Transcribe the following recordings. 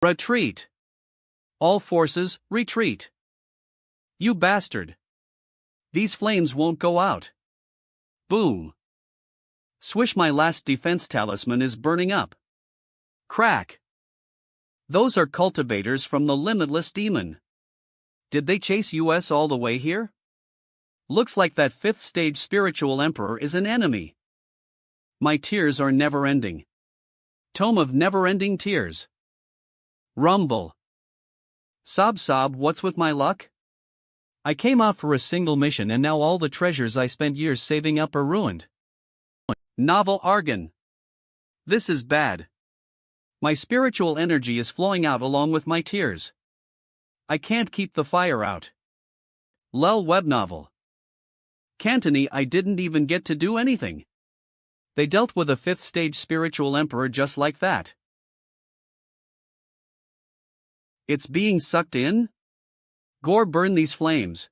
Retreat. All forces, retreat. You bastard. These flames won't go out. Boom. Swish, my last defense talisman is burning up. Crack. Those are cultivators from the limitless demon. Did they chase us all the way here? Looks like that 5th stage spiritual emperor is an enemy. My tears are never ending. Tome of never-ending tears. Rumble. Sob sob, what's with my luck? I came out for a single mission and now all the treasures I spent years saving up are ruined. Novel Argon. This is bad. My spiritual energy is flowing out along with my tears. I can't keep the fire out. Lel web novel. Cantony, I didn't even get to do anything. They dealt with a 5th stage spiritual emperor just like that. It's being sucked in? Gore, burn these flames.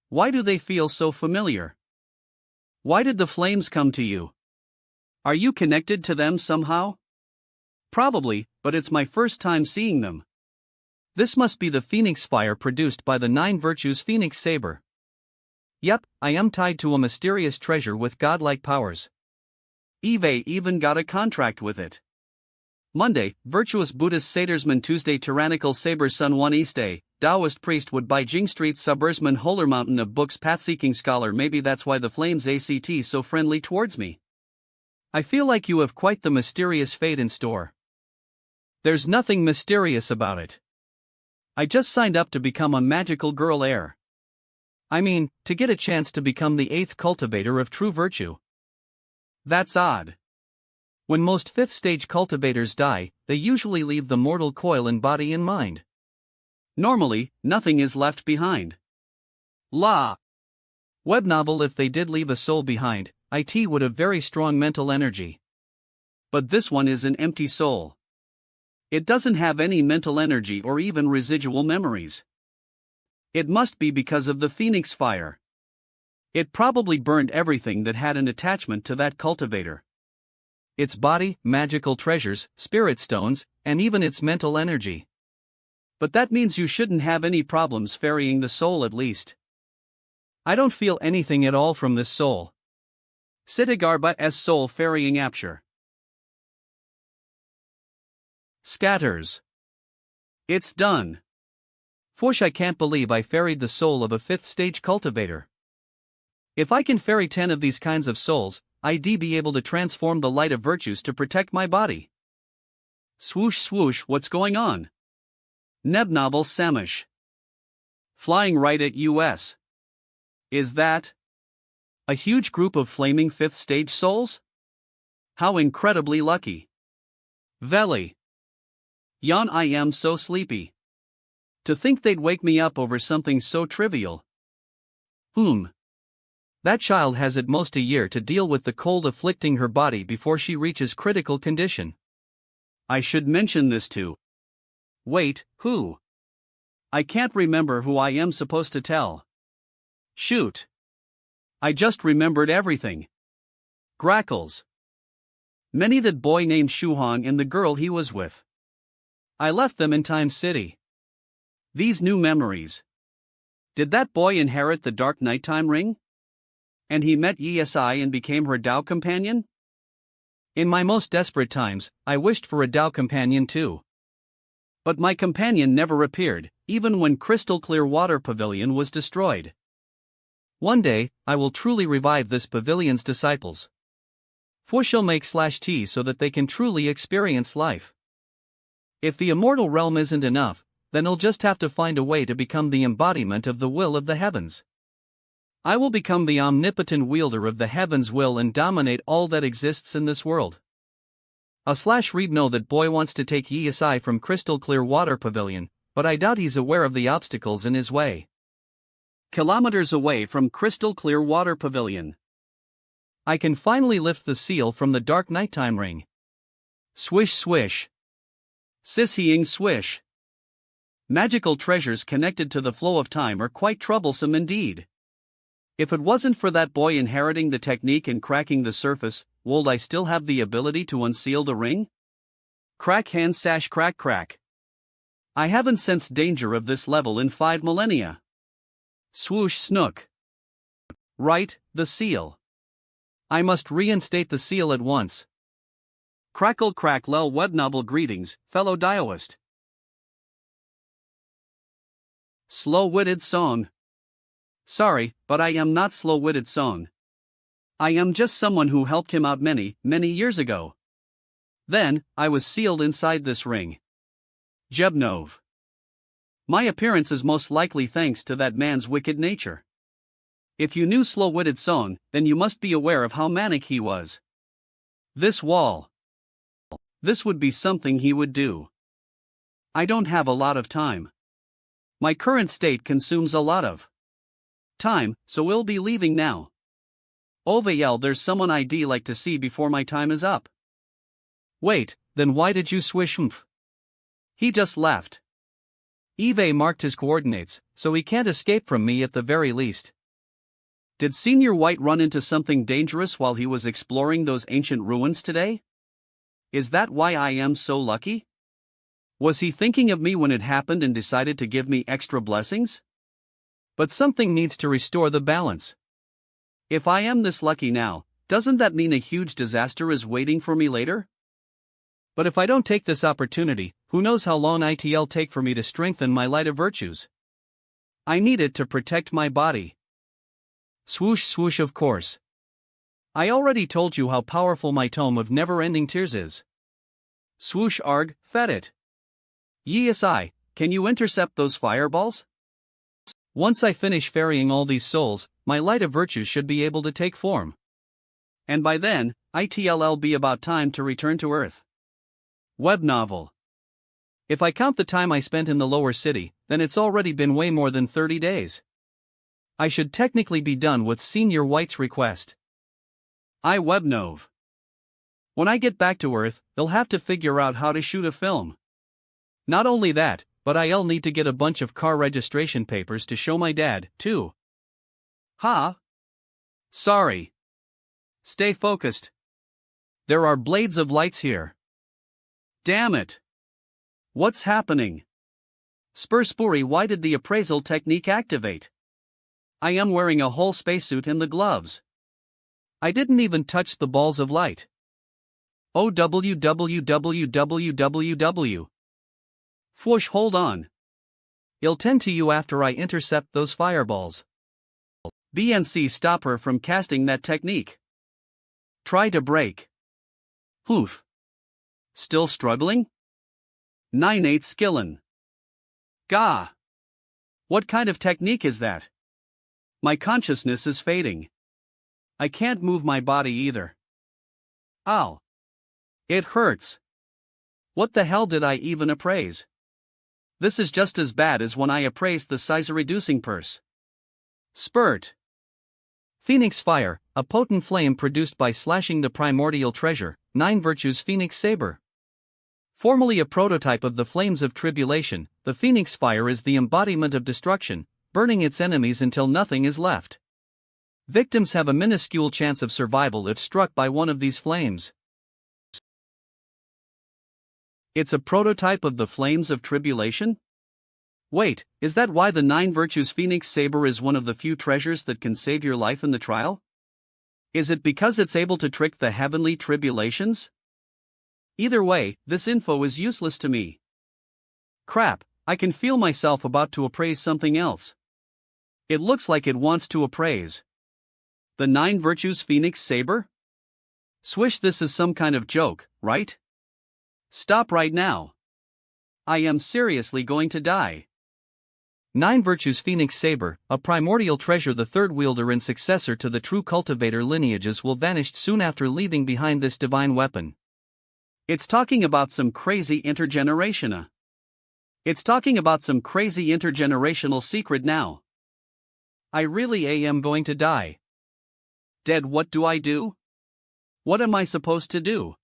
Why do they feel so familiar? Why did the flames come to you? Are you connected to them somehow? Probably, but it's my first time seeing them. This must be the phoenix fire produced by the 9 virtues phoenix saber. Yep, I am tied to a mysterious treasure with godlike powers. Eve even got a contract with it. Monday, virtuous Buddhist satyrsman. Tuesday, tyrannical saber sun. Wednesday, Taoist priest would buy Jing Street subursman. Holler mountain of books. Path-seeking scholar. Maybe that's why the flames act so friendly towards me. I feel like you have quite the mysterious fate in store. There's nothing mysterious about it. I just signed up to become a magical girl heir. I mean, to get a chance to become the 8th cultivator of true virtue. That's odd. When most 5th stage cultivators die, they usually leave the mortal coil in body and mind. Normally, nothing is left behind. La. Web novel. If they did leave a soul behind, it would have very strong mental energy. But this one is an empty soul. It doesn't have any mental energy or even residual memories. It must be because of the phoenix fire. It probably burned everything that had an attachment to that cultivator. Its body, magical treasures, spirit stones, and even its mental energy. But that means you shouldn't have any problems ferrying the soul, at least. I don't feel anything at all from this soul. Sitagarba s soul ferrying apture. Scatters. It's done. Fosh, I can't believe I ferried the soul of a 5th stage cultivator. If I can ferry 10 of these kinds of souls, I'd be able to transform the light of virtues to protect my body. Swoosh swoosh, what's going on? Nebnovel Samish. Flying right at us. Is that a huge group of flaming 5th stage souls? How incredibly lucky. Veli. Yon, I am so sleepy. To think they'd wake me up over something so trivial. That child has at most a year to deal with the cold afflicting her body before she reaches critical condition. I should mention this too. Wait, who? I can't remember who I am supposed to tell. Shoot. I just remembered everything. Grackles. Many that boy named Shuhong and the girl he was with. I left them in Time City. These new memories. Did that boy inherit the dark nighttime ring? And he met Yi and became her Tao companion? In my most desperate times, I wished for a Tao companion too. But my companion never appeared, even when Crystal Clear Water Pavilion was destroyed. One day, I will truly revive this pavilion's disciples. For she'll make /T so that they can truly experience life. If the immortal realm isn't enough, then I'll just have to find a way to become the embodiment of the will of the heavens. I will become the omnipotent wielder of the heavens' will and dominate all that exists in this world. /read know that boy wants to take Yi from Crystal Clear Water Pavilion, but I doubt he's aware of the obstacles in his way. Kilometers away from Crystal Clear Water Pavilion. I can finally lift the seal from the dark nighttime ring. Swish swish. Sissying swish. Magical treasures connected to the flow of time are quite troublesome indeed. If it wasn't for that boy inheriting the technique and cracking the surface, would I still have the ability to unseal the ring? Crack hand sash crack crack. I haven't sensed danger of this level in 5 millennia. Swoosh snook. Right, the seal. I must reinstate the seal at once. Crackle crack lel web novel greetings, fellow Dioist. Slow-witted song. Sorry, but I am not slow-witted song. I am just someone who helped him out many, many years ago. Then, I was sealed inside this ring. Jebnov. My appearance is most likely thanks to that man's wicked nature. If you knew slow-witted song, then you must be aware of how manic he was. This wall. This would be something he would do. I don't have a lot of time. My current state consumes a lot of time, so we'll be leaving now. OVL, there's someone I'd like to see before my time is up. Wait, then why did you swish hmph? He just left. Eve marked his coordinates, so he can't escape from me at the very least. Did Senior White run into something dangerous while he was exploring those ancient ruins today? Is that why I am so lucky? Was he thinking of me when it happened and decided to give me extra blessings? But something needs to restore the balance. If I am this lucky now, doesn't that mean a huge disaster is waiting for me later? But if I don't take this opportunity, who knows how long it'll take for me to strengthen my light of virtues? I need it to protect my body. Swoosh swoosh, of course. I already told you how powerful my tome of never-ending tears is. Swoosh arg, fed it. Yes, can you intercept those fireballs? Once I finish ferrying all these souls, my light of virtues should be able to take form. And by then, it'll be about time to return to Earth. Web novel. If I count the time I spent in the lower city, then it's already been way more than 30 days. I should technically be done with Senior White's request. Webnov. When I get back to Earth, they'll have to figure out how to shoot a film. Not only that, but I'll need to get a bunch of car registration papers to show my dad, too. Sorry. Stay focused. There are blades of lights here. Damn it. What's happening? Spurspuri, why did the appraisal technique activate? I am wearing a whole spacesuit and the gloves. I didn't even touch the balls of light. OWWWWWW. Fwoosh, hold on. I'll tend to you after I intercept those fireballs. BNC, stop her from casting that technique. Try to break. Hoof. Still struggling? 9-8 skillin'. Gah. What kind of technique is that? My consciousness is fading. I can't move my body either. Ow. It hurts. What the hell did I even appraise? This is just as bad as when I appraised the size-reducing purse. Spurt. Phoenix Fire, a potent flame produced by slashing the primordial treasure, 9 Virtues Phoenix Saber. Formerly a prototype of the Flames of Tribulation, the Phoenix Fire is the embodiment of destruction, burning its enemies until nothing is left. Victims have a minuscule chance of survival if struck by one of these flames. It's a prototype of the Flames of Tribulation? Wait, is that why the 9 Virtues Phoenix Saber is one of the few treasures that can save your life in the trial? Is it because it's able to trick the heavenly tribulations? Either way, this info is useless to me. Crap, I can feel myself about to appraise something else. It looks like it wants to appraise the 9 Virtues Phoenix Saber? Swish, this is some kind of joke, right? Stop right now. I am seriously going to die. 9 Virtues Phoenix Saber, a primordial treasure, the third wielder and successor to the true cultivator lineages, will vanish soon after leaving behind this divine weapon. It's talking about some crazy intergenerational. It's talking about some crazy intergenerational secret now. I really am going to die. Dead, what do I do? What am I supposed to do?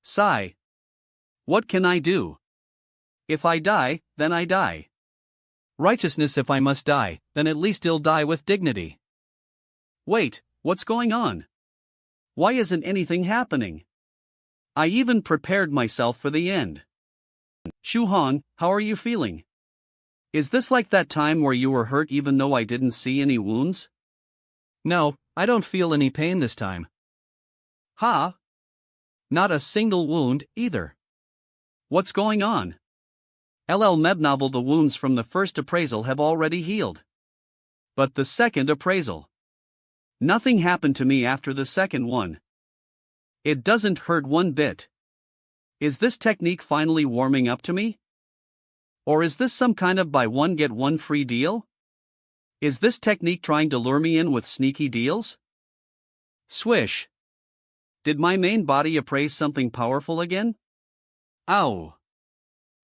Sigh. What can I do? If I die, then I die. Righteousness, if I must die, then at least I'll die with dignity. Wait, what's going on? Why isn't anything happening? I even prepared myself for the end. Shuhong, how are you feeling? Is this like that time where you were hurt even though I didn't see any wounds? No, I don't feel any pain this time. Ha! Not a single wound, either. What's going on? LL Mebnovel, the wounds from the first appraisal have already healed. But the second appraisal. Nothing happened to me after the second one. It doesn't hurt one bit. Is this technique finally warming up to me? Or is this some kind of buy one get one free deal? Is this technique trying to lure me in with sneaky deals? Swish. Did my main body appraise something powerful again? Ow.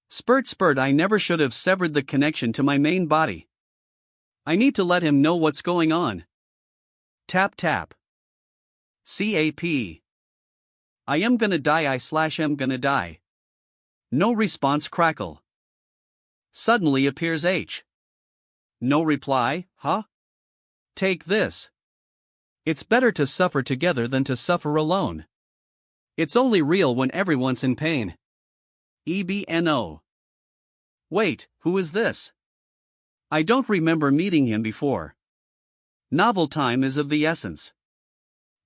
Spurt spurt, I never should have severed the connection to my main body. I need to let him know what's going on. Tap tap. CAP. I am gonna die, I/am gonna die. No response, crackle. Suddenly appears H. No reply, huh? Take this. It's better to suffer together than to suffer alone. It's only real when everyone's in pain. EBNO. Wait, who is this? I don't remember meeting him before. Novel time is of the essence.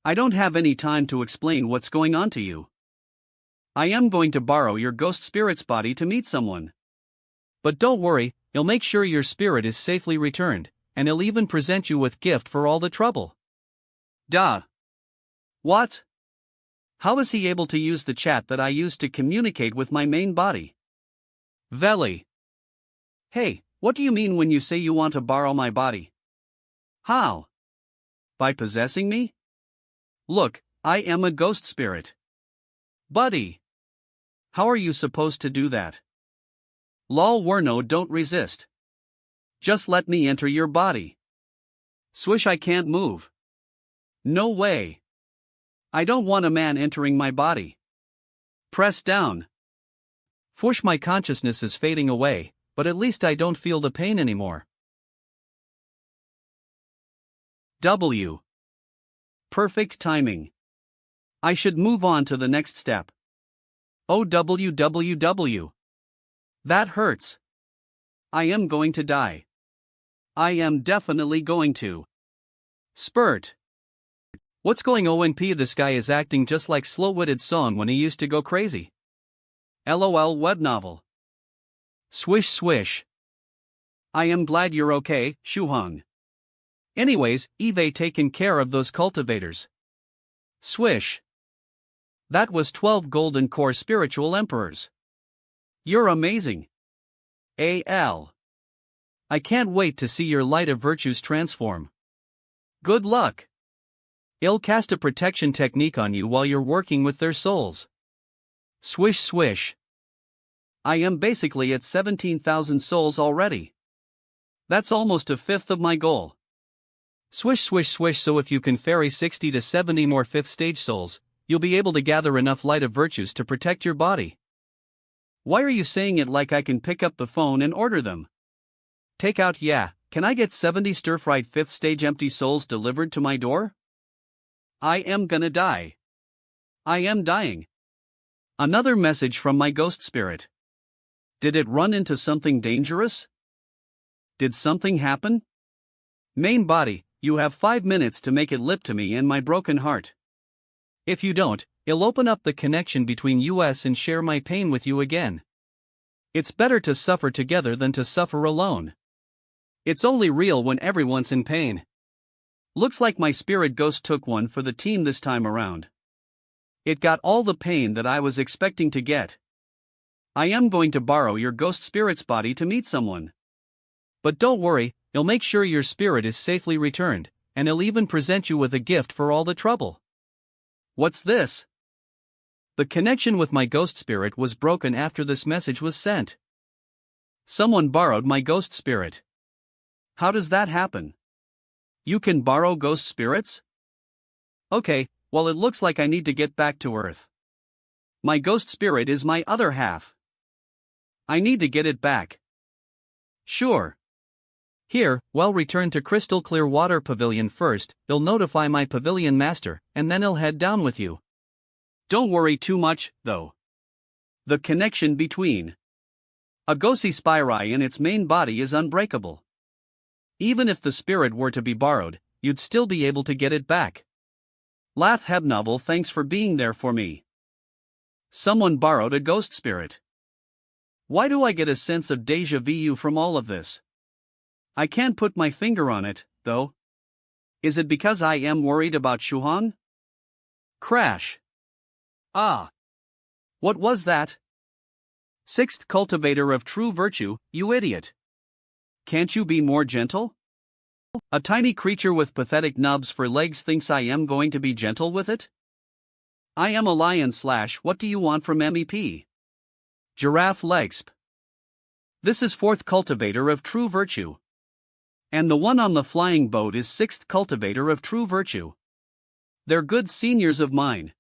I don't have any time to explain what's going on to you. I am going to borrow your ghost spirit's body to meet someone. But don't worry, he'll make sure your spirit is safely returned, and he'll even present you with gift for all the trouble. Duh. What? How is he able to use the chat that I use to communicate with my main body? Veli. Hey, what do you mean when you say you want to borrow my body? How? By possessing me? Look, I am a ghost spirit. Buddy. How are you supposed to do that? Lol Werno, don't resist. Just let me enter your body. Swish, I can't move. No way. I don't want a man entering my body. Press down. Fush, my consciousness is fading away, but at least I don't feel the pain anymore. W. Perfect timing. I should move on to the next step. OWWW. That hurts. I am going to die. I am definitely going to. Spurt. What's going on? This guy is acting just like slow-witted Son when he used to go crazy. LOL web novel. Swish swish. I am glad you're okay, Shuhong. Anyways, Eve taken care of those cultivators. Swish. That was 12 golden core spiritual emperors. You're amazing. AL. I can't wait to see your light of virtues transform. Good luck. I'll cast a protection technique on you while you're working with their souls. Swish swish. I am basically at 17,000 souls already. That's almost a fifth of my goal. Swish swish swish. So if you can ferry 60 to 70 more 5th stage souls, you'll be able to gather enough light of virtues to protect your body. Why are you saying it like I can pick up the phone and order them? Take out, yeah, can I get 70 stir-fried 5th stage empty souls delivered to my door? I am gonna die. I am dying. Another message from my ghost spirit. Did it run into something dangerous? Did something happen? Main body, you have 5 minutes to make it lip to me and my broken heart. If you don't, I'll open up the connection between us and share my pain with you again. It's better to suffer together than to suffer alone. It's only real when everyone's in pain. Looks like my spirit ghost took one for the team this time around. It got all the pain that I was expecting to get. I am going to borrow your ghost spirit's body to meet someone. But don't worry, he'll make sure your spirit is safely returned, and he'll even present you with a gift for all the trouble. What's this? The connection with my ghost spirit was broken after this message was sent. Someone borrowed my ghost spirit. How does that happen? You can borrow ghost spirits? Okay, well it looks like I need to get back to Earth. My ghost spirit is my other half. I need to get it back. Sure. Here, well, return to Crystal Clear Water Pavilion first, he'll notify my pavilion master, and then he'll head down with you. Don't worry too much, though. The connection between A Gosi Spirai in its main body is unbreakable. Even if the spirit were to be borrowed, you'd still be able to get it back. Laugh Hebnovel, thanks for being there for me. Someone borrowed a ghost spirit. Why do I get a sense of deja vu from all of this? I can't put my finger on it, though. Is it because I am worried about Shuhan? Crash. Ah. What was that? Sixth cultivator of true virtue, you idiot. Can't you be more gentle? A tiny creature with pathetic nubs for legs thinks I am going to be gentle with it? I am a lion / what do you want from MEP? Giraffe Legsp. This is fourth cultivator of true virtue. And the one on the flying boat is sixth cultivator of true virtue. They're good seniors of mine.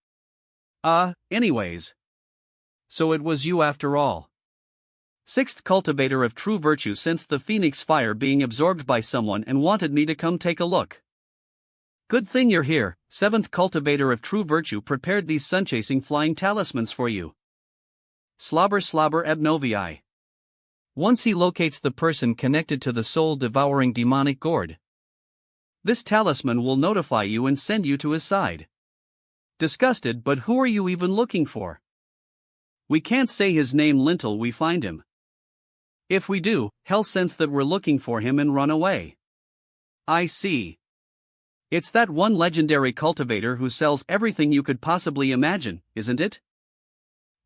Anyways. So it was you after all. Sixth cultivator of true virtue sensed the phoenix fire being absorbed by someone and wanted me to come take a look. Good thing you're here. Seventh cultivator of true virtue prepared these sun-chasing flying talismans for you. Slobber Ebnovii. Once he locates the person connected to the soul-devouring demonic gourd, this talisman will notify you and send you to his side. Disgusted, but who are you even looking for? We can't say his name until we find him. If we do, he'll sense that we're looking for him and run away. I see. It's that one legendary cultivator who sells everything you could possibly imagine, isn't it?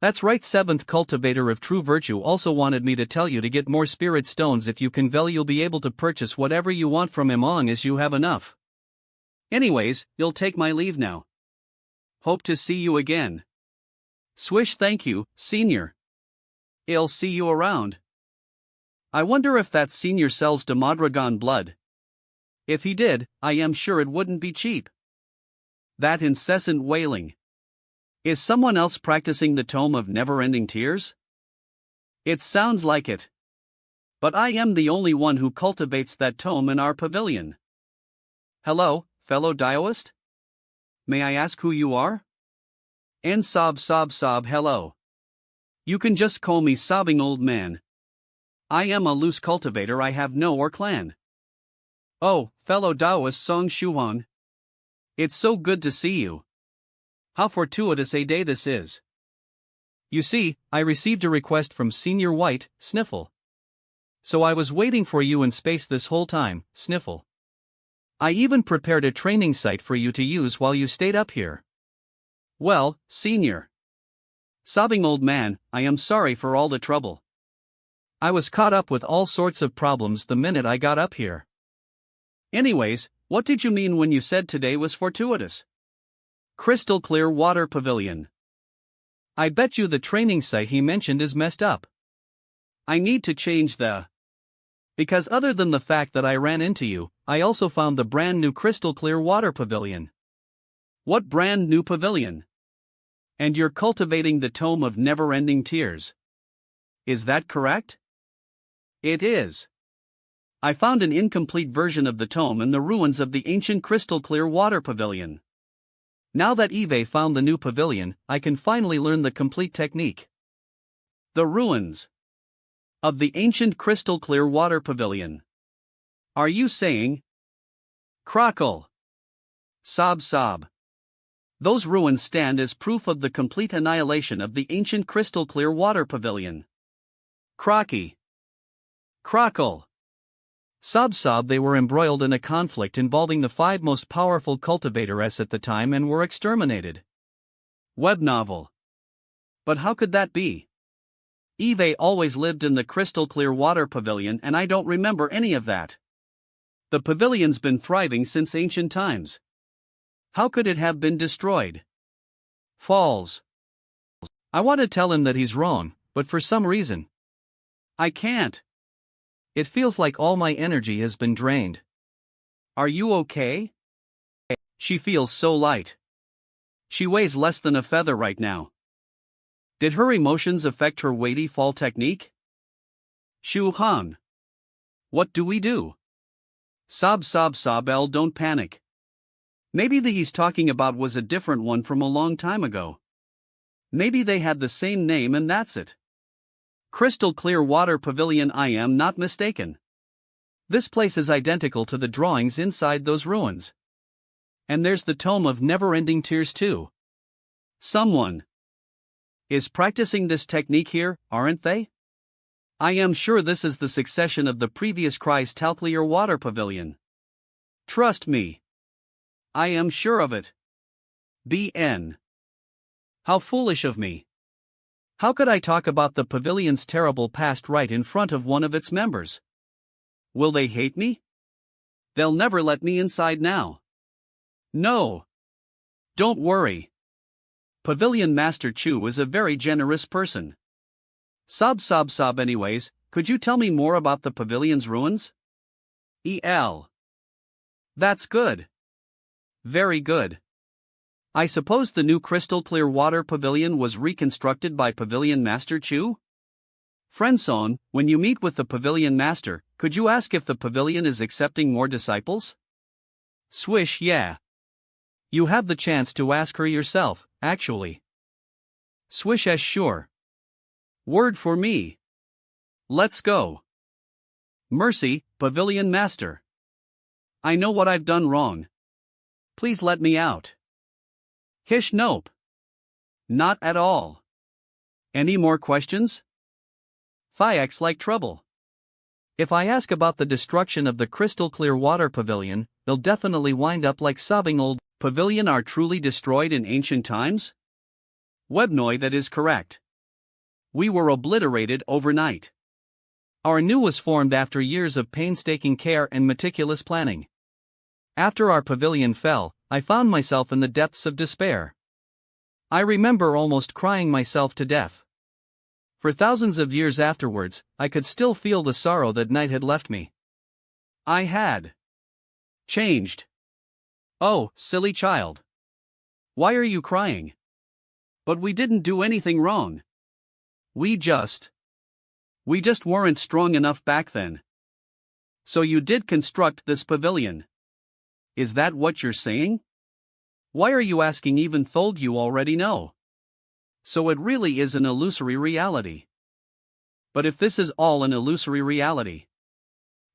That's right. Seventh cultivator of true virtue also wanted me to tell you to get more spirit stones. If you can, you'll be able to purchase whatever you want from him long as you have enough. Anyways, you'll take my leave now. Hope to see you again. Swish. Thank you, senior. I'll see you around. I wonder if that senior sells Demodragon blood. If he did, I am sure it wouldn't be cheap. That incessant wailing. Is someone else practicing the tome of never-ending tears? It sounds like it. But I am the only one who cultivates that tome in our pavilion. Hello, fellow Daoist? May I ask who you are? And sob. Hello. You can just call me sobbing old man. I am a loose cultivator. I have no or clan. Oh, fellow Daoist Song Shuhan. It's so good to see you. How fortuitous a day this is. You see, I received a request from Senior White, Sniffle. So I was waiting for you in space this whole time, Sniffle. I even prepared a training site for you to use while you stayed up here. Well, Senior. Sobbing old man, I am sorry for all the trouble. I was caught up with all sorts of problems the minute I got up here. Anyways, what did you mean when you said today was fortuitous? Crystal clear water pavilion. I bet you the training site he mentioned is messed up. I need to change because other than the fact that I ran into you, I also found the brand new crystal clear water pavilion. What brand new pavilion? And you're cultivating the tome of never-ending tears. Is that correct? It is. I found an incomplete version of the tome in the ruins of the ancient crystal clear water pavilion. Now that Eve found the new pavilion, I can finally learn the complete technique. The ruins of the ancient crystal clear water pavilion. Are you saying? Crackle. Sob. Those ruins stand as proof of the complete annihilation of the ancient crystal clear water pavilion. Crocky. Crackle. Sob. They were embroiled in a conflict involving the 5 most powerful cultivators at the time and were exterminated. Web novel. But how could that be? Eve always lived in the crystal clear water pavilion and I don't remember any of that. The pavilion's been thriving since ancient times. How could it have been destroyed? Falls. I want to tell him that he's wrong, but for some reason, I can't. It feels like all my energy has been drained. Are you okay? She feels so light. She weighs less than a feather right now. Did her emotions affect her weighty fall technique? Shu Han. What do we do? Sob. Elle, don't panic. Maybe the he's talking about was a different one from a long time ago. Maybe they had the same name and that's it. Crystal clear water pavilion. I am not mistaken. This place is identical to the drawings inside those ruins. And there's the tome of never-ending tears too. Someone is practicing this technique here, aren't they? I am sure this is the succession of the previous crystal clear water pavilion. Trust me. I am sure of it. BN. How foolish of me. How could I talk about the pavilion's terrible past right in front of one of its members? Will they hate me? They'll never let me inside now. No. Don't worry. Pavilion Master Chu is a very generous person. Sob. Anyways, could you tell me more about the pavilion's ruins? EL. That's good. Very good. I suppose the new crystal clear water pavilion was reconstructed by Pavilion Master Chu? Friendson, when you meet with the Pavilion Master, could you ask if the pavilion is accepting more disciples? Swish. Yeah. You have the chance to ask her yourself, actually. Swish. Sure. Word for me. Let's go. Mercy, Pavilion Master. I know what I've done wrong. Please let me out. Hish. Nope. Not at all. Any more questions? Phyx like trouble. If I ask about the destruction of the crystal clear water pavilion, they'll definitely wind up like sobbing old. Pavilion are truly destroyed in ancient times? Webnoy. That is correct. We were obliterated overnight. Our new was formed after years of painstaking care and meticulous planning. After our pavilion fell, I found myself in the depths of despair. I remember almost crying myself to death. For thousands of years afterwards, I could still feel the sorrow that night had left me. I had changed. Oh, silly child. Why are you crying? But we didn't do anything wrong. We just weren't strong enough back then. So you did construct this pavilion. Is that what you're saying? Why are you asking even though you already know? So it really is an illusory reality. But if this is all an illusory reality,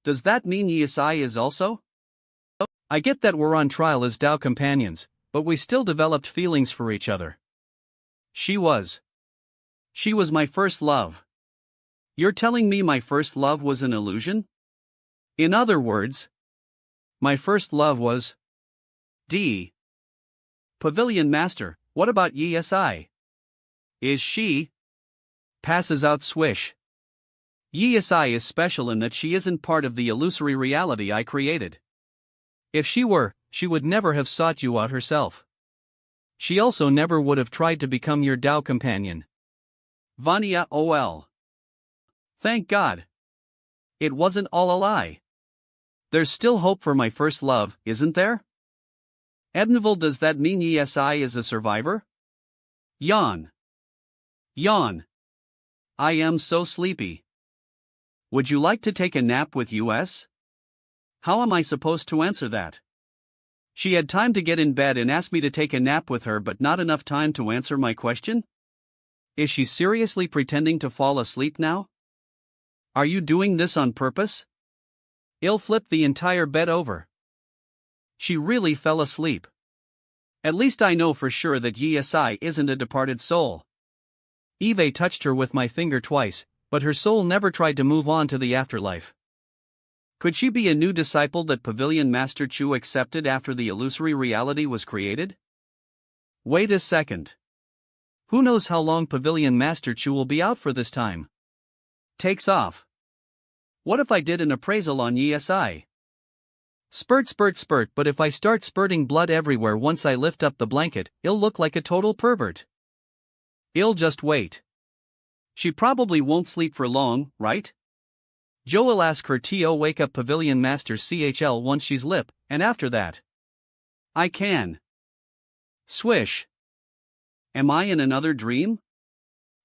does that mean Yesai is also? I get that we're on trial as Tao companions, but we still developed feelings for each other. She was my first love. You're telling me my first love was an illusion? In other words, my first love was D. Pavilion Master, what about Yesai? Is she? Passes out. Swish. Yesai is special in that she isn't part of the illusory reality I created. If she were, she would never have sought you out herself. She also never would have tried to become your Tao companion. Vanya. OL. Thank God. It wasn't all a lie. There's still hope for my first love, isn't there? Ebnival. Does that mean Yesai is a survivor? Yawn. Yawn. I am so sleepy. Would you like to take a nap with us? How am I supposed to answer that? She had time to get in bed and ask me to take a nap with her, but not enough time to answer my question? Is she seriously pretending to fall asleep now? Are you doing this on purpose? I'll flip the entire bed over. She really fell asleep. At least I know for sure that Yesai isn't a departed soul. Eve touched her with my finger twice, but her soul never tried to move on to the afterlife. Could she be a new disciple that Pavilion Master Chu accepted after the illusory reality was created? Wait a second. Who knows how long Pavilion Master Chu will be out for this time? Takes off. What if I did an appraisal on Yesai? Spurt, but if I start spurting blood everywhere once I lift up the blanket, I'll look like a total pervert. I'll just wait. She probably won't sleep for long, right? Joe will ask her to wake up Pavilion Master CHL once she's lip, and after that, I can. Swish. Am I in another dream?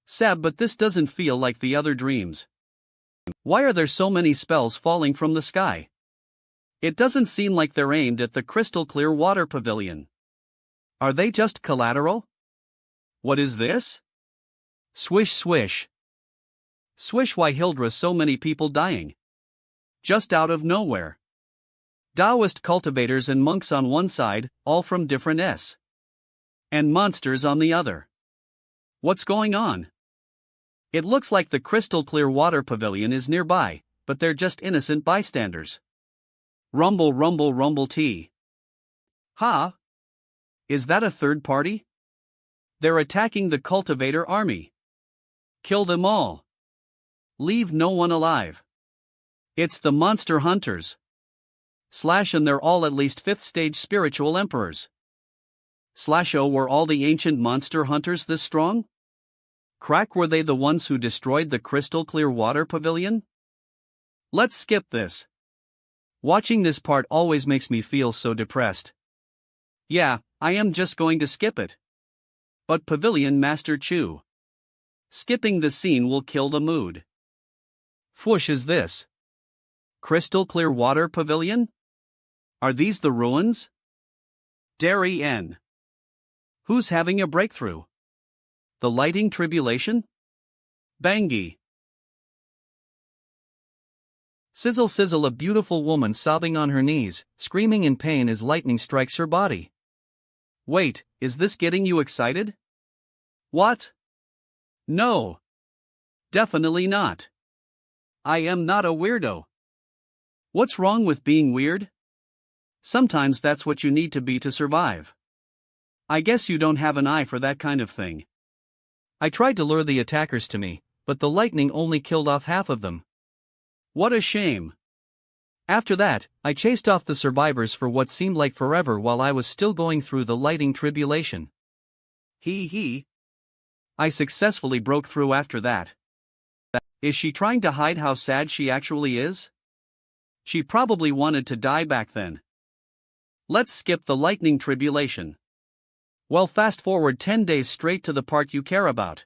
Sab, but this doesn't feel like the other dreams. Why are there so many spells falling from the sky? It doesn't seem like they're aimed at the crystal clear water pavilion. Are they just collateral? What is this? Swish. Swish, why Hildra, so many people dying? Just out of nowhere. Taoist cultivators and monks on one side, all from different S. And monsters on the other. What's going on? It looks like the crystal clear water pavilion is nearby, but they're just innocent bystanders. Rumble, rumble, rumble tea. Ha! Is that a third party? They're attacking the cultivator army. Kill them all. Leave no one alive. It's the monster hunters. And they're all at least 5th stage spiritual emperors. Oh, were all the ancient monster hunters this strong? Crack, were they the ones who destroyed the crystal clear water pavilion? Let's skip this. Watching this part always makes me feel so depressed. Yeah, I am just going to skip it. But Pavilion Master Chu. Skipping the scene will kill the mood. Whoosh is this? Crystal clear water pavilion? Are these the ruins? Derry N. Who's having a breakthrough? The lighting tribulation? Bangi. Sizzle, sizzle, a beautiful woman sobbing on her knees, screaming in pain as lightning strikes her body. Wait, is this getting you excited? What? No. Definitely not. I am not a weirdo. What's wrong with being weird? Sometimes that's what you need to be to survive. I guess you don't have an eye for that kind of thing. I tried to lure the attackers to me, but the lightning only killed off half of them. What a shame. After that, I chased off the survivors for what seemed like forever while I was still going through the lighting tribulation. Hee. I successfully broke through after that. Is she trying to hide how sad she actually is? She probably wanted to die back then. Let's skip the lightning tribulation. Well, fast forward 10 days straight to the part you care about.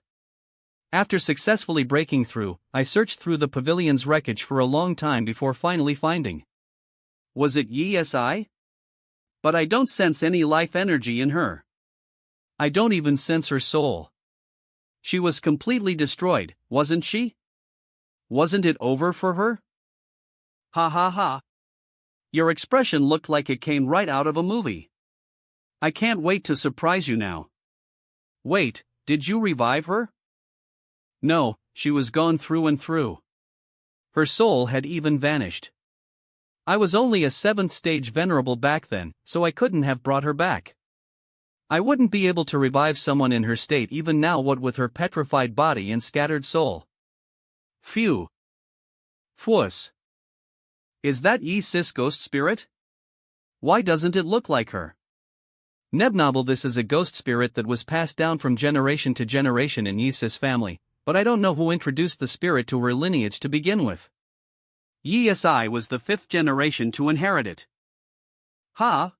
After successfully breaking through, I searched through the pavilion's wreckage for a long time before finally finding. Was it Yi-Si? But I don't sense any life energy in her. I don't even sense her soul. She was completely destroyed, wasn't she? Wasn't it over for her? Ha ha ha. Your expression looked like it came right out of a movie. I can't wait to surprise you now. Wait, did you revive her? No, she was gone through and through. Her soul had even vanished. I was only a 7th stage venerable back then, so I couldn't have brought her back. I wouldn't be able to revive someone in her state even now, what with her petrified body and scattered soul. Phew. Fwuss. Is that Yi-Sis ghost spirit? Why doesn't it look like her? Nebnobble, this is a ghost spirit that was passed down from generation to generation in Yi-Sis family, but I don't know who introduced the spirit to her lineage to begin with. Yi-Si was the 5th generation to inherit it. Huh?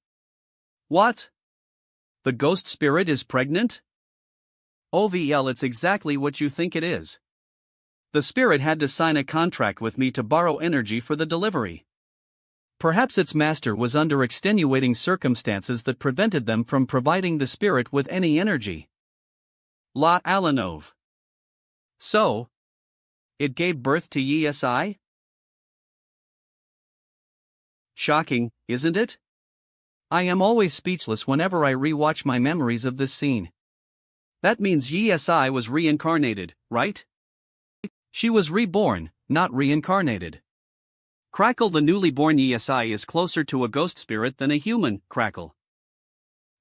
What? The ghost spirit is pregnant? OVL, it's exactly what you think it is. The spirit had to sign a contract with me to borrow energy for the delivery. Perhaps its master was under extenuating circumstances that prevented them from providing the spirit with any energy. La Alanov. So, it gave birth to Yi-Si? Shocking, isn't it? I am always speechless whenever I re-watch my memories of this scene. That means Yi-Si was reincarnated, right? She was reborn, not reincarnated. Crackle, the newly born Yi-Si is closer to a ghost spirit than a human, Crackle.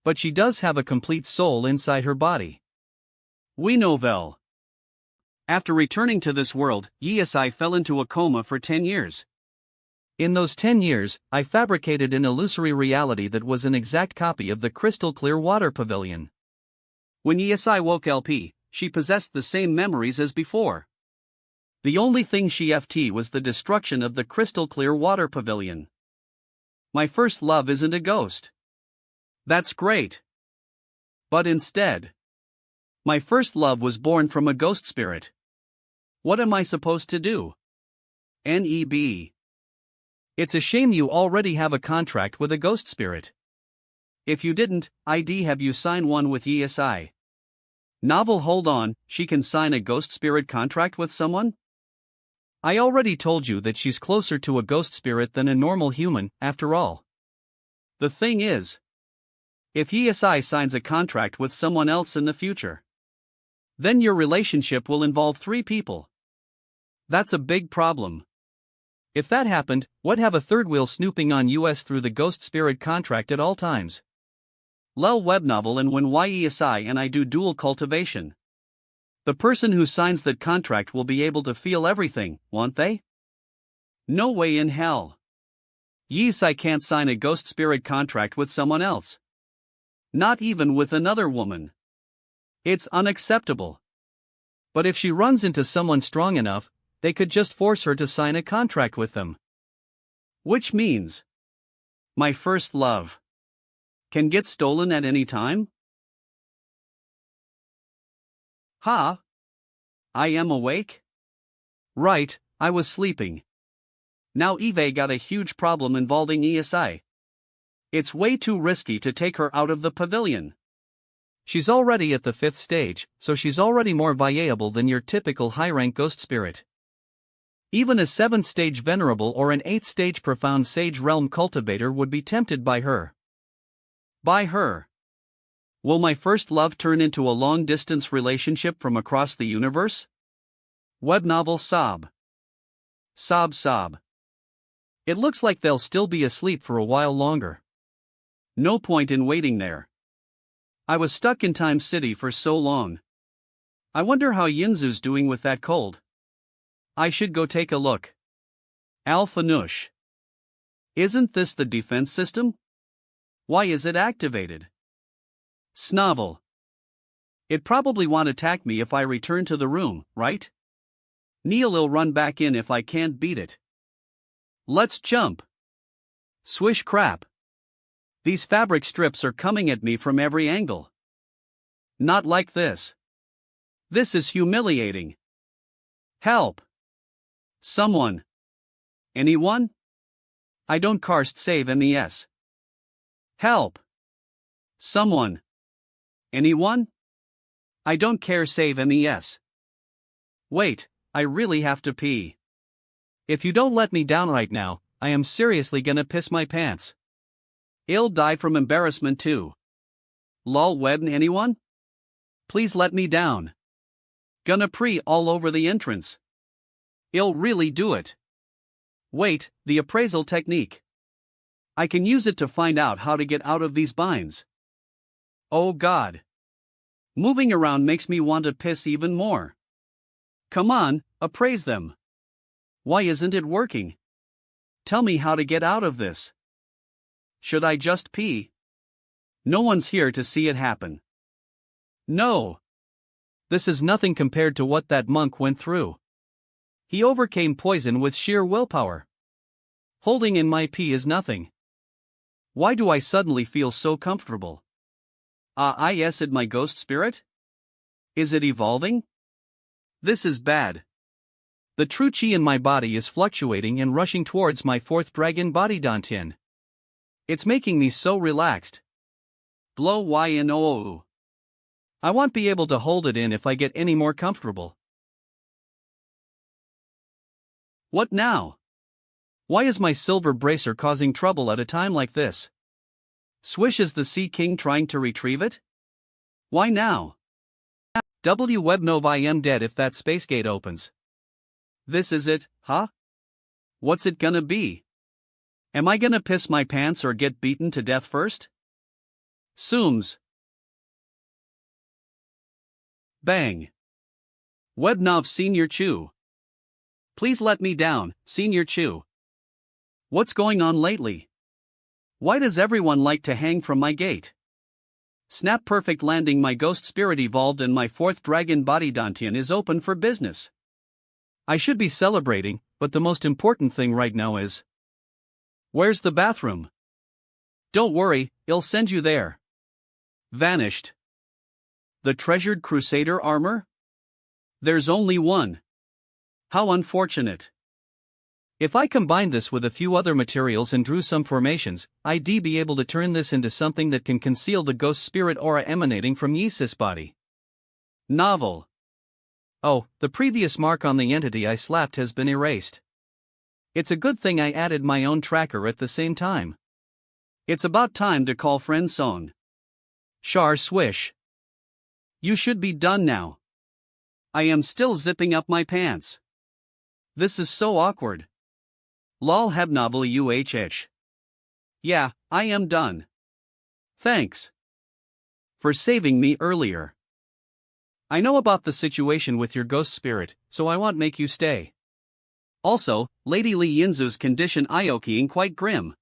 But she does have a complete soul inside her body. We know Vel. After returning to this world, Yi-Si fell into a coma for 10 years. In those 10 years, I fabricated an illusory reality that was an exact copy of the crystal clear water pavilion. When Yi-Si woke LP, she possessed the same memories as before. The only thing she FT was the destruction of the crystal clear water pavilion. My first love isn't a ghost. That's great. But instead, my first love was born from a ghost spirit. What am I supposed to do? NEB. It's a shame you already have a contract with a ghost spirit. If you didn't, I'd have you sign one with Yi-Si. Novel, hold on, she can sign a ghost spirit contract with someone? I already told you that she's closer to a ghost spirit than a normal human, after all. The thing is, if Yesai signs a contract with someone else in the future, then your relationship will involve 3 people. That's a big problem. If that happened, what'd have a third wheel snooping on us through the ghost spirit contract at all times? Lel web novel and when Yesai and I do dual cultivation. The person who signs that contract will be able to feel everything, won't they? No way in hell. Yesai can't sign a ghost spirit contract with someone else. Not even with another woman. It's unacceptable. But if she runs into someone strong enough, they could just force her to sign a contract with them. Which means my first love can get stolen at any time? Ha! I am awake? Right, I was sleeping. Now Eve got a huge problem involving ESI. It's way too risky to take her out of the pavilion. She's already at the 5th stage, so she's already more viable than your typical high-rank ghost spirit. Even a 7th stage venerable or an 8th stage profound sage realm cultivator would be tempted by her. By her. Will my first love turn into a long-distance relationship from across the universe? Web novel sob. Sob sob. It looks like they'll still be asleep for a while longer. No point in waiting there. I was stuck in Time City for so long. I wonder how Yinzu's doing with that cold. I should go take a look. Alpha Nush. Isn't this the defense system? Why is it activated? Snovel. It probably won't attack me if I return to the room, right? Neil'll run back in if I can't beat it. Let's jump. Swish crap. These fabric strips are coming at me from every angle. Not like this. This is humiliating. Help. Someone. Anyone? I don't karst save MES. Help. Someone. Anyone? I don't care save MES. Wait, I really have to pee. If you don't let me down right now, I am seriously gonna piss my pants. I'll die from embarrassment too. Lol web anyone? Please let me down. Gonna pee all over the entrance. I'll really do it. Wait, the appraisal technique. I can use it to find out how to get out of these binds. Oh God. Moving around makes me want to piss even more. Come on, appraise them. Why isn't it working? Tell me how to get out of this. Should I just pee? No one's here to see it happen. No. This is nothing compared to what that monk went through. He overcame poison with sheer willpower. Holding in my pee is nothing. Why do I suddenly feel so comfortable? I acid my ghost spirit? Is it evolving? This is bad. The true chi in my body is fluctuating and rushing towards my 4th dragon body dantian. It's making me so relaxed. Blow YNOO. I won't be able to hold it in if I get any more comfortable. What now? Why is my silver bracer causing trouble at a time like this? Swish is the Sea King trying to retrieve it? Why now? W Webnov I am dead if that space gate opens. This is it, huh? What's it gonna be? Am I gonna piss my pants or get beaten to death first? Sooms. Bang. Webnov Senior Chew. Please let me down, Senior Chew. What's going on lately? Why does everyone like to hang from my gate? Snap perfect landing. My ghost spirit evolved and my 4th dragon body dantian is open for business. I should be celebrating, but the most important thing right now is... Where's the bathroom? Don't worry, I'll send you there. Vanished. The treasured crusader armor? There's only one. How unfortunate. If I combined this with a few other materials and drew some formations, I'd be able to turn this into something that can conceal the ghost spirit aura emanating from Yeesis body. Novel. Oh, the previous mark on the entity I slapped has been erased. It's a good thing I added my own tracker at the same time. It's about time to call friend Song. Char swish. You should be done now. I am still zipping up my pants. This is so awkward. Lol hebnovel uhh. Yeah, I am done. Thanks for saving me earlier. I know about the situation with your ghost spirit, so I won't make you stay. Also, Lady Li Yinzu's condition Iokiing quite grim.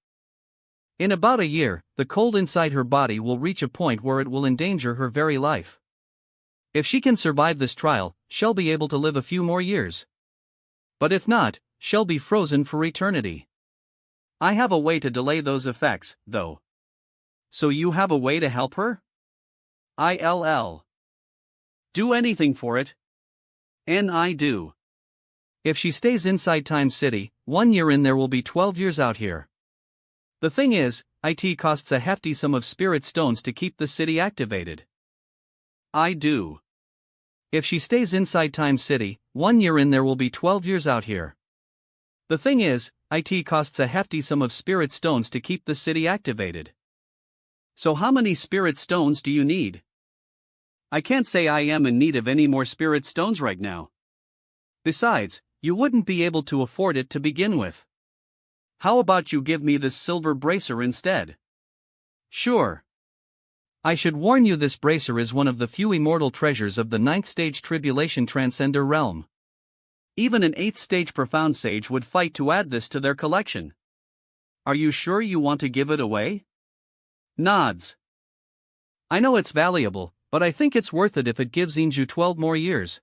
In about a year, the cold inside her body will reach a point where it will endanger her very life. If she can survive this trial, she'll be able to live a few more years. But if not, she'll be frozen for eternity. I have a way to delay those effects, though. So you have a way to help her? ILL. Do anything for it. And I do. If she stays inside Time City, 1 year in there will be 12 years out here. The thing is, it costs a hefty sum of spirit stones to keep the city activated. I do. If she stays inside Time City, 1 year in there will be 12 years out here. The thing is, it costs a hefty sum of spirit stones to keep the city activated. So how many spirit stones do you need? I can't say I am in need of any more spirit stones right now. Besides, you wouldn't be able to afford it to begin with. How about you give me this silver bracer instead? Sure. I should warn you, this bracer is one of the few immortal treasures of the 9th stage Tribulation Transcender realm. Even an 8th stage Profound Sage would fight to add this to their collection. Are you sure you want to give it away? Nods. I know it's valuable, but I think it's worth it if it gives Inju 12 more years.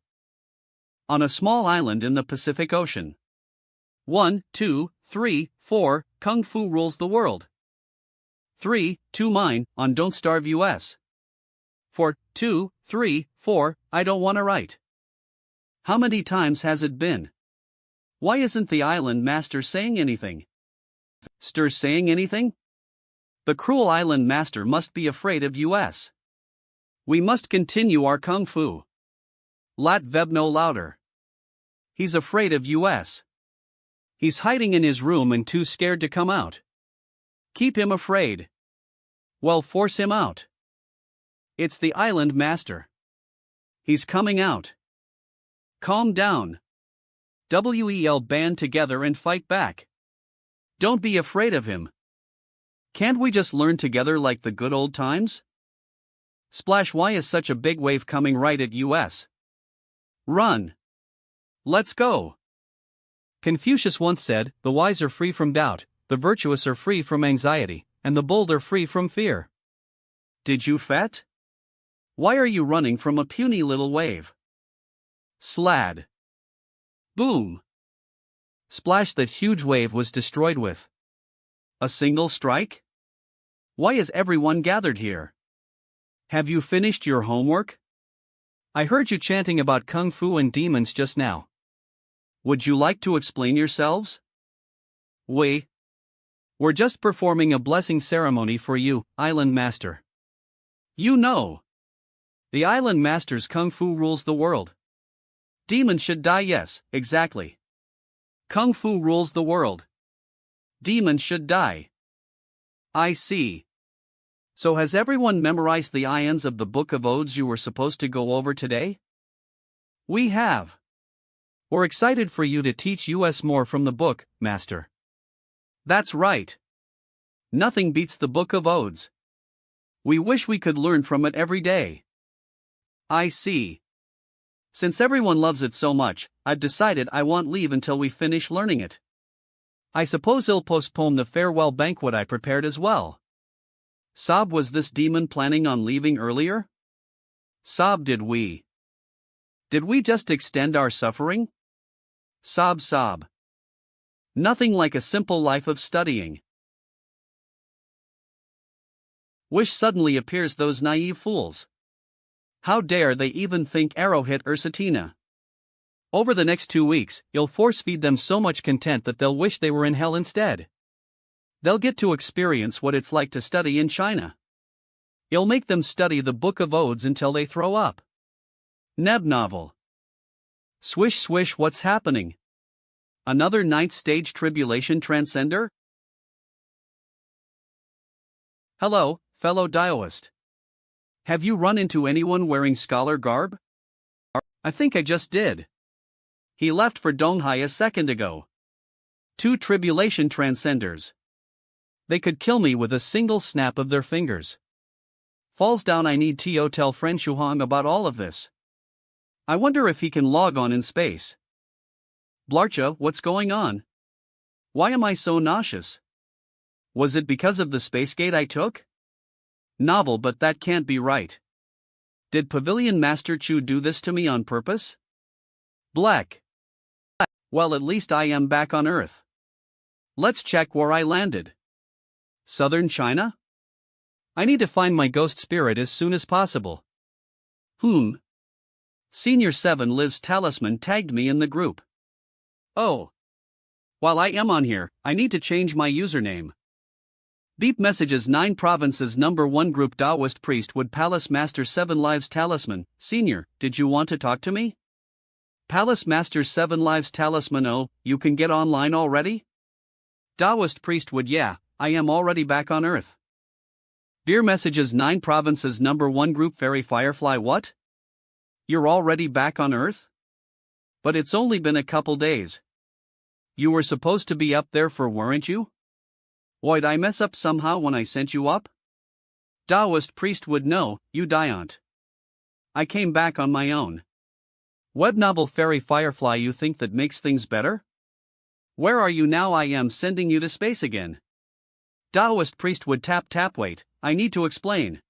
On a small island in the Pacific Ocean. 1, 2, 3, 4, Kung Fu rules the world. 3, 2 mine, on Don't Starve US. 4, 2, 3, 4, I don't wanna write. How many times has it been? Why isn't the island master saying anything? Stir saying anything? The cruel island master must be afraid of US. We must continue our Kung Fu. Lat Veb no louder. He's afraid of US. He's hiding in his room and too scared to come out. Keep him afraid. Well, force him out. It's the island master. He's coming out. Calm down. WEL band together and fight back. Don't be afraid of him. Can't we just learn together like the good old times? Splash, why is such a big wave coming right at US? Run. Let's go. Confucius once said, the wise are free from doubt, the virtuous are free from anxiety, and the bold are free from fear. Did you fet? Why are you running from a puny little wave? Slad. Boom. Splash, that huge wave was destroyed with a single strike? Why is everyone gathered here? Have you finished your homework? I heard you chanting about Kung Fu and demons just now. Would you like to explain yourselves? We're just performing a blessing ceremony for you, Island Master. You know. The Island Master's Kung Fu rules the world. Demons should die, yes, exactly. Kung Fu rules the world. Demons should die. I see. So has everyone memorized the ions of the Book of Odes you were supposed to go over today? We have. We're excited for you to teach us more from the book, Master. That's right. Nothing beats the Book of Odes. We wish we could learn from it every day. I see. Since everyone loves it so much, I've decided I won't leave until we finish learning it. I suppose I'll postpone the farewell banquet I prepared as well. Sob, was this demon planning on leaving earlier? Sob, did we just extend our suffering? Sob, sob. Nothing like a simple life of studying. Wish suddenly appears those naive fools. How dare they even think Arrow hit Ursatina? Over the next 2 weeks, you'll force-feed them so much content that they'll wish they were in hell instead. They'll get to experience what it's like to study in China. You'll make them study the Book of Odes until they throw up. Neb novel. Swish swish, what's happening? Another ninth stage tribulation transcender? Hello, fellow Daoist. Have you run into anyone wearing scholar garb? I think I just did. He left for Donghai a second ago. 2 tribulation transcenders. They could kill me with a single snap of their fingers. Falls down, I need to tell friend Shuhong about all of this. I wonder if he can log on in space. Blarcha, what's going on? Why am I so nauseous? Was it because of the spacegate I took? Novel, but that can't be right. Did Pavilion Master Chu do this to me on purpose? Black. Well, at least I am back on Earth. Let's check where I landed. Southern China? I need to find my ghost spirit as soon as possible. Senior 7 Lives Talisman tagged me in the group. Oh. While I am on here, I need to change my username. Beep messages 9 Provinces Number 1 Group Taoist Priesthood Palace Master 7 Lives Talisman. Senior, did you want to talk to me? Palace Master 7 Lives Talisman. Oh, you can get online already? Taoist Priesthood. Yeah, I am already back on Earth. Dear messages 9 Provinces Number 1 Group Fairy Firefly. What? You're already back on Earth? But it's only been a couple days. You were supposed to be up there weren't you? Would I mess up somehow when I sent you up? Taoist Priesthood. No, you don't. I came back on my own. Web novel Fairy Firefly. You think that makes things better? Where are you now? I am sending you to space again. Taoist Priesthood. Tap tap, wait, I need to explain.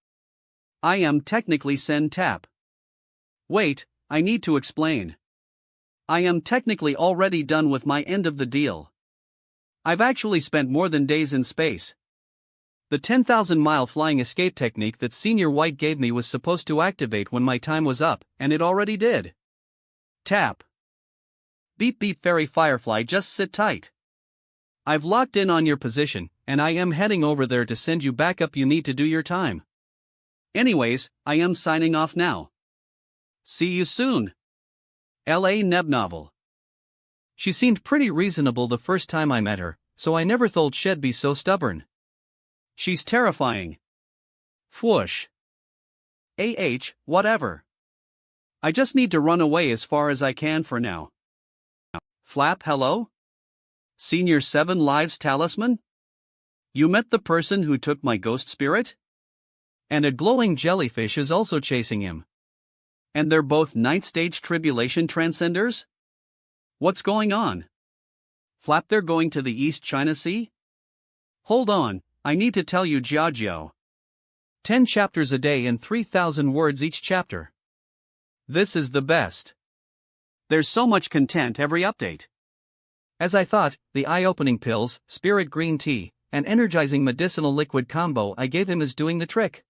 I am technically send tap. Wait, I need to explain. I am technically already done with my end of the deal. I've actually spent more than days in space. The 10,000-mile flying escape technique that Senior White gave me was supposed to activate when my time was up, and it already did. Tap. Beep beep Fairy Firefly, just sit tight. I've locked in on your position, and I am heading over there to send you back up. You need to do your time. Anyways, I am signing off now. See you soon. L.A. Neb novel. She seemed pretty reasonable the first time I met her, so I never thought she'd be so stubborn. She's terrifying. Whoosh. Whatever. I just need to run away as far as I can for now. Flap, hello? Senior 7 Lives Talisman? You met the person who took my ghost spirit? And a glowing jellyfish is also chasing him. And they're both 9th stage tribulation transcenders? What's going on? Flap, they're going to the East China Sea? Hold on, I need to tell you Jiao. 10 chapters a day and 3,000 words each chapter. This is the best. There's so much content every update. As I thought, the eye-opening pills, spirit green tea, and energizing medicinal liquid combo I gave him is doing the trick.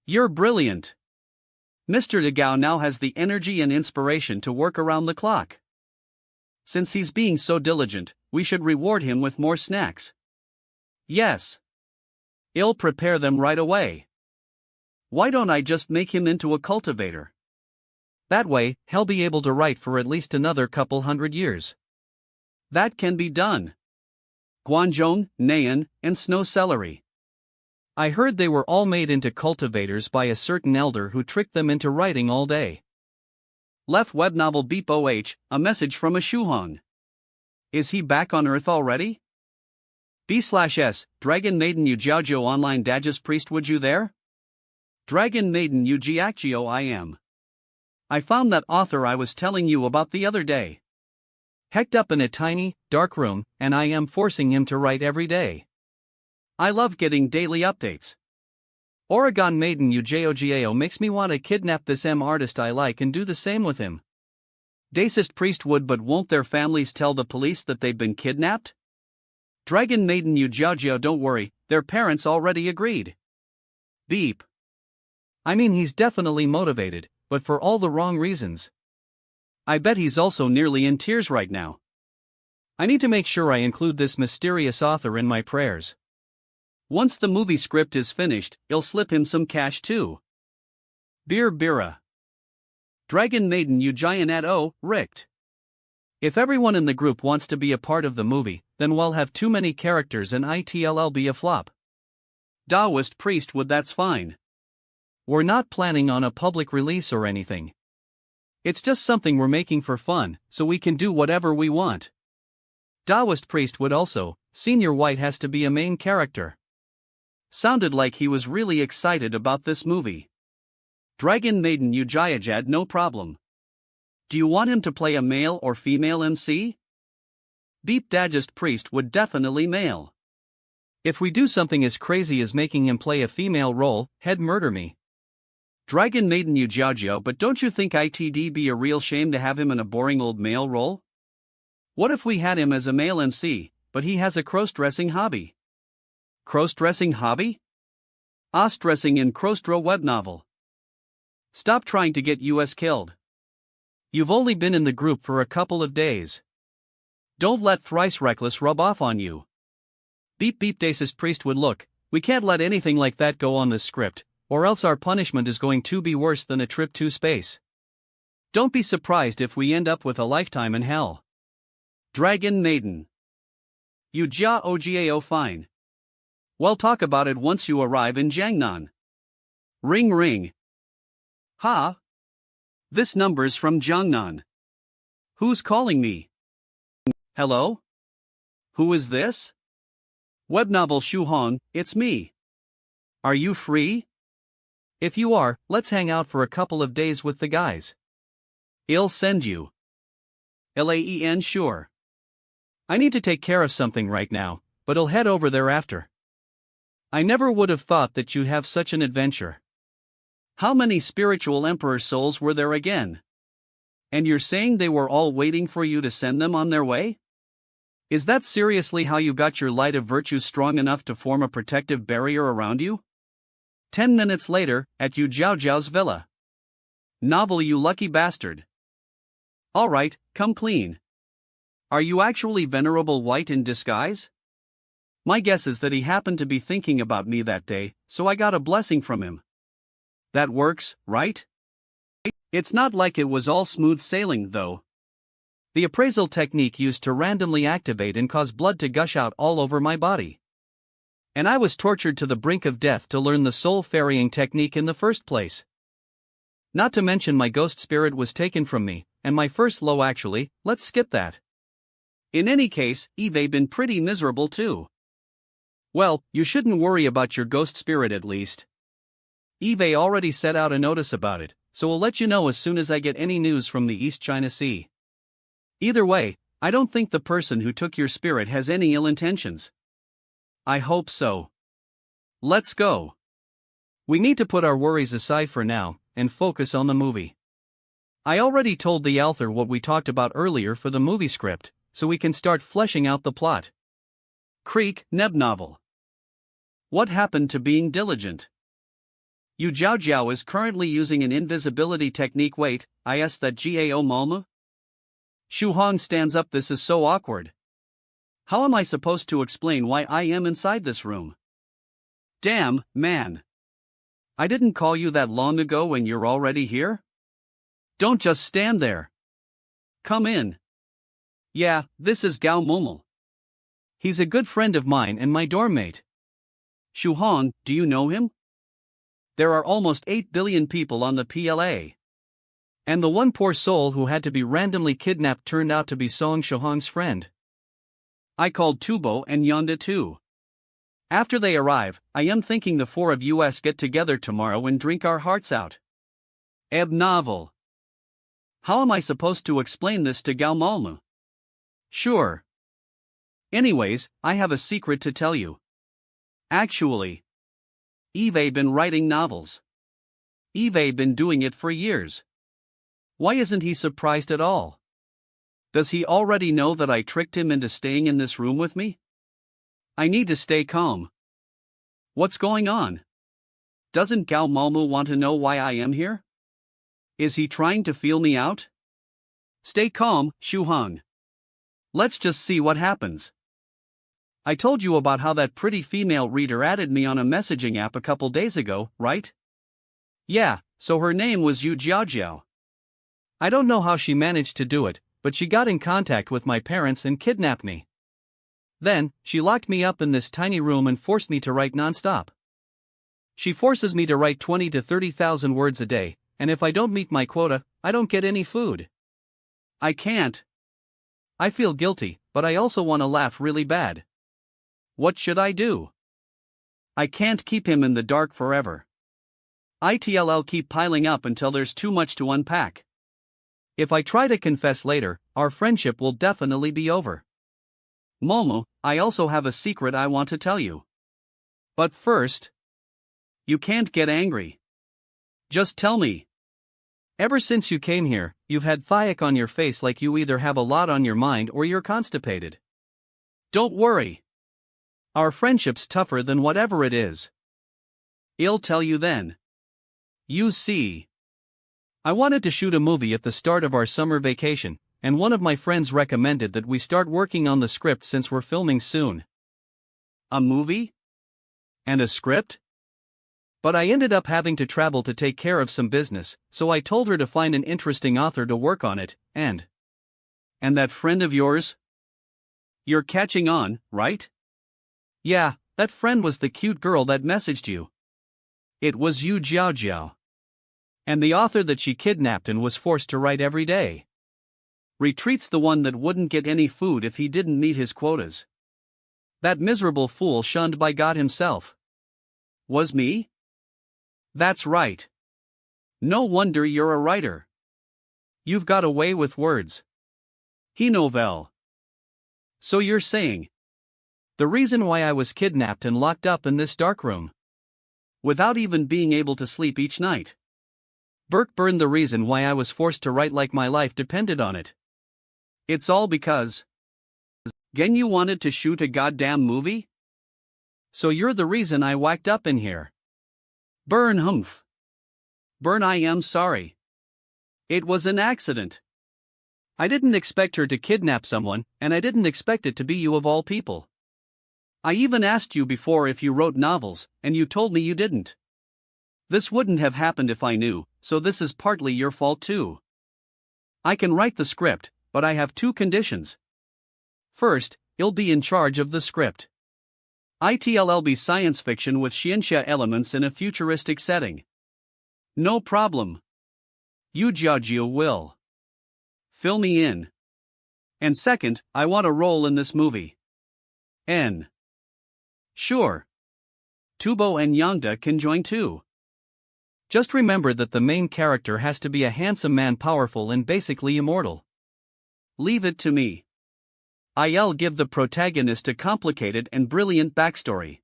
You're brilliant. Mr. De Gao now has the energy and inspiration to work around the clock. Since he's being so diligent, we should reward him with more snacks. Yes. I'll prepare them right away. Why don't I just make him into a cultivator? That way, he'll be able to write for at least another couple hundred years. That can be done. Guanzhong, Nayan, and snow celery. I heard they were all made into cultivators by a certain elder who tricked them into writing all day. Left web novel Beep OH, a message from a Shuhong. Is he back on Earth already? B/S, Dragon Maiden Yu Jiaojiu Online Dajas Priest, would you there? Dragon Maiden Yu Jiakjiu, I am. I found that author I was telling you about the other day. Hecked up in a tiny, dark room, and I am forcing him to write every day. I love getting daily updates. Oregon Maiden Ujao makes me want to kidnap this artist I like and do the same with him. Daceist Priest would, but won't their families tell the police that they've been kidnapped? Dragon Maiden Ujao, don't worry, their parents already agreed. Beep. I mean, he's definitely motivated, but for all the wrong reasons. I bet he's also nearly in tears right now. I need to make sure I include this mysterious author in my prayers. Once the movie script is finished, I'll slip him some cash too. Beer Bira. Dragon Maiden Yu Giant at O, Richt. If everyone in the group wants to be a part of the movie, then we'll have too many characters and it'll be a flop. Taoist priest would that's fine. We're not planning on a public release or anything. It's just something we're making for fun, so we can do whatever we want. Taoist priest would also, Senior White has to be a main character. Sounded like he was really excited about this movie. Dragon Maiden Yu Giajad no problem. Do you want him to play a male or female MC? Beep Dagist priest would definitely male. If we do something as crazy as making him play a female role, he'd murder me. Dragon Maiden Yu Jiajiao, but don't you think it'd be a real shame to have him in a boring old male role? What if we had him as a male MC, but he has a cross-dressing hobby? Cross-dressing hobby? Cross-dressing in Crossdro web novel. Stop trying to get us killed. You've only been in the group for a couple of days. Don't let thrice reckless rub off on you. Beep beep Dacist priest would look, we can't let anything like that go on this script, or else our punishment is going to be worse than a trip to space. Don't be surprised if we end up with a lifetime in hell. Dragon Maiden. Yu Jia Ogao fine. We'll talk about it once you arrive in Jiangnan. Ring ring. Ha? This number's from Jiangnan. Who's calling me? Hello? Who is this? Webnovel Shu Hong, it's me. Are you free? If you are, let's hang out for a couple of days with the guys. I'll send you. LAEN sure. I need to take care of something right now, but I'll head over there after. I never would have thought that you'd have such an adventure. How many spiritual emperor souls were there again? And you're saying they were all waiting for you to send them on their way? Is that seriously how you got your light of virtue strong enough to form a protective barrier around you? 10 minutes later, at Yu Jiaojiao's villa. Novel, you lucky bastard. Alright, come clean. Are you actually Venerable White in disguise? My guess is that he happened to be thinking about me that day, so I got a blessing from him. That works, right? It's not like it was all smooth sailing, though. The appraisal technique used to randomly activate and cause blood to gush out all over my body. And I was tortured to the brink of death to learn the soul ferrying technique in the first place. Not to mention my ghost spirit was taken from me, and my first low actually, let's skip that. In any case, Eve been pretty miserable too. Well, you shouldn't worry about your ghost spirit at least. Eve already set out a notice about it, so I'll let you know as soon as I get any news from the East China Sea. Either way, I don't think the person who took your spirit has any ill intentions. I hope so. Let's go. We need to put our worries aside for now, and focus on the movie. I already told the author what we talked about earlier for the movie script, so we can start fleshing out the plot. Creek, Neb novel. What happened to being diligent? Yu Jiaojiao is currently using an invisibility technique. Wait, is that Gao Malma? Shu Hong stands up. This is so awkward. How am I supposed to explain why I am inside this room? Damn, man. I didn't call you that long ago and you're already here? Don't just stand there. Come in. Yeah, this is Gao Mumel. He's a good friend of mine and my dorm mate. Shu Hong, do you know him? There are almost 8 billion people on the PLA. And the one poor soul who had to be randomly kidnapped turned out to be Song Shuhong's friend. I called Tubo and Yonda too. After they arrive, I am thinking the four of us get together tomorrow and drink our hearts out. Eb novel. How am I supposed to explain this to Gao Malma? Sure. Anyways, I have a secret to tell you. Actually, Eve been writing novels. Eve been doing it for years. Why isn't he surprised at all? Does he already know that I tricked him into staying in this room with me? I need to stay calm. What's going on? Doesn't Gao Malmu want to know why I am here? Is he trying to feel me out? Stay calm, Shu Hong. Let's just see what happens. I told you about how that pretty female reader added me on a messaging app a couple days ago, right? Yeah, so her name was Yu Jiaojiao. I don't know how she managed to do it, but she got in contact with my parents and kidnapped me. Then, she locked me up in this tiny room and forced me to write non-stop. She forces me to write 20 to 30,000 words a day, and if I don't meet my quota, I don't get any food. I can't. I feel guilty, but I also want to laugh really bad. What should I do? I can't keep him in the dark forever. It'll keep piling up until there's too much to unpack. If I try to confess later, our friendship will definitely be over. Momo, I also have a secret I want to tell you. But first, you can't get angry. Just tell me. Ever since you came here, you've had thiac on your face like you either have a lot on your mind or you're constipated. Don't worry. Our friendship's tougher than whatever it is. I'll tell you then. You see. I wanted to shoot a movie at the start of our summer vacation, and one of my friends recommended that we start working on the script since we're filming soon. A movie? And a script? But I ended up having to travel to take care of some business, so I told her to find an interesting author to work on it, and that friend of yours? You're catching on, right? Yeah, that friend was the cute girl that messaged you. It was Yu Jiao Jiao. And the author that she kidnapped and was forced to write every day. Retreat's the one that wouldn't get any food if he didn't meet his quotas. That miserable fool shunned by God himself. Was me? That's right. No wonder you're a writer. You've got a way with words. He novel. So you're saying the reason why I was kidnapped and locked up in this dark room, without even being able to sleep each night, Burke burned the reason why I was forced to write like my life depended on it. It's all because Gen you wanted to shoot a goddamn movie? So you're the reason I whacked up in here. Burn humph. Burn, I am sorry. It was an accident. I didn't expect her to kidnap someone, and I didn't expect it to be you of all people. I even asked you before if you wrote novels, and you told me you didn't. This wouldn't have happened if I knew, so this is partly your fault too. I can write the script, but I have two conditions. First, you'll be in charge of the script. It'll be science fiction with xianxia elements in a futuristic setting. No problem. Yu Jiaojiu will fill me in. And second, I want a role in this movie. N. Sure. Tubo and Yangda can join too. Just remember that the main character has to be a handsome man, powerful and basically immortal. Leave it to me. I'll give the protagonist a complicated and brilliant backstory.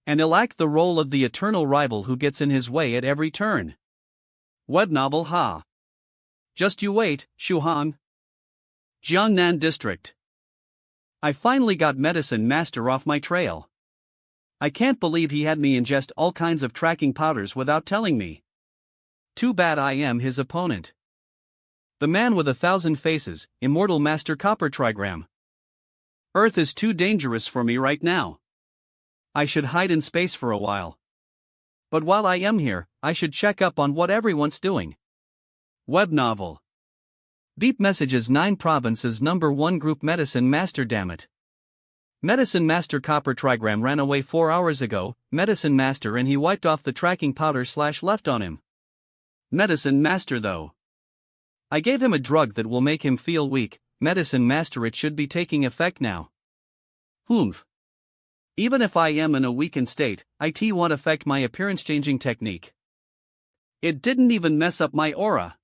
And he'll act the role of the eternal rival who gets in his way at every turn. Web novel ha. Just you wait, Shuhan. Jiangnan District. I finally got Medicine Master off my trail. I can't believe he had me ingest all kinds of tracking powders without telling me. Too bad I am his opponent. The man with 1,000 faces, Immortal Master Copper Trigram. Earth is too dangerous for me right now. I should hide in space for a while. But while I am here, I should check up on what everyone's doing. Web novel. Deep Messages 9 Provinces Number 1 Group Medicine Master, dammit. Medicine Master Copper Trigram ran away 4 hours ago, Medicine Master, and he wiped off the tracking powder / left on him. Medicine Master though. I gave him a drug that will make him feel weak, Medicine Master, it should be taking effect now. Humph. Even if I am in a weakened state, it won't affect my appearance-changing technique. It didn't even mess up my aura.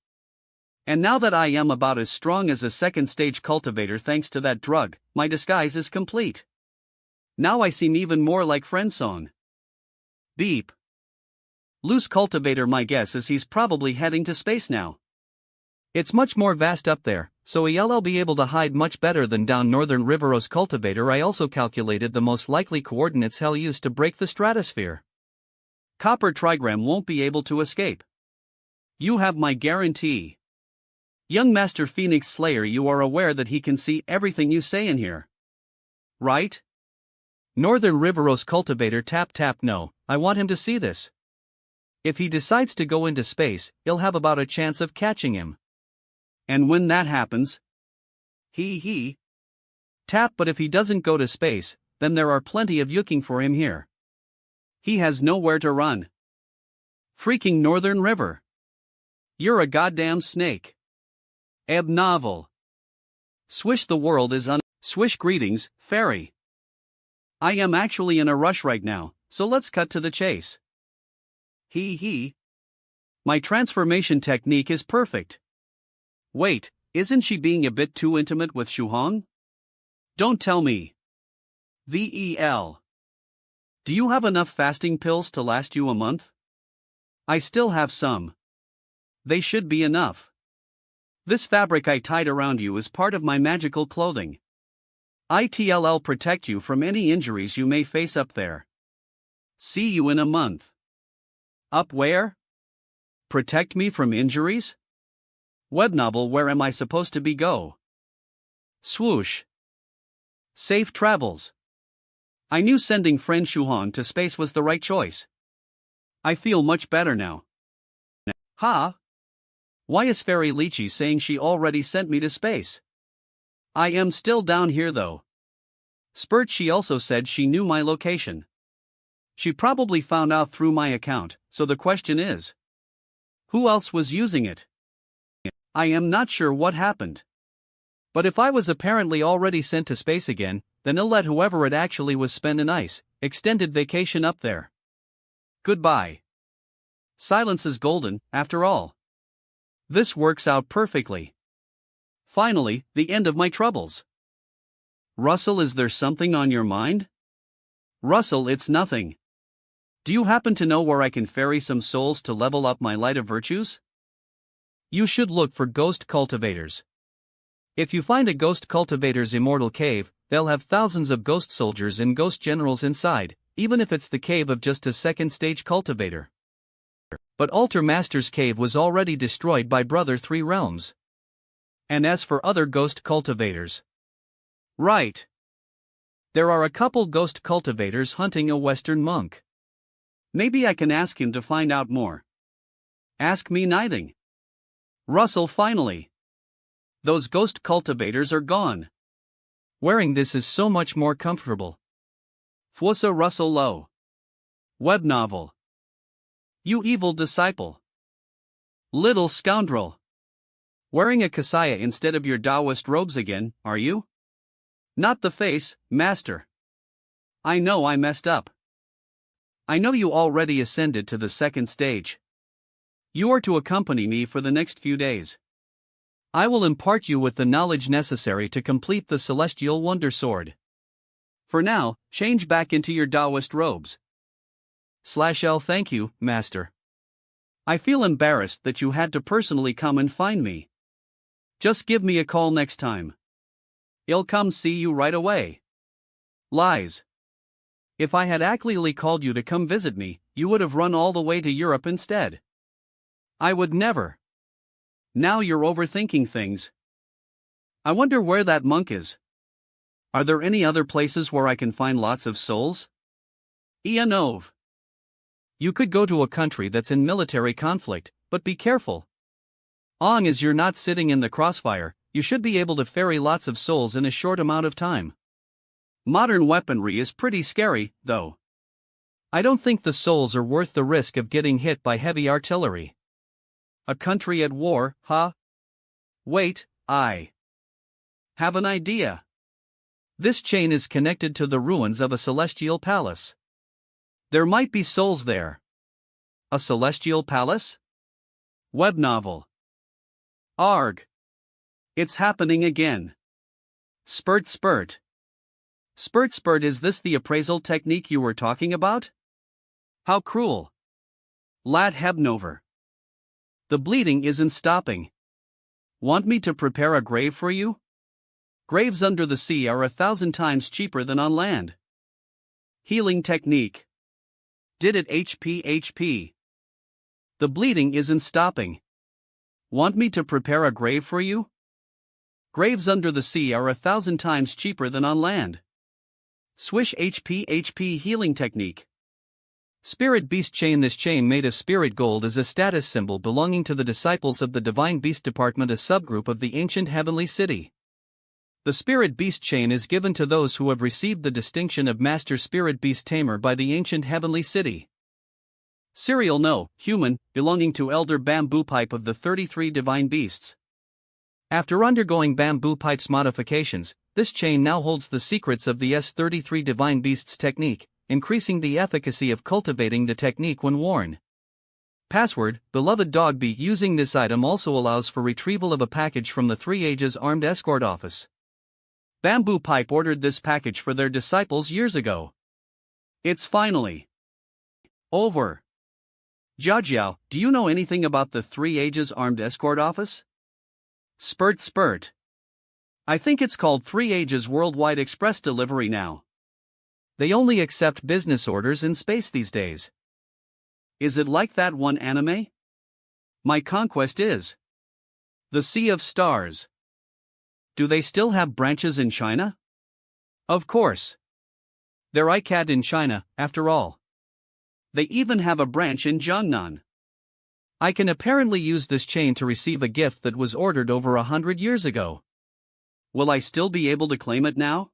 And now that I am about as strong as a second-stage cultivator thanks to that drug, my disguise is complete. Now I seem even more like Friendsong. Beep. Loose cultivator, my guess is he's probably heading to space now. It's much more vast up there, so he'll be able to hide much better than down Northern Riveros cultivator. I also calculated the most likely coordinates he'll use to break the stratosphere. Copper Trigram won't be able to escape. You have my guarantee. Young Master Phoenix Slayer, you are aware that he can see everything you say in here. Right? Northern Riveros cultivator tap tap no, I want him to see this. If he decides to go into space, he'll have about a chance of catching him. And when that happens, he tap, but if he doesn't go to space, then there are plenty of yuking for him here. He has nowhere to run. Freaking Northern River. You're a goddamn snake. Ebb novel. Swish the world is Swish greetings, fairy. I am actually in a rush right now, so let's cut to the chase. My transformation technique is perfect. Wait, isn't she being a bit too intimate with Shuhong? Don't tell me. VEL. Do you have enough fasting pills to last you a month? I still have some. They should be enough. This fabric I tied around you is part of my magical clothing. ITLL protect you from any injuries you may face up there. See you in a month. Up where? Protect me from injuries? Web novel, where am I supposed to be go? Swoosh. Safe travels. I knew sending friend Shuhong to space was the right choice. I feel much better now. Ha? Why is Fairy Lychee saying she already sent me to space? I am still down here though. Spurt, she also said she knew my location. She probably found out through my account, so the question is, who else was using it? I am not sure what happened. But if I was apparently already sent to space again, then I'll let whoever it actually was spend a nice, extended vacation up there. Goodbye. Silence is golden, after all. This works out perfectly. Finally, the end of my troubles. Russell, is there something on your mind? Russell, it's nothing. Do you happen to know where I can ferry some souls to level up my light of virtues? You should look for ghost cultivators. If you find a ghost cultivator's immortal cave, they'll have thousands of ghost soldiers and ghost generals inside, even if it's the cave of just a second stage cultivator. But Altar Master's cave was already destroyed by Brother Three Realms. And as for other ghost cultivators. Right. There are a couple ghost cultivators hunting a Western monk. Maybe I can ask him to find out more. Ask me nothing. Russell, finally. Those ghost cultivators are gone. Wearing this is so much more comfortable. Fwusa Russell Lowe. Web novel. You evil disciple. Little scoundrel. Wearing a kasaya instead of your Taoist robes again, are you? Not the face, master. I know I messed up. I know you already ascended to the second stage. You are to accompany me for the next few days. I will impart you with the knowledge necessary to complete the Celestial Wonder Sword. For now, change back into your Taoist robes. /L. Thank you, Master. I feel embarrassed that you had to personally come and find me. Just give me a call next time. I'll come see you right away. Lies. If I had actually called you to come visit me, you would have run all the way to Europe instead. I would never. Now you're overthinking things. I wonder where that monk is. Are there any other places where I can find lots of souls? Ianov. You could go to a country that's in military conflict, but be careful. Long as you're not sitting in the crossfire, you should be able to ferry lots of souls in a short amount of time. Modern weaponry is pretty scary, though. I don't think the souls are worth the risk of getting hit by heavy artillery. A country at war, huh? Wait, I have an idea. This chain is connected to the ruins of a celestial palace. There might be souls there. A celestial palace? Web novel. Arg. It's happening again. Spurt. Spurt, is this the appraisal technique you were talking about? How cruel. Lad Hebnover. The bleeding isn't stopping. Want me to prepare a grave for you? Graves under the sea are 1,000 times cheaper than on land. Healing technique. Did it HP. The bleeding isn't stopping. Want me to prepare a grave for you? Graves under the sea are 1,000 times cheaper than on land. Swish HP healing technique. Spirit Beast Chain. This chain made of spirit gold is a status symbol belonging to the disciples of the Divine Beast Department, a subgroup of the ancient heavenly city. The Spirit Beast Chain is given to those who have received the distinction of Master Spirit Beast Tamer by the ancient heavenly city. Serial No, human, belonging to Elder Bamboo Pipe of the 33 Divine Beasts. After undergoing Bamboo Pipe's modifications, this chain now holds the secrets of the S33 Divine Beasts technique, increasing the efficacy of cultivating the technique when worn. Password: Beloved Dogby. Using this item also allows for retrieval of a package from the Three Ages Armed Escort Office. Bamboo Pipe ordered this package for their disciples years ago. It's finally over. Jiajiao, do you know anything about the Three Ages Armed Escort Office? Spurt. I think it's called Three Ages Worldwide Express Delivery now. They only accept business orders in space these days. Is it like that one anime? My conquest is the Sea of Stars. Do they still have branches in China? Of course. They're ICAD in China, after all. They even have a branch in Jiangnan. I can apparently use this chain to receive a gift that was ordered over 100 years ago. Will I still be able to claim it now?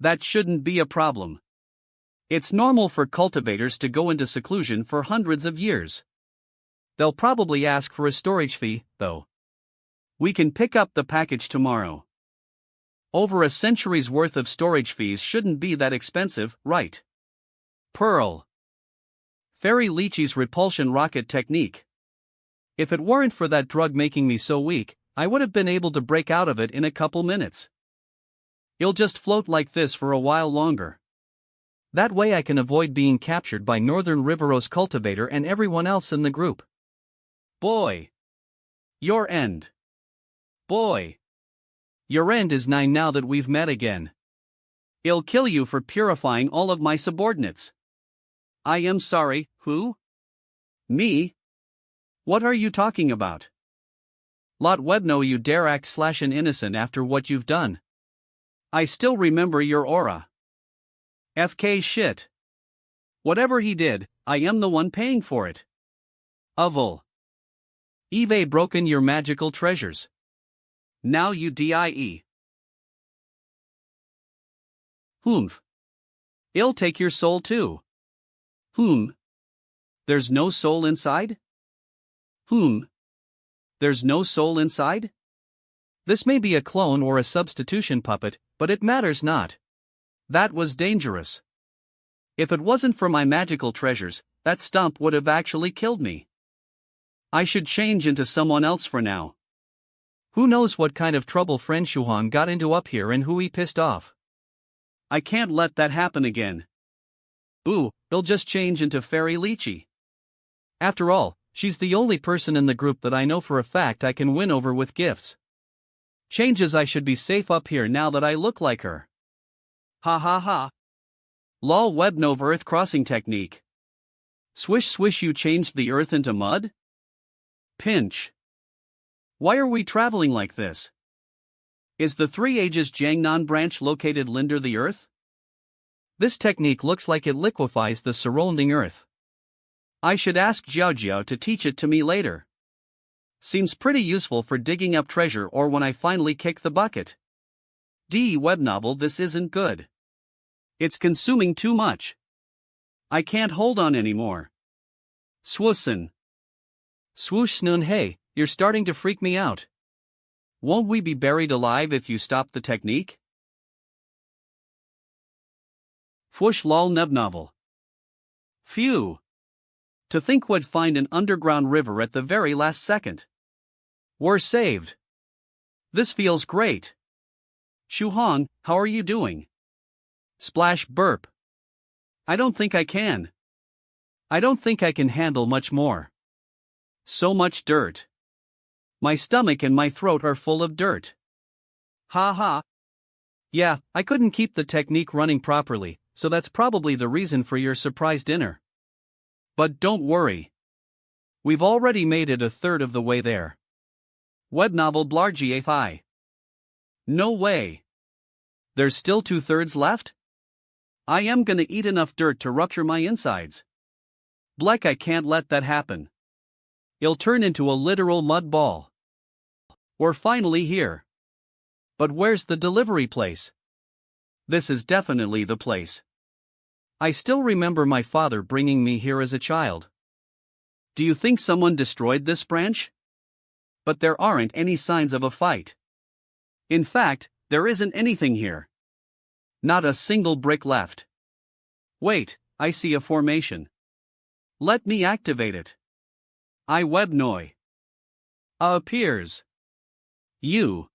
That shouldn't be a problem. It's normal for cultivators to go into seclusion for hundreds of years. They'll probably ask for a storage fee, though. We can pick up the package tomorrow. Over a century's worth of storage fees shouldn't be that expensive, right? Pearl. Fairy Lychee's repulsion rocket technique. If it weren't for that drug making me so weak, I would have been able to break out of it in a couple minutes. You'll just float like this for a while longer. That way I can avoid being captured by Northern Riveros Cultivator and everyone else in the group. Boy. Your end. Boy. Your end is 9 now that we've met again. I'll kill you for purifying all of my subordinates. I am sorry, who? Me? What are you talking about? Lot Webno, you dare act an innocent after what you've done. I still remember your aura. FK shit. Whatever he did, I am the one paying for it. Uvul. Eve broken your magical treasures. Now you die. Humph. I'll take your soul too. There's no soul inside? There's no soul inside? This may be a clone or a substitution puppet, but it matters not. That was dangerous. If it wasn't for my magical treasures, that stump would have actually killed me. I should change into someone else for now. Who knows what kind of trouble friend Shuhan got into up here and who he pissed off. I can't let that happen again. Boo, he'll just change into Fairy Lychee. After all, she's the only person in the group that I know for a fact I can win over with gifts. Changes, I should be safe up here now that I look like her. Ha ha ha. Lol, Webnov Earth crossing technique. Swish swish, you changed the earth into mud? Pinch. Why are we traveling like this? Is the Three Ages Jiangnan branch located linder the earth? This technique looks like it liquefies the surrounding earth. I should ask Jiaojiao to teach it to me later. Seems pretty useful for digging up treasure or when I finally kick the bucket. Web novel, this isn't good. It's consuming too much. I can't hold on anymore. Swoosin. Swoosh snun, hey, you're starting to freak me out. Won't we be buried alive if you stop the technique? Fush lol neb novel. Phew. To think we'd find an underground river at the very last second. We're saved. This feels great. Shuhong, how are you doing? Splash burp. I don't think I can. I don't think I can handle much more. So much dirt. My stomach and my throat are full of dirt. Ha ha. Yeah, I couldn't keep the technique running properly, so that's probably the reason for your surprise dinner. But don't worry. We've already made it a third of the way there. Web novel Blargy AFI. No way. There's still 2/3 left? I am gonna eat enough dirt to rupture my insides. Bleck, I can't let that happen. It'll turn into a literal mud ball. We're finally here. But where's the delivery place? This is definitely the place. I still remember my father bringing me here as a child. Do you think someone destroyed this branch? But there aren't any signs of a fight. In fact, there isn't anything here. Not a single brick left. Wait, I see a formation. Let me activate it. I webnoi. Appears. You.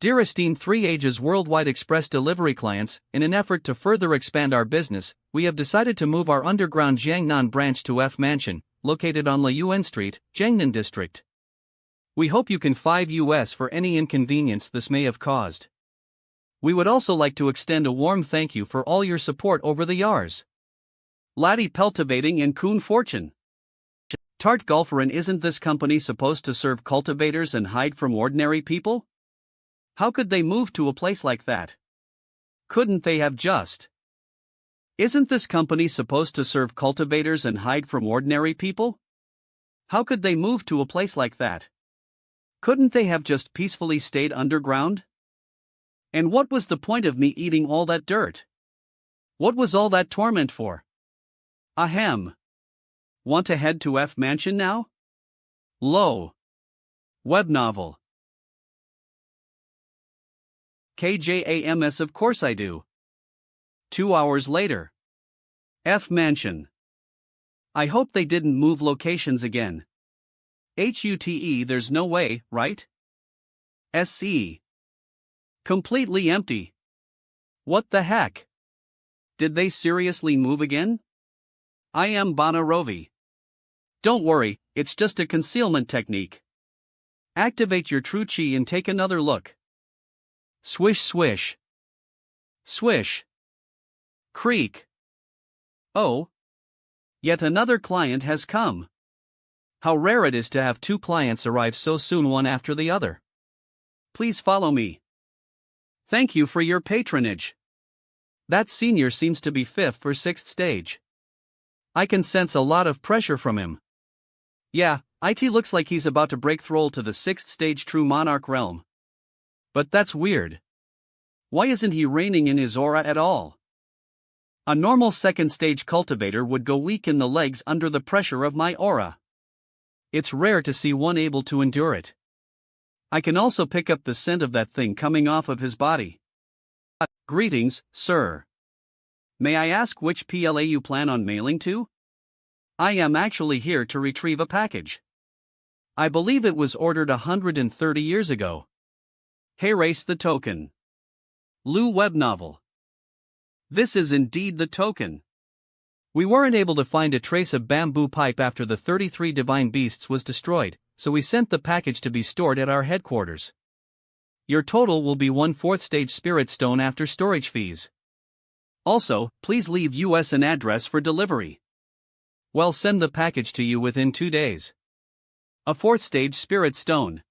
Dearest 3 Ages Worldwide Express Delivery clients, in an effort to further expand our business, we have decided to move our underground Jiangnan branch to F Mansion, located on La Yuen Street, Jiangnan District. We hope you can $5 for any inconvenience this may have caused. We would also like to extend a warm thank you for all your support over the years. Laddie Cultivating and Kuhn Fortune. Tart Golferin, isn't this company supposed to serve cultivators and hide from ordinary people? How could they move to a place like that? Couldn't they have just? Isn't this company supposed to serve cultivators and hide from ordinary people? How could they move to a place like that? Couldn't they have just peacefully stayed underground? And what was the point of me eating all that dirt? What was all that torment for? Ahem. Want to head to F Mansion now? Low. Web novel. KJAMS, of course I do. 2 hours later. F Mansion. I hope they didn't move locations again. HUTE, there's no way, right? SE. Completely empty. What the heck? Did they seriously move again? I am Bonarovi. Don't worry, it's just a concealment technique. Activate your true chi and take another look. Swish swish. Swish. Creak. Oh. Yet another client has come. How rare it is to have 2 clients arrive so soon, one after the other. Please follow me. Thank you for your patronage. That senior seems to be 5th or 6th stage. I can sense a lot of pressure from him. Yeah, it looks like he's about to break through to the 6th stage true monarch realm. But that's weird. Why isn't he reigning in his aura at all? A normal 2nd stage cultivator would go weak in the legs under the pressure of my aura. It's rare to see one able to endure it. I can also pick up the scent of that thing coming off of his body. Greetings, sir. May I ask which PLA you plan on mailing to? I am actually here to retrieve a package. I believe it was ordered 130 years ago. Erase the token. Lu web novel. This is indeed the token. We weren't able to find a trace of bamboo pipe after the 33 divine beasts was destroyed, so we sent the package to be stored at our headquarters. Your total will be 1/4 stage spirit stone after storage fees. Also, please leave us an address for delivery. We'll send the package to you within 2 days. A 4th stage spirit stone.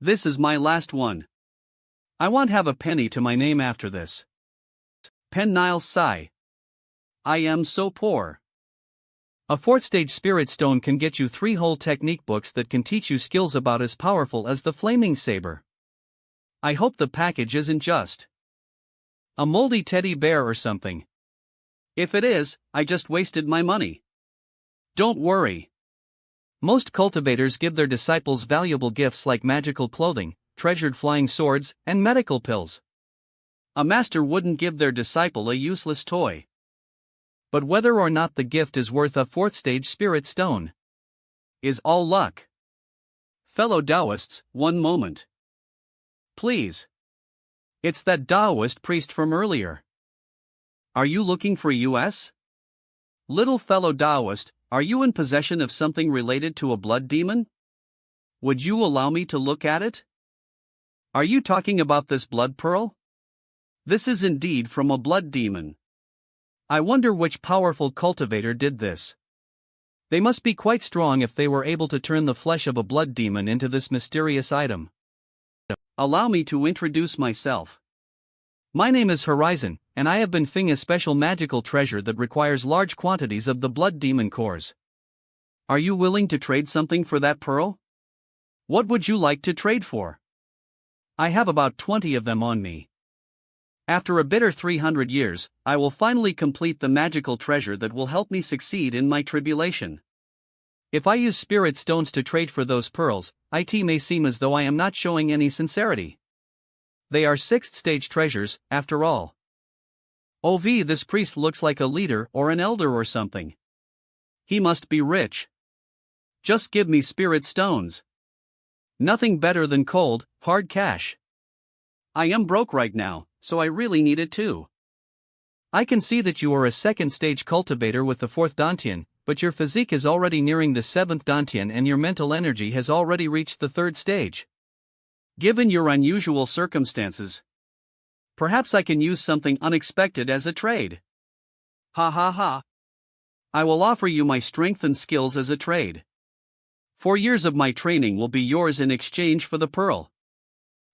This is my last one. I won't have a penny to my name after this. Pen Niles sigh. I am so poor. A 4th stage spirit stone can get you 3 whole technique books that can teach you skills about as powerful as the flaming saber. I hope the package isn't just a moldy teddy bear or something. If it is, I just wasted my money. Don't worry. Most cultivators give their disciples valuable gifts like magical clothing, treasured flying swords, and medical pills. A master wouldn't give their disciple a useless toy. But whether or not the gift is worth a 4th stage spirit stone is all luck. Fellow Taoists, one moment. Please. It's that Taoist priest from earlier. Are you looking for us? Little fellow Taoist, are you in possession of something related to a blood demon? Would you allow me to look at it? Are you talking about this blood pearl? This is indeed from a blood demon. I wonder which powerful cultivator did this. They must be quite strong if they were able to turn the flesh of a blood demon into this mysterious item. Allow me to introduce myself. My name is Horizon, and I have been fing a special magical treasure that requires large quantities of the blood demon cores. Are you willing to trade something for that pearl? What would you like to trade for? I have about 20 of them on me. After a bitter 300 years, I will finally complete the magical treasure that will help me succeed in my tribulation. If I use spirit stones to trade for those pearls, it may seem as though I am not showing any sincerity. They are 6th stage treasures, after all. OV, this priest looks like a leader or an elder or something. He must be rich. Just give me spirit stones. Nothing better than cold, hard cash. I am broke right now, so I really need it too. I can see that you are a 2nd stage cultivator with the 4th Dantian, but your physique is already nearing the 7th Dantian and your mental energy has already reached the 3rd stage. Given your unusual circumstances, perhaps I can use something unexpected as a trade. Ha ha ha. I will offer you my strength and skills as a trade. 4 years of my training will be yours in exchange for the pearl.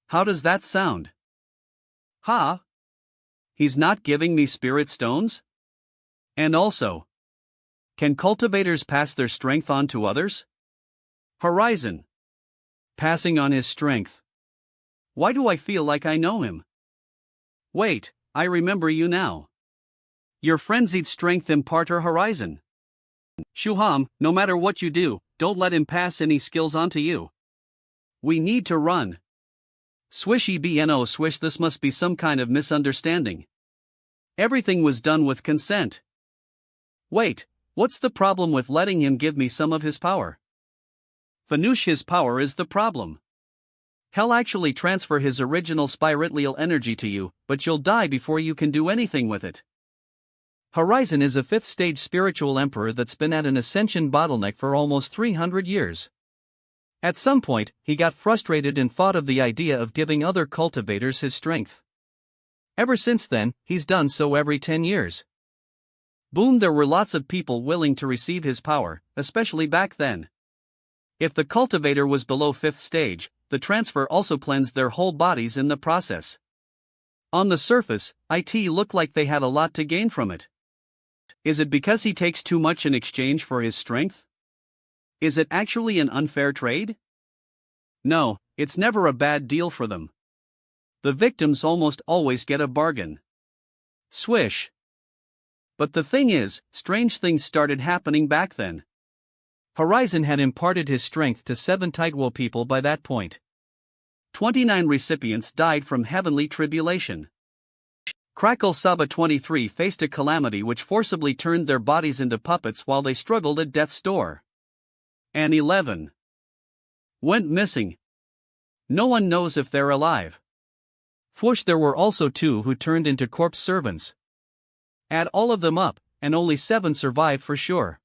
How does that sound? Ha? He's not giving me spirit stones? And also, can cultivators pass their strength on to others? Horizon. Passing on his strength. Why do I feel like I know him? Wait, I remember you now. Your frenzied strength imparter Horizon. Shuham, no matter what you do, don't let him pass any skills onto you. We need to run. Swishy BNO swish, this must be some kind of misunderstanding. Everything was done with consent. Wait, what's the problem with letting him give me some of his power? Fanush, his power is the problem. He'll actually transfer his original spiritlial energy to you, but you'll die before you can do anything with it. Horizon is a 5th stage spiritual emperor that's been at an ascension bottleneck for almost 300 years. At some point, he got frustrated and thought of the idea of giving other cultivators his strength. Ever since then, he's done so every 10 years. Boom, there were lots of people willing to receive his power, especially back then. If the cultivator was below 5th stage, the transfer also cleansed their whole bodies in the process. On the surface, it looked like they had a lot to gain from it. Is it because he takes too much in exchange for his strength? Is it actually an unfair trade? No, it's never a bad deal for them. The victims almost always get a bargain. Swish. But the thing is, strange things started happening back then. Horizon had imparted his strength to 7 Tidewell people by that point. 29 recipients died from heavenly tribulation. Crackle Saba 23 faced a calamity which forcibly turned their bodies into puppets while they struggled at death's door. And 11 went missing. No one knows if they're alive. Fwoosh, there were also 2 who turned into corpse servants. Add all of them up, and only 7 survived for sure.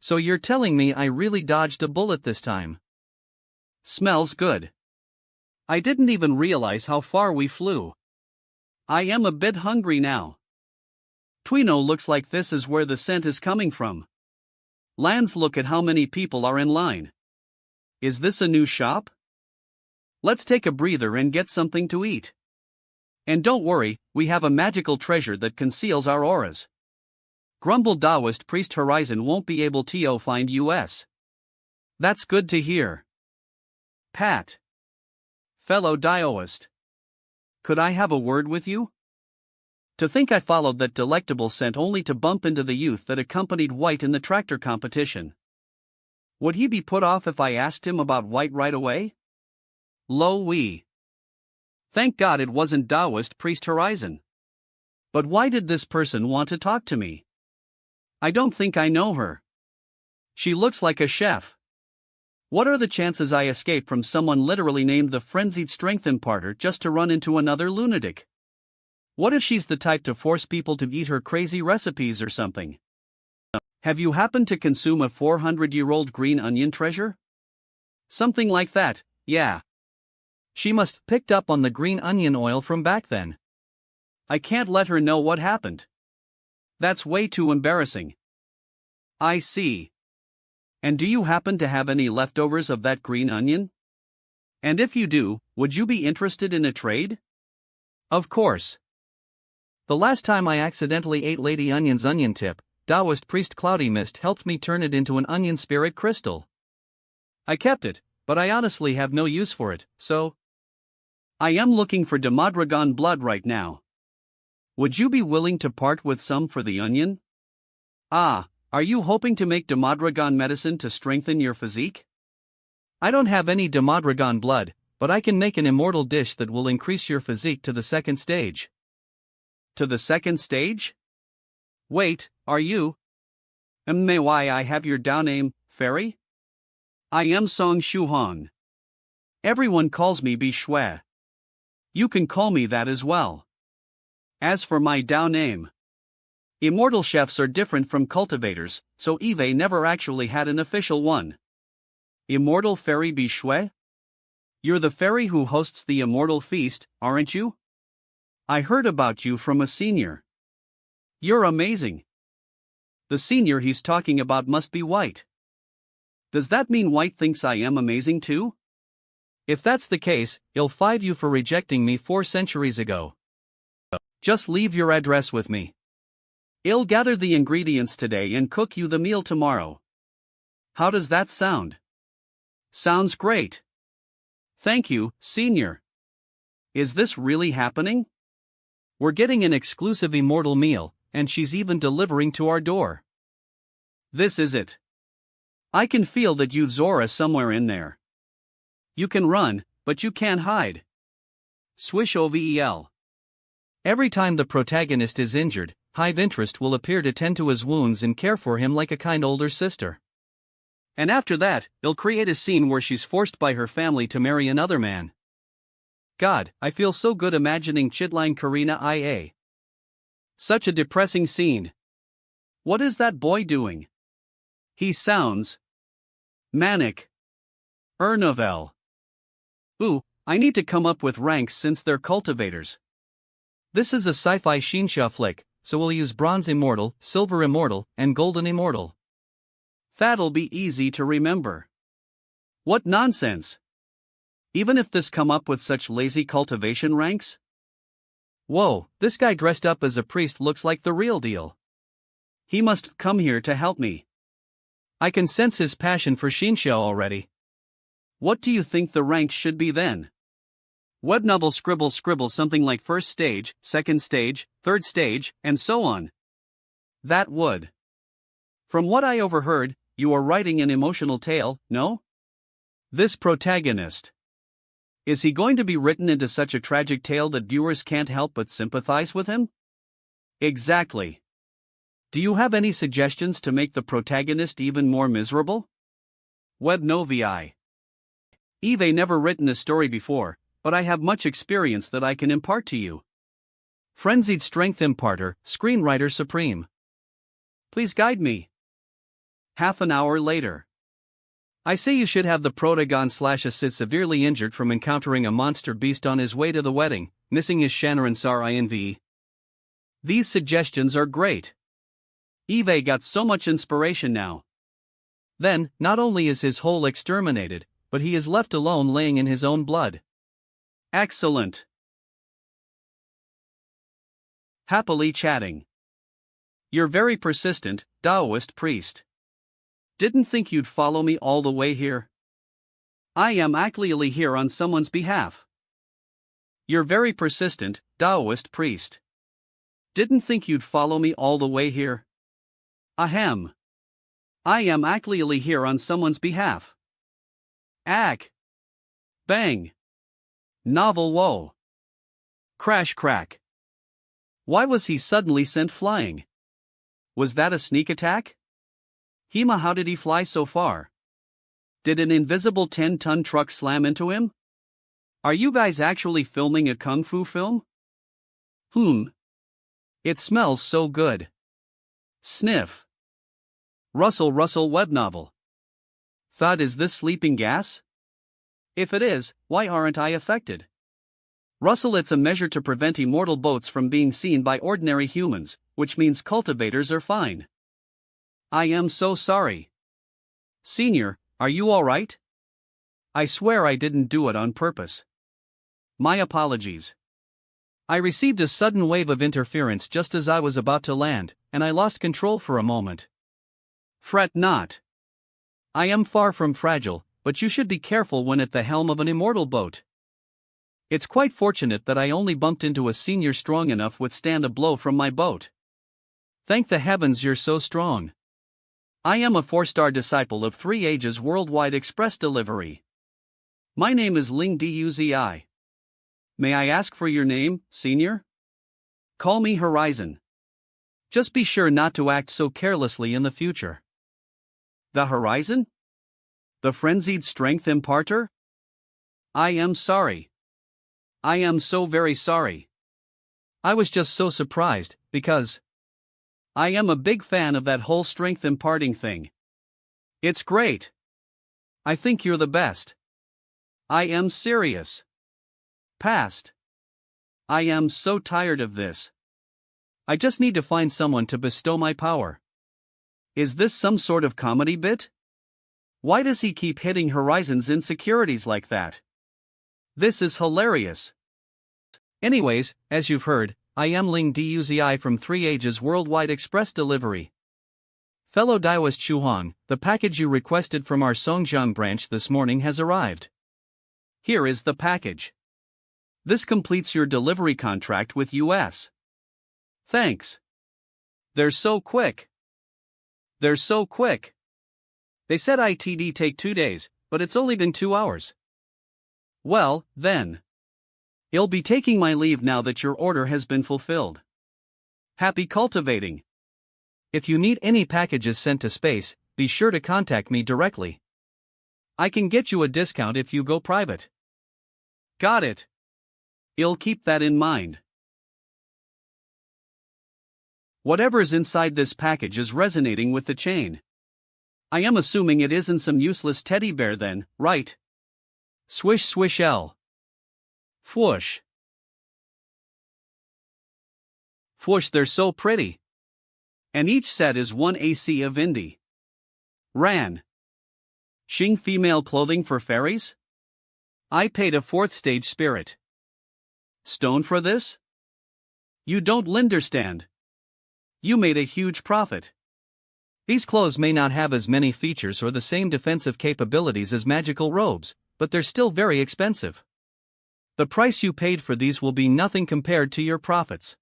So you're telling me I really dodged a bullet this time? Smells good. I didn't even realize how far we flew. I am a bit hungry now. Twino, looks like this is where the scent is coming from. Lands, look at how many people are in line. Is this a new shop? Let's take a breather and get something to eat. And don't worry, we have a magical treasure that conceals our auras. Grumble Taoist Priest Horizon won't be able to find us. That's good to hear. Pat. Fellow Taoist. Could I have a word with you? To think I followed that delectable scent only to bump into the youth that accompanied White in the tractor competition. Would he be put off if I asked him about White right away? Lo wee. Thank God it wasn't Taoist Priest Horizon. But why did this person want to talk to me? I don't think I know her. She looks like a chef. What are the chances I escape from someone literally named the Frenzied Strength Imparter just to run into another lunatic? What if she's the type to force people to eat her crazy recipes or something? Have you happened to consume a 400-year-old green onion treasure? Something like that, yeah. She must have picked up on the green onion oil from back then. I can't let her know what happened. That's way too embarrassing. I see. And do you happen to have any leftovers of that green onion? And if you do, would you be interested in a trade? Of course. The last time I accidentally ate Lady Onion's onion tip, Taoist priest Cloudy Mist helped me turn it into an onion spirit crystal. I kept it, but I honestly have no use for it, so I am looking for Demodragon blood right now. Would you be willing to part with some for the onion? Ah, are you hoping to make Demodragon medicine to strengthen your physique? I don't have any Demodragon blood, but I can make an immortal dish that will increase your physique to the second stage. To the second stage? Wait, are you? May why I have your Dao name, fairy? I am Song Shuhan. Everyone calls me Bi Shui. You can call me that as well. As for my Dao name, immortal chefs are different from cultivators, so Eve never actually had an official one. Immortal fairy Bi Shui? You're the fairy who hosts the immortal feast, aren't you? I heard about you from a senior. You're amazing. The senior he's talking about must be White. Does that mean White thinks I am amazing too? If that's the case, he'll fight you for rejecting me 4 centuries ago. Just leave your address with me. I'll gather the ingredients today and cook you the meal tomorrow. How does that sound? Sounds great. Thank you, senior. Is this really happening? We're getting an exclusive immortal meal, and she's even delivering to our door. This is it. I can feel that you've Zora somewhere in there. You can run, but you can't hide. Swish OVEL. Every time the protagonist is injured, Hive Interest will appear to tend to his wounds and care for him like a kind older sister. And after that, he'll create a scene where she's forced by her family to marry another man. God, I feel so good imagining Chitline Karina IA. Such a depressing scene. What is that boy doing? He sounds manic. Novel. Ooh, I need to come up with ranks since they're cultivators. This is a sci-fi Shinsha flick, so we'll use Bronze Immortal, Silver Immortal, and Golden Immortal. That'll be easy to remember. What nonsense! Even if this come up with such lazy cultivation ranks? Whoa, this guy dressed up as a priest looks like the real deal. He must come here to help me. I can sense his passion for Shinsha already. What do you think the ranks should be then? Web novel scribble something like first stage, second stage, third stage, and so on. That would. From what I overheard, you are writing an emotional tale, no? This protagonist. Is he going to be written into such a tragic tale that viewers can't help but sympathize with him? Exactly. Do you have any suggestions to make the protagonist even more miserable? Web Novi. Eve never written a story before, but I have much experience that I can impart to you. Frenzied Strength Imparter, Screenwriter Supreme. Please guide me. Half an hour later. I say you should have the protagon/Acid severely injured from encountering a monster beast on his way to the wedding, missing his Shanaran Sar INV. These suggestions are great. Eve got so much inspiration now. Then, not only is his whole exterminated, but he is left alone laying in his own blood. Excellent. Happily chatting. You're very persistent, Taoist priest. Didn't think you'd follow me all the way here. I am actually here on someone's behalf. You're very persistent, Taoist priest. Didn't think you'd follow me all the way here. Ahem. I am actually here on someone's behalf. Ack. Bang. Novel woe. Crash crack. Why was he suddenly sent flying? Was that a sneak attack? Hema, how did he fly so far? Did an invisible 10-ton truck slam into him? Are you guys actually filming a kung fu film? It smells so good. Sniff. Russell web novel. Thought, is this sleeping gas? If it is, why aren't I affected? Russell, it's a measure to prevent immortal boats from being seen by ordinary humans, which means cultivators are fine. I am so sorry. Senior, are you alright? I swear I didn't do it on purpose. My apologies. I received a sudden wave of interference just as I was about to land, and I lost control for a moment. Fret not. I am far from fragile, but you should be careful when at the helm of an immortal boat. It's quite fortunate that I only bumped into a senior strong enough withstand a blow from my boat. Thank the heavens you're so strong. I am a 4-star disciple of 3 Ages Worldwide Express Delivery. My name is Ling Duzi. May I ask for your name, senior? Call me Horizon. Just be sure not to act so carelessly in the future. The Horizon? The frenzied strength imparter? I am sorry. I am so very sorry. I was just so surprised, because I am a big fan of that whole strength imparting thing. It's great. I think you're the best. I am serious. Past. I am so tired of this. I just need to find someone to bestow my power. Is this some sort of comedy bit? Why does he keep hitting Horizon's insecurities like that? This is hilarious. Anyways, as you've heard, I am Ling Duzi from 3 Ages Worldwide Express Delivery. Fellow Daiwas Chuhong, the package you requested from our Songjiang branch this morning has arrived. Here is the package. This completes your delivery contract with US. Thanks. They're so quick. They're so quick. They said it'd take 2 days, but it's only been 2 hours. Well, then. I'll be taking my leave now that your order has been fulfilled. Happy cultivating. If you need any packages sent to space, be sure to contact me directly. I can get you a discount if you go private. Got it. I'll keep that in mind. Whatever's inside this package is resonating with the chain. I am assuming it isn't some useless teddy bear then, right? Swish swish L. Fwoosh. Fwoosh, they're so pretty. And each set is 1 AC of Indie. Ran. Xing female clothing for fairies? I paid a 4th stage spirit stone for this? You don't understand. You made a huge profit. These clothes may not have as many features or the same defensive capabilities as magical robes, but they're still very expensive. The price you paid for these will be nothing compared to your profits.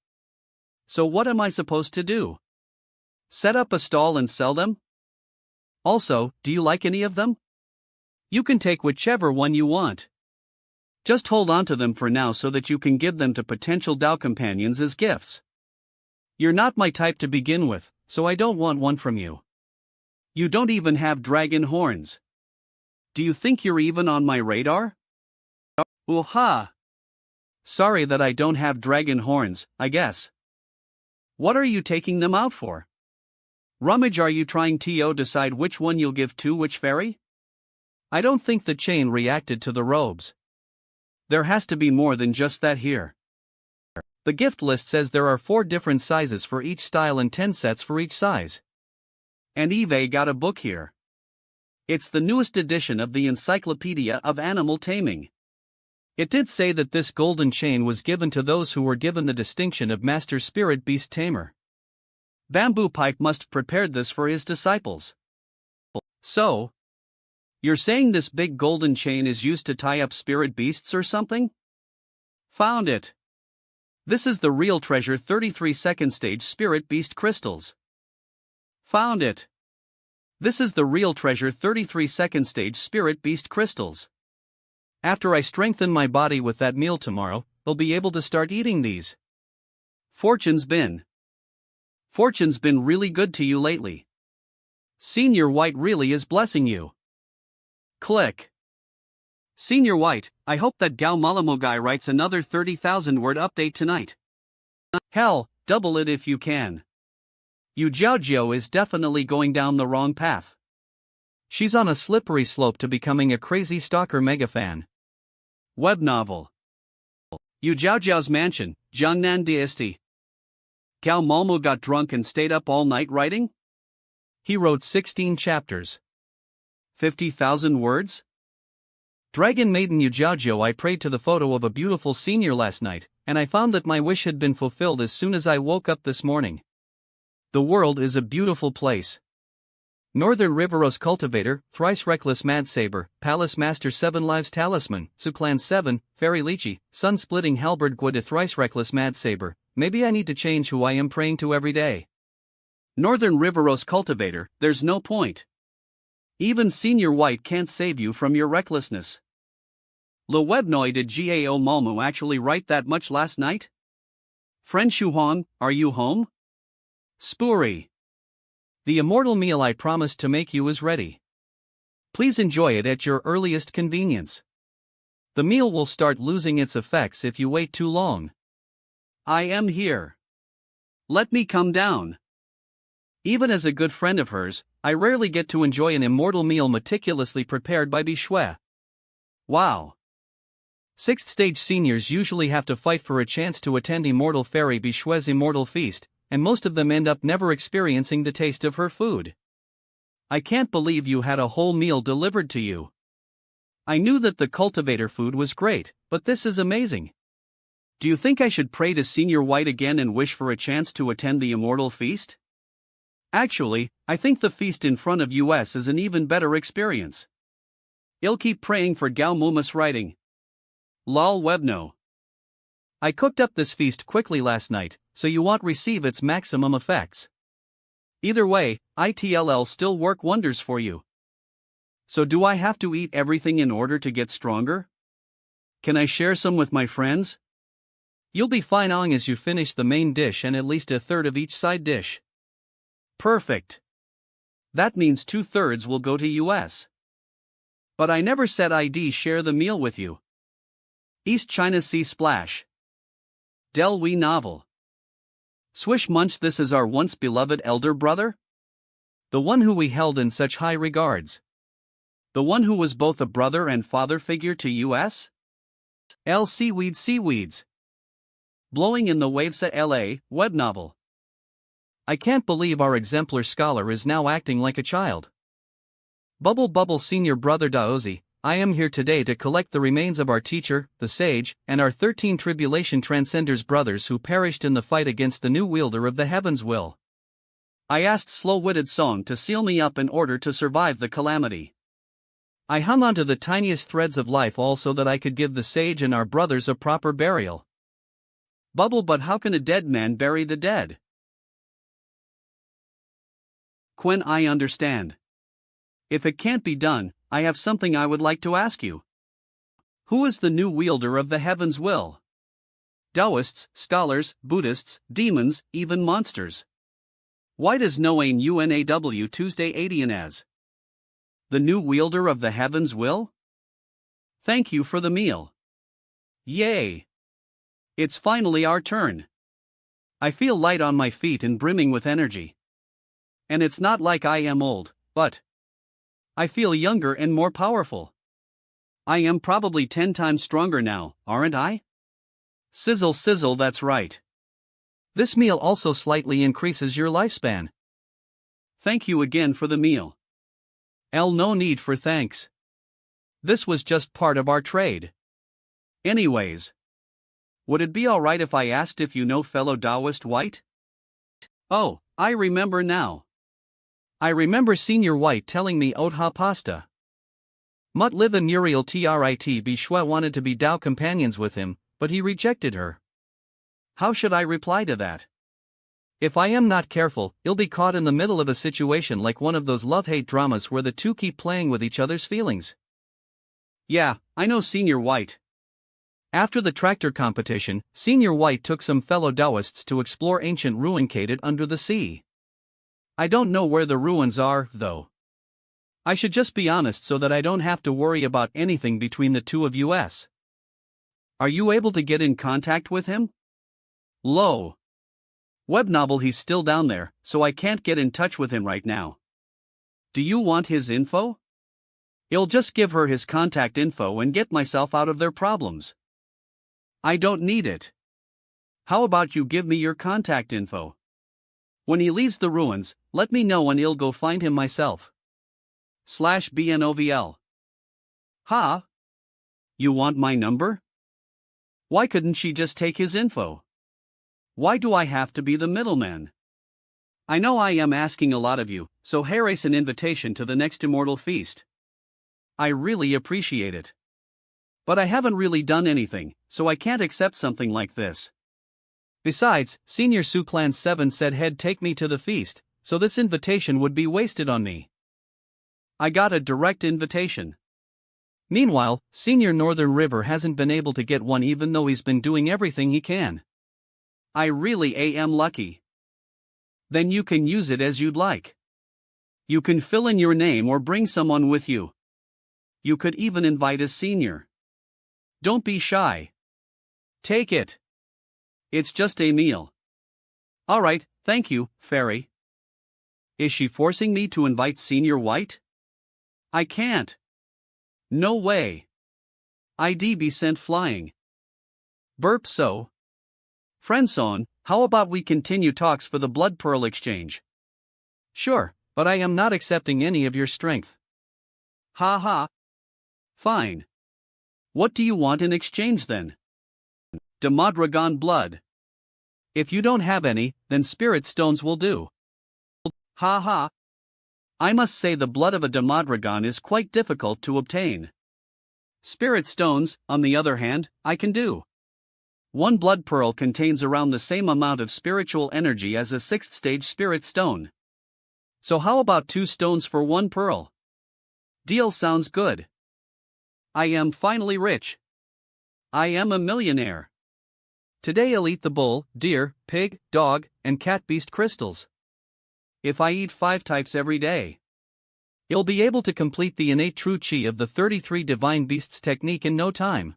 So what am I supposed to do? Set up a stall and sell them? Also, do you like any of them? You can take whichever one you want. Just hold on to them for now so that you can give them to potential Dao companions as gifts. You're not my type to begin with, so I don't want one from you. You don't even have dragon horns. Do you think you're even on my radar? Ooh-ha! Sorry that I don't have dragon horns, I guess. What are you taking them out for? Rummage, are you trying to decide which one you'll give to which fairy? I don't think the chain reacted to the robes. There has to be more than just that here. The gift list says there are 4 different sizes for each style and 10 sets for each size. And Eve got a book here. It's the newest edition of the Encyclopedia of Animal Taming. It did say that this golden chain was given to those who were given the distinction of Master Spirit Beast Tamer. Bamboo Pipe must have prepared this for his disciples. So, you're saying this big golden chain is used to tie up spirit beasts or something? Found it. This is the real treasure 33 second stage spirit beast crystals. Found it. This is the real treasure 33 second stage spirit beast crystals. After I strengthen my body with that meal tomorrow, I'll be able to start eating these. Fortune's been really good to you lately. Senior White really is blessing you. Click. Senior White, I hope that Gao Malamo guy writes another 30,000 word update tonight. Hell, double it if you can. Yu Jiaojiao is definitely going down the wrong path. She's on a slippery slope to becoming a crazy stalker mega fan. Web novel. Yu Jiaojiao's mansion, Jiangnan Dynasty. Gao Malmo got drunk and stayed up all night writing? He wrote 16 chapters. 50,000 words? Dragon Maiden Yu Jiaojiao, I prayed to the photo of a beautiful senior last night, and I found that my wish had been fulfilled as soon as I woke up this morning. The world is a beautiful place. Northern Riveros Cultivator, Thrice Reckless Mad Saber, Palace Master 7 Lives Talisman, Suplan 7, Fairy Lychee, Sun Splitting Halberd Gwada Thrice Reckless Mad Saber. Maybe I need to change who I am praying to every day. Northern Riveros Cultivator, there's no point. Even Senior White can't save you from your recklessness. Le Webnoy, did Gao Malmo actually write that much last night? Friend Shuhong, are you home? Spoory. The immortal meal I promised to make you is ready. Please enjoy it at your earliest convenience. The meal will start losing its effects if you wait too long. I am here. Let me come down. Even as a good friend of hers, I rarely get to enjoy an immortal meal meticulously prepared by Bishwe. Wow. 6th stage seniors usually have to fight for a chance to attend Immortal Fairy Bishwe's immortal feast, and most of them end up never experiencing the taste of her food. I can't believe you had a whole meal delivered to you. I knew that the cultivator food was great, but this is amazing. Do you think I should pray to Senior White again and wish for a chance to attend the immortal feast? Actually, I think the feast in front of us is an even better experience. I'll keep praying for Gao Muma's writing. Lol Webno. I cooked up this feast quickly last night, so you won't receive its maximum effects. Either way, ITLL still work wonders for you. So do I have to eat everything in order to get stronger? Can I share some with my friends? You'll be fine long as you finish the main dish and at least a third of each side dish. Perfect. That means 2/3 will go to US. But I never said I'd share the meal with you. East China Sea Splash. Del Wee Novel. Swish Munch, this is our once beloved elder brother? The one who we held in such high regards. The one who was both a brother and father figure to us? L. Seaweeds. Blowing in the Waves at LA, web novel. I can't believe our exemplar scholar is now acting like a child. Bubble Senior Brother Daozi, I am here today to collect the remains of our teacher, the sage, and our 13 Tribulation Transcenders brothers who perished in the fight against the new wielder of the heavens will. I asked slow-witted Song to seal me up in order to survive the calamity. I hung on to the tiniest threads of life all so that I could give the sage and our brothers a proper burial. Bubble, but how can a dead man bury the dead? Quinn, I understand. If it can't be done, I have something I would like to ask you. Who is the new wielder of the heavens will? Taoists, scholars, Buddhists, demons, even monsters. Why does no aim UNAW Tuesday 80 as? The new wielder of the heavens will? Thank you for the meal. Yay! It's finally our turn. I feel light on my feet and brimming with energy. And it's not like I am old, but I feel younger and more powerful. I am probably 10 times stronger now, aren't I? Sizzle, that's right. This meal also slightly increases your lifespan. Thank you again for the meal. No need for thanks. This was just part of our trade. Anyways, would it be alright if I asked if you know fellow Taoist White? Oh, I remember now. I remember Senior White telling me Odha Pasta. Mut Liva Nuriel Trit Bishwe wanted to be Tao companions with him, but he rejected her. How should I reply to that? If I am not careful, I'll be caught in the middle of a situation like one of those love-hate dramas where the two keep playing with each other's feelings. Yeah, I know Senior White. After the tractor competition, Senior White took some fellow Taoists to explore ancient ruin-cated under the sea. I don't know where the ruins are, though. I should just be honest so that I don't have to worry about anything between the two of us. Are you able to get in contact with him? Low. Web novel, he's still down there, so I can't get in touch with him right now. Do you want his info? I'll just give her his contact info and get myself out of their problems. I don't need it. How about you give me your contact info? When he leaves the ruins, let me know and I'll go find him myself. /BNOVL. Ha? You want my number? Why couldn't she just take his info? Why do I have to be the middleman? I know I am asking a lot of you, so here's an invitation to the next immortal feast. I really appreciate it. But I haven't really done anything, so I can't accept something like this. Besides, Senior Su Clan 7 said he'd take me to the feast, so this invitation would be wasted on me. I got a direct invitation. Meanwhile, Senior Northern River hasn't been able to get one even though he's been doing everything he can. I really am lucky. Then you can use it as you'd like. You can fill in your name or bring someone with you. You could even invite a senior. Don't be shy. Take it. It's just a meal. Alright, thank you, Fairy. Is she forcing me to invite Senior White? I can't. No way. I'd be sent flying. Burp so. Friendson, how about we continue talks for the blood pearl exchange? Sure, but I am not accepting any of your strength. Ha ha. Fine. What do you want in exchange then? Demodragon blood. If you don't have any, then spirit stones will do. Ha ha. I must say the blood of a Demodragon is quite difficult to obtain. Spirit stones, on the other hand, I can do. One blood pearl contains around the same amount of spiritual energy as a 6th stage spirit stone. So how about 2 stones for 1 pearl? Deal sounds good. I am finally rich. I am a millionaire. Today I'll eat the bull, deer, pig, dog, and cat beast crystals. If I eat 5 types every day, you'll be able to complete the innate true chi of the 33 divine beasts technique in no time.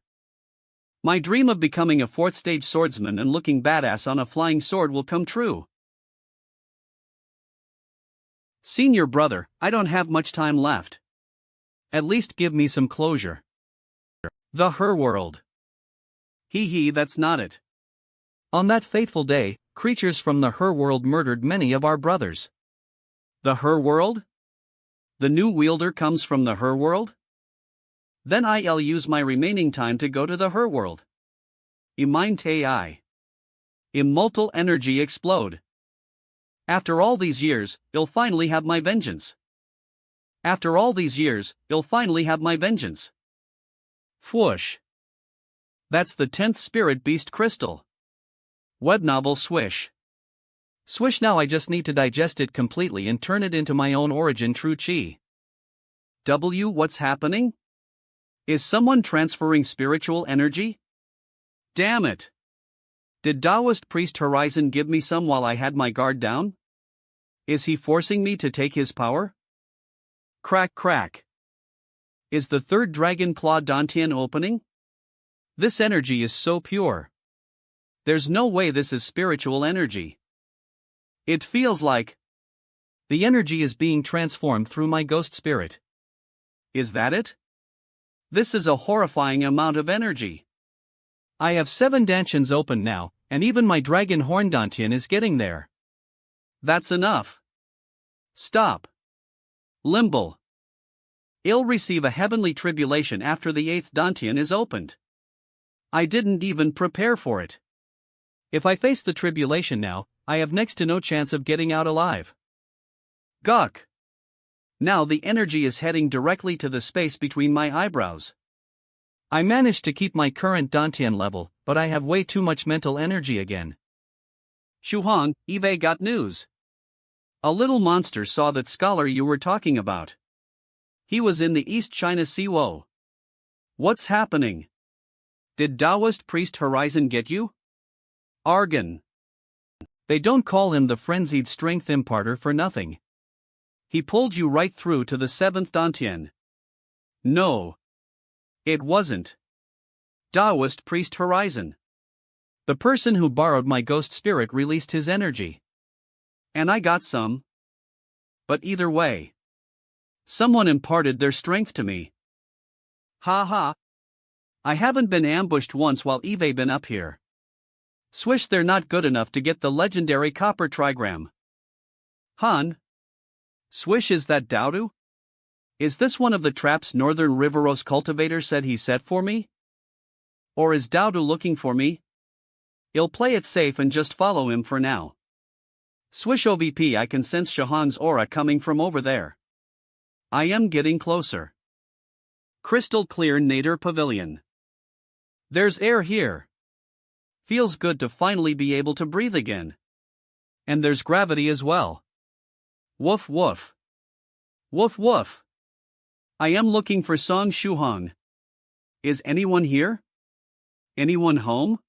My dream of becoming a 4th stage swordsman and looking badass on a flying sword will come true. Senior brother, I don't have much time left. At least give me some closure. The Her World. Hee, that's not it. On that fateful day, creatures from the Her World murdered many of our brothers. The Her World? The new wielder comes from the Her World? Then I'll use my remaining time to go to the Her World. I. Immortal energy explode. After all these years, I'll finally have my vengeance. After all these years, I'll finally have my vengeance. Fwoosh. That's the 10th spirit beast crystal. Web novel swish. Swish, now I just need to digest it completely and turn it into my own origin true chi. What's happening? Is someone transferring spiritual energy? Damn it! Did Taoist Priest Horizon give me some while I had my guard down? Is he forcing me to take his power? Crack crack. Is the 3rd Dragon Claw Dantian opening? This energy is so pure. There's no way this is spiritual energy. It feels like the energy is being transformed through my ghost spirit. Is that it? This is a horrifying amount of energy. I have 7 dantians open now, and even my dragon horn dantian is getting there. That's enough. Stop. Limble. I'll receive a heavenly tribulation after the 8th dantian is opened. I didn't even prepare for it. If I face the tribulation now, I have next to no chance of getting out alive. Gawk. Now the energy is heading directly to the space between my eyebrows. I managed to keep my current dantian level, but I have way too much mental energy again. Shuhong, Eve got news. A little monster saw that scholar you were talking about. He was in the East China Sea. Whoa. What's happening? Did Taoist Priest Horizon get you? Argon. They don't call him the frenzied strength imparter for nothing. He pulled you right through to the 7th dantian. No. It wasn't. Taoist Priest Horizon. The person who borrowed my ghost spirit released his energy. And I got some. But either way, someone imparted their strength to me. Ha ha. I haven't been ambushed once while Eve been up here. Swish, they're not good enough to get the legendary copper trigram. Han. Swish, is that Dowdu? Is this one of the traps Northern Riveros cultivator said he set for me? Or is Dowdu looking for me? I'll play it safe and just follow him for now. Swish OVP, I can sense Shahan's aura coming from over there. I am getting closer. Crystal clear Nader Pavilion. There's air here. Feels good to finally be able to breathe again. And there's gravity as well. Woof woof. Woof woof. I am looking for Song Shuhong. Is anyone here? Anyone home?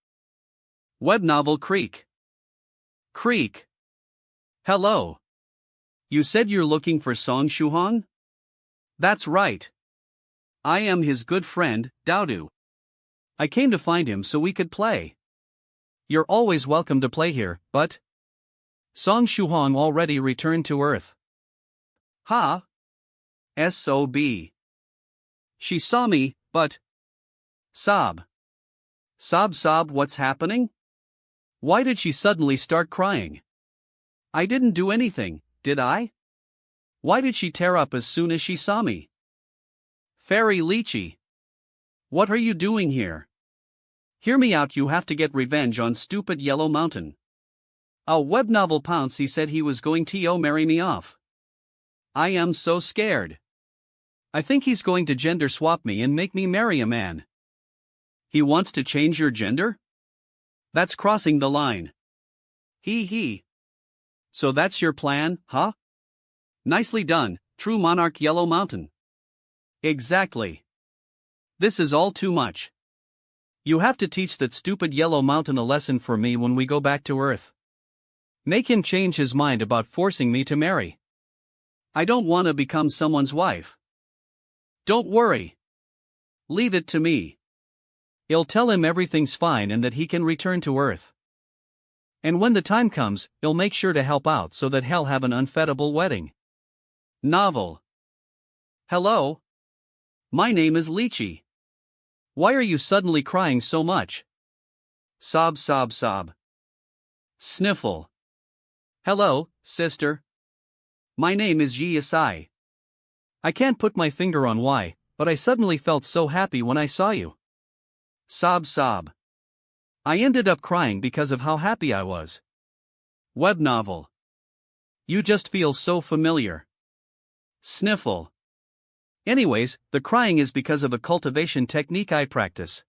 Web novel Creek. Creek. Hello. You said you're looking for Song Shuhong? That's right. I am his good friend, Dowdu. I came to find him so we could play. You're always welcome to play here, but Song Shuhong already returned to Earth. Ha! S.O.B. She saw me, but sob. Sob, what's happening? Why did she suddenly start crying? I didn't do anything, did I? Why did she tear up as soon as she saw me? Fairy Lychee. What are you doing here? Hear me out, you have to get revenge on stupid Yellow Mountain. A web novel pounce, he said he was going to marry me off. I am so scared. I think he's going to gender swap me and make me marry a man. He wants to change your gender? That's crossing the line. He. So that's your plan, huh? Nicely done, true monarch Yellow Mountain. Exactly. This is all too much. You have to teach that stupid Yellow Mountain a lesson for me when we go back to Earth. Make him change his mind about forcing me to marry. I don't want to become someone's wife. Don't worry. Leave it to me. I'll tell him everything's fine and that he can return to Earth. And when the time comes, I'll make sure to help out so that he'll have an unforgettable wedding. Novel. Hello? My name is Lychee. Why are you suddenly crying so much? Sob. Sniffle. Hello, sister. My name is Yi Asai. I can't put my finger on why, but I suddenly felt so happy when I saw you. Sob. I ended up crying because of how happy I was. Web novel. You just feel so familiar. Sniffle. Anyways, the crying is because of a cultivation technique I practice.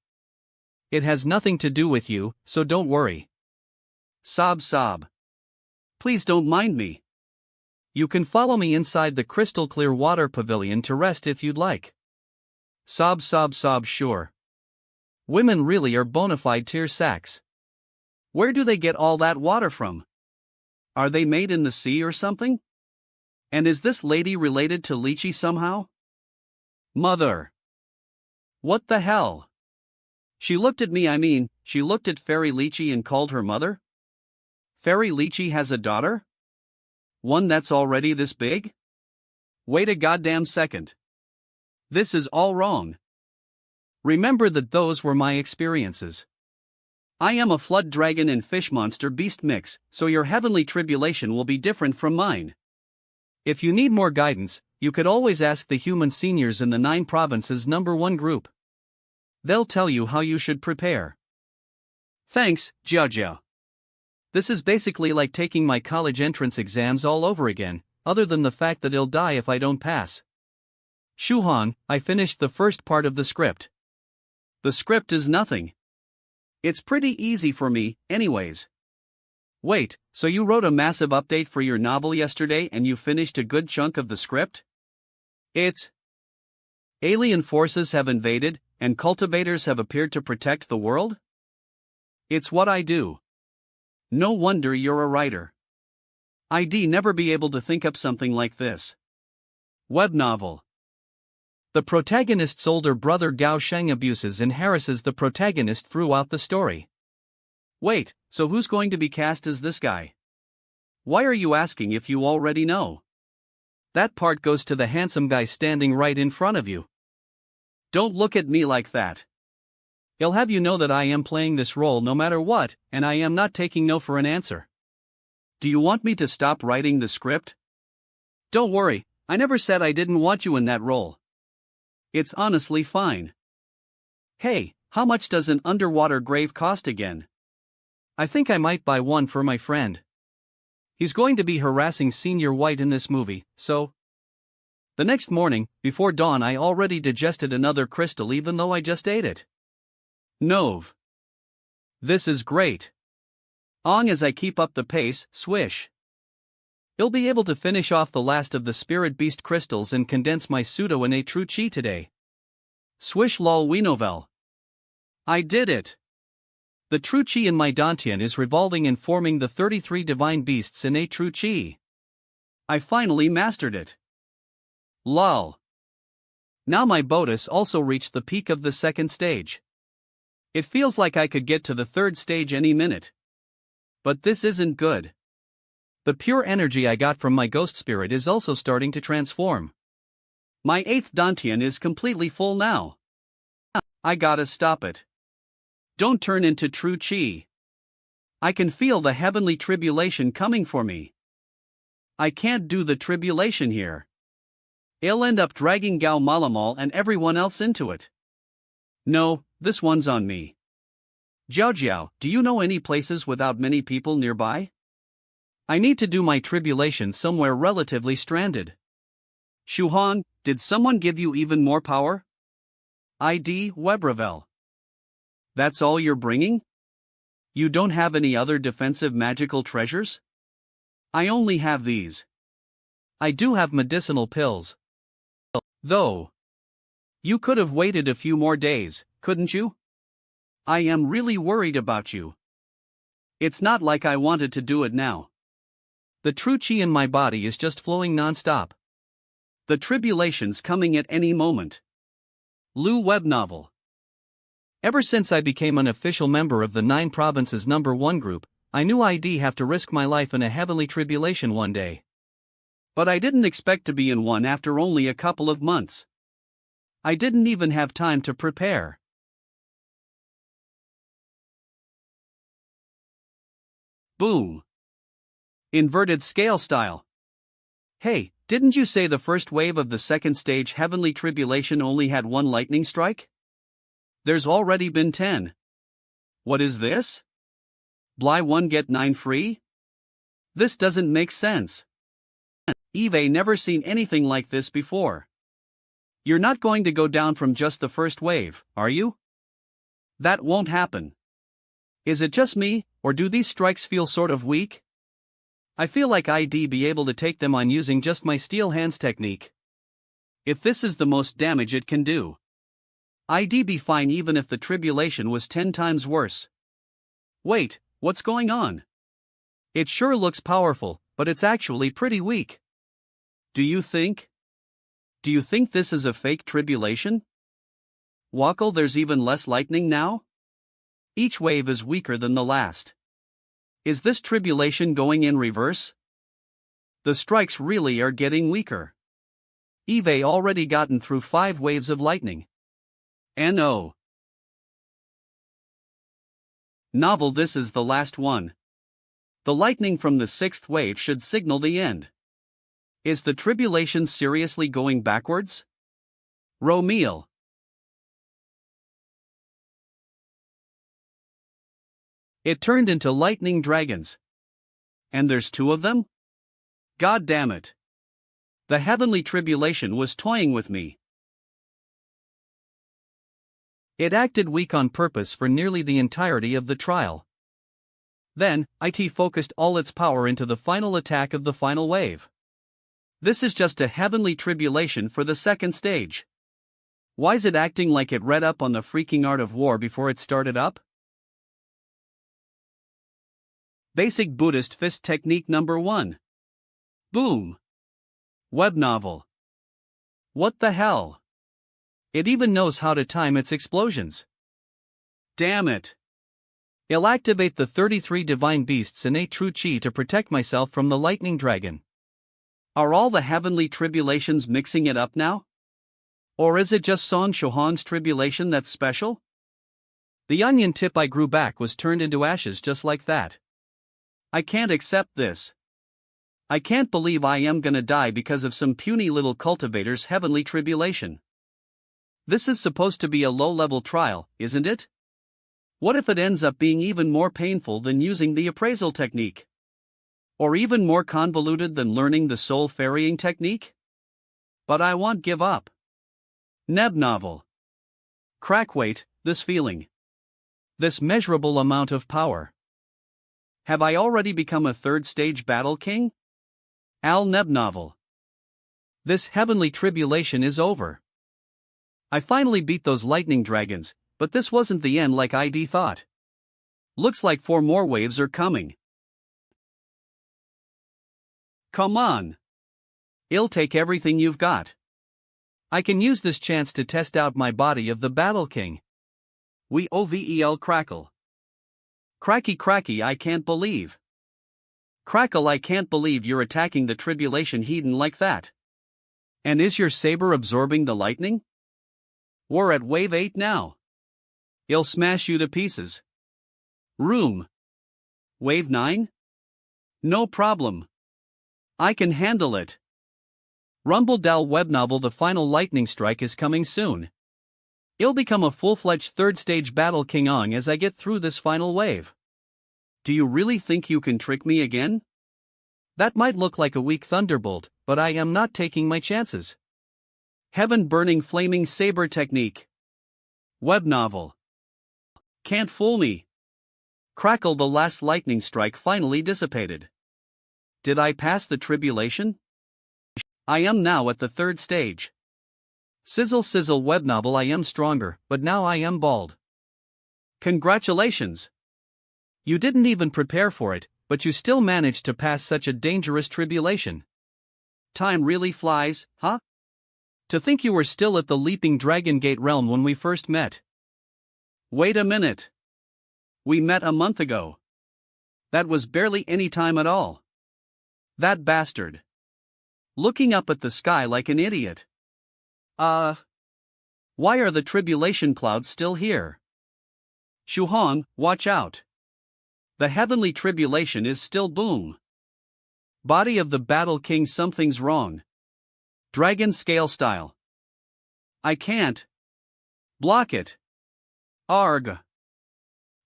It has nothing to do with you, so don't worry. Sob. Please don't mind me. You can follow me inside the crystal clear water pavilion to rest if you'd like. Sob, sure. Women really are bona fide tear sacks. Where do they get all that water from? Are they made in the sea or something? And is this lady related to Lychee somehow? Mother. What the hell? She looked at me, she looked at Fairy Lychee and called her mother? Fairy Lychee has a daughter? One that's already this big? Wait a goddamn second. This is all wrong. Remember that those were my experiences. I am a flood dragon and fish monster beast mix, so your heavenly tribulation will be different from mine. If you need more guidance, you could always ask the human seniors in the 9 provinces #1 group. They'll tell you how you should prepare. Thanks, Jiajia. This is basically like taking my college entrance exams all over again, other than the fact that I'll die if I don't pass. Shuhong, I finished the first part of the script. The script is nothing. It's pretty easy for me, anyways. Wait, so you wrote a massive update for your novel yesterday and you finished a good chunk of the script? It's alien forces have invaded, and cultivators have appeared to protect the world? It's what I do. No wonder you're a writer. I'd never be able to think up something like this. Web novel. The protagonist's older brother Gao Sheng abuses and harasses the protagonist throughout the story. Wait, so who's going to be cast as this guy? Why are you asking if you already know? That part goes to the handsome guy standing right in front of you. Don't look at me like that. I'll have you know that I am playing this role no matter what, and I am not taking no for an answer. Do you want me to stop writing the script? Don't worry, I never said I didn't want you in that role. It's honestly fine. Hey, How much does an underwater grave cost again? I think I might buy one for my friend. He's going to be harassing Senior White in this movie, so. The next morning, before dawn, I already digested another crystal even though I just ate it. Nov. This is great. Long as I keep up the pace, swish. I'll be able to finish off the last of the Spirit Beast crystals and condense my pseudo-innate true chi today. Swish lol we novel. I did it. The true chi in my dantian is revolving and forming the 33 divine beasts innate true chi. I finally mastered it. Lol. Now my Bodhis also reached the peak of the second stage. It feels like I could get to the third stage any minute. But this isn't good. The pure energy I got from my ghost spirit is also starting to transform. My 8th dantian is completely full now. I gotta stop it. Don't turn into true chi. I can feel the heavenly tribulation coming for me. I can't do the tribulation here. I'll end up dragging Gao Malamal and everyone else into it. No, this one's on me. Jiao Jiao, do you know any places without many people nearby? I need to do my tribulation somewhere relatively stranded. Shuhan, did someone give you even more power? ID Webravel. That's all you're bringing? You don't have any other defensive magical treasures? I only have these. I do have medicinal pills. Though. You could have waited a few more days, couldn't you? I am really worried about you. It's not like I wanted to do it now. The true chi in my body is just flowing non-stop. The tribulation's coming at any moment. Lu web novel. Ever since I became an official member of the 9 Provinces #1 group, I knew I'd have to risk my life in a heavenly tribulation one day. But I didn't expect to be in one after only a couple of months. I didn't even have time to prepare. Boom. Inverted scale style. Hey, didn't you say the first wave of the second stage heavenly tribulation only had 1 lightning strike? There's already been 10. What is this? Buy 1 get 9 free? This doesn't make sense. Eve never seen anything like this before. You're not going to go down from just the first wave, are you? That won't happen. Is it just me, or do these strikes feel sort of weak? I feel like I'd be able to take them on using just my steel hands technique. If this is the most damage it can do, I'd be fine even if the tribulation was 10 times worse. Wait, what's going on? It sure looks powerful, but it's actually pretty weak. Do you think this is a fake tribulation? Wackle, there's even less lightning now? Each wave is weaker than the last. Is this tribulation going in reverse? The strikes really are getting weaker. Eve already gotten through 5 waves of lightning. No. Novel, this is the last one. The lightning from the 6th wave should signal the end. Is the tribulation seriously going backwards? Romeel. It turned into lightning dragons. And there's 2 of them? God damn it. The heavenly tribulation was toying with me. It acted weak on purpose for nearly the entirety of the trial. Then, it focused all its power into the final attack of the final wave. This is just a heavenly tribulation for the second stage. Why's it acting like it read up on the freaking art of war before it started up? Basic Buddhist fist technique number 1. Boom. Web novel. What the hell? It even knows how to time its explosions. Damn it. I'll activate the 33 divine beasts innate true chi to protect myself from the lightning dragon. Are all the heavenly tribulations mixing it up now? Or is it just Song Shohan's tribulation that's special? The onion tip I grew back was turned into ashes just like that. I can't accept this. I can't believe I am gonna die because of some puny little cultivator's heavenly tribulation. This is supposed to be a low-level trial, isn't it? What if it ends up being even more painful than using the appraisal technique? Or even more convoluted than learning the soul ferrying technique? But I won't give up. Neb novel. Crack weight, this feeling. This measurable amount of power. Have I already become a third-stage battle king? Al Neb novel. This heavenly tribulation is over. I finally beat those lightning dragons, but this wasn't the end like ID thought. Looks like 4 more waves are coming. Come on. I'll take everything you've got. I can use this chance to test out my body of the Battle King. We OVEL crackle. Cracky, I can't believe. Crackle, I can't believe you're attacking the tribulation heathen like that. And is your saber absorbing the lightning? We're at wave 8 now. I'll smash you to pieces. Room. Wave 9? No problem. I can handle it. Rumble Dal web novel The Final Lightning Strike is coming soon. I'll become a full-fledged third-stage battle king Ong as I get through this final wave. Do you really think you can trick me again? That might look like a weak thunderbolt, but I am not taking my chances. Heaven-burning flaming saber technique. Web novel. Can't fool me. Crackle, the last lightning strike finally dissipated. Did I pass the tribulation? I am now at the third stage. Sizzle web novel, I am stronger, but now I am bald. Congratulations. You didn't even prepare for it, but you still managed to pass such a dangerous tribulation. Time really flies, huh? To think you were still at the Leaping Dragon Gate realm when we first met. Wait a minute. We met a month ago. That was barely any time at all. That bastard. Looking up at the sky like an idiot. Why are the tribulation clouds still here? Shuhong, watch out. The heavenly tribulation is still boom. Body of the Battle King, something's wrong. Dragon scale style. I can't. Block it. Arg.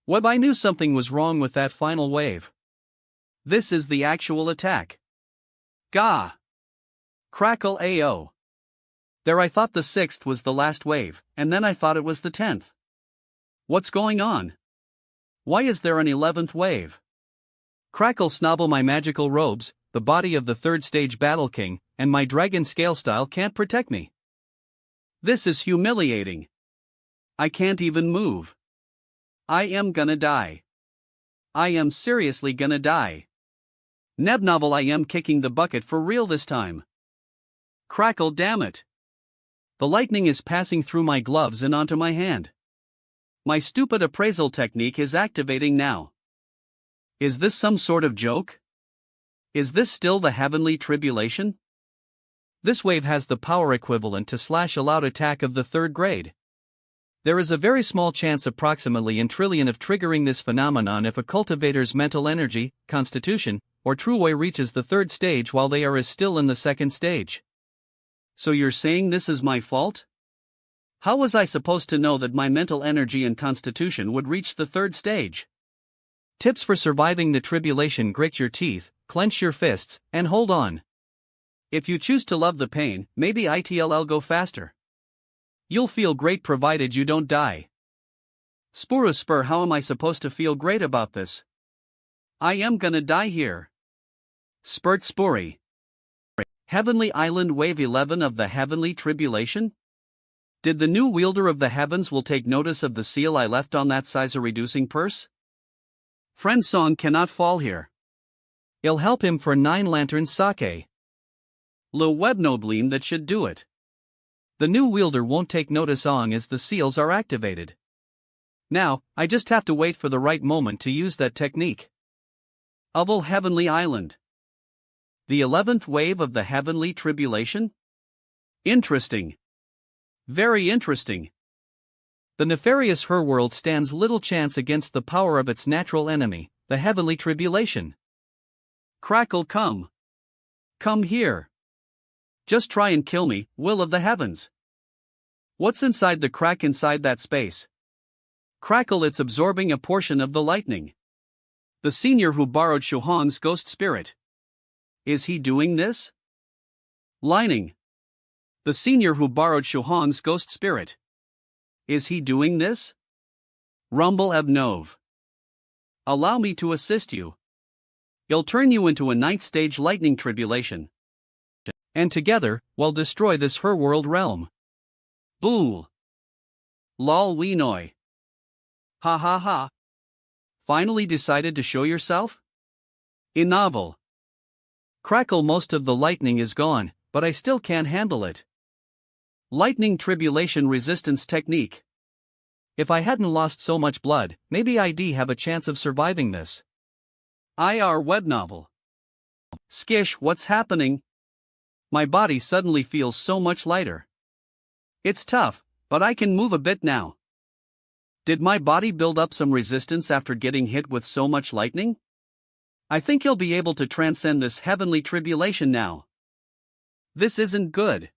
Web, I knew something was wrong with that final wave. This is the actual attack. Gah. Crackle AO. There, I thought the 6th was the last wave, and then I thought it was the 10th. What's going on? Why is there an 11th wave? Crackle snobble, my magical robes, the body of the third stage battle king, and my dragon scale style can't protect me. This is humiliating. I can't even move. I am gonna die. I am seriously gonna die. Neb novel, I am kicking the bucket for real this time. Crackle, damn it. The lightning is passing through my gloves and onto my hand. My stupid appraisal technique is activating now. Is this some sort of joke? Is this still the heavenly tribulation? This wave has the power equivalent to slash allowed attack of the 3rd grade. There is a very small chance, approximately in trillion, of triggering this phenomenon if a cultivator's mental energy, constitution, or true way reaches the 3rd stage while they are still in the 2nd stage. So you're saying this is my fault? How was I supposed to know that my mental energy and constitution would reach the 3rd stage? Tips for surviving the tribulation: grit your teeth, clench your fists, and hold on. If you choose to love the pain, maybe it'll go faster. You'll feel great provided you don't die. Spur, how am I supposed to feel great about this? I am gonna die here. Spurry. Heavenly Island Wave 11 of the Heavenly Tribulation? Did the new wielder of the heavens will take notice of the seal I left on that size-reducing purse? Friend Song cannot fall here. I'll help him for 9 lanterns sake. Le Webnobleem, that should do it. The new wielder won't take notice Ong as the seals are activated. Now, I just have to wait for the right moment to use that technique. Oval Heavenly Island. The 11th wave of the Heavenly Tribulation? Interesting. Very interesting. The nefarious Her world stands little chance against the power of its natural enemy, the Heavenly Tribulation. Crackle, come. Come here. Just try and kill me, will of the heavens. What's inside the crack inside that space? Crackle, it's absorbing a portion of the lightning. The senior who borrowed Shuhong's ghost spirit. Is he doing this? Lining. The senior who borrowed Shuhong's ghost spirit. Is he doing this? Rumble Abnov. Allow me to assist you. It'll turn you into a 9th stage lightning tribulation. And together, we'll destroy this her world realm. Bool. Lol Weenoi. Ha ha ha. Finally decided to show yourself? In novel. Crackle, most of the lightning is gone, but I still can't handle it. Lightning tribulation resistance technique. If I hadn't lost so much blood, maybe I'd have a chance of surviving this. IR web novel. Skish, what's happening? My body suddenly feels so much lighter. It's tough, but I can move a bit now. Did my body build up some resistance after getting hit with so much lightning? I think he'll be able to transcend this heavenly tribulation now. This isn't good.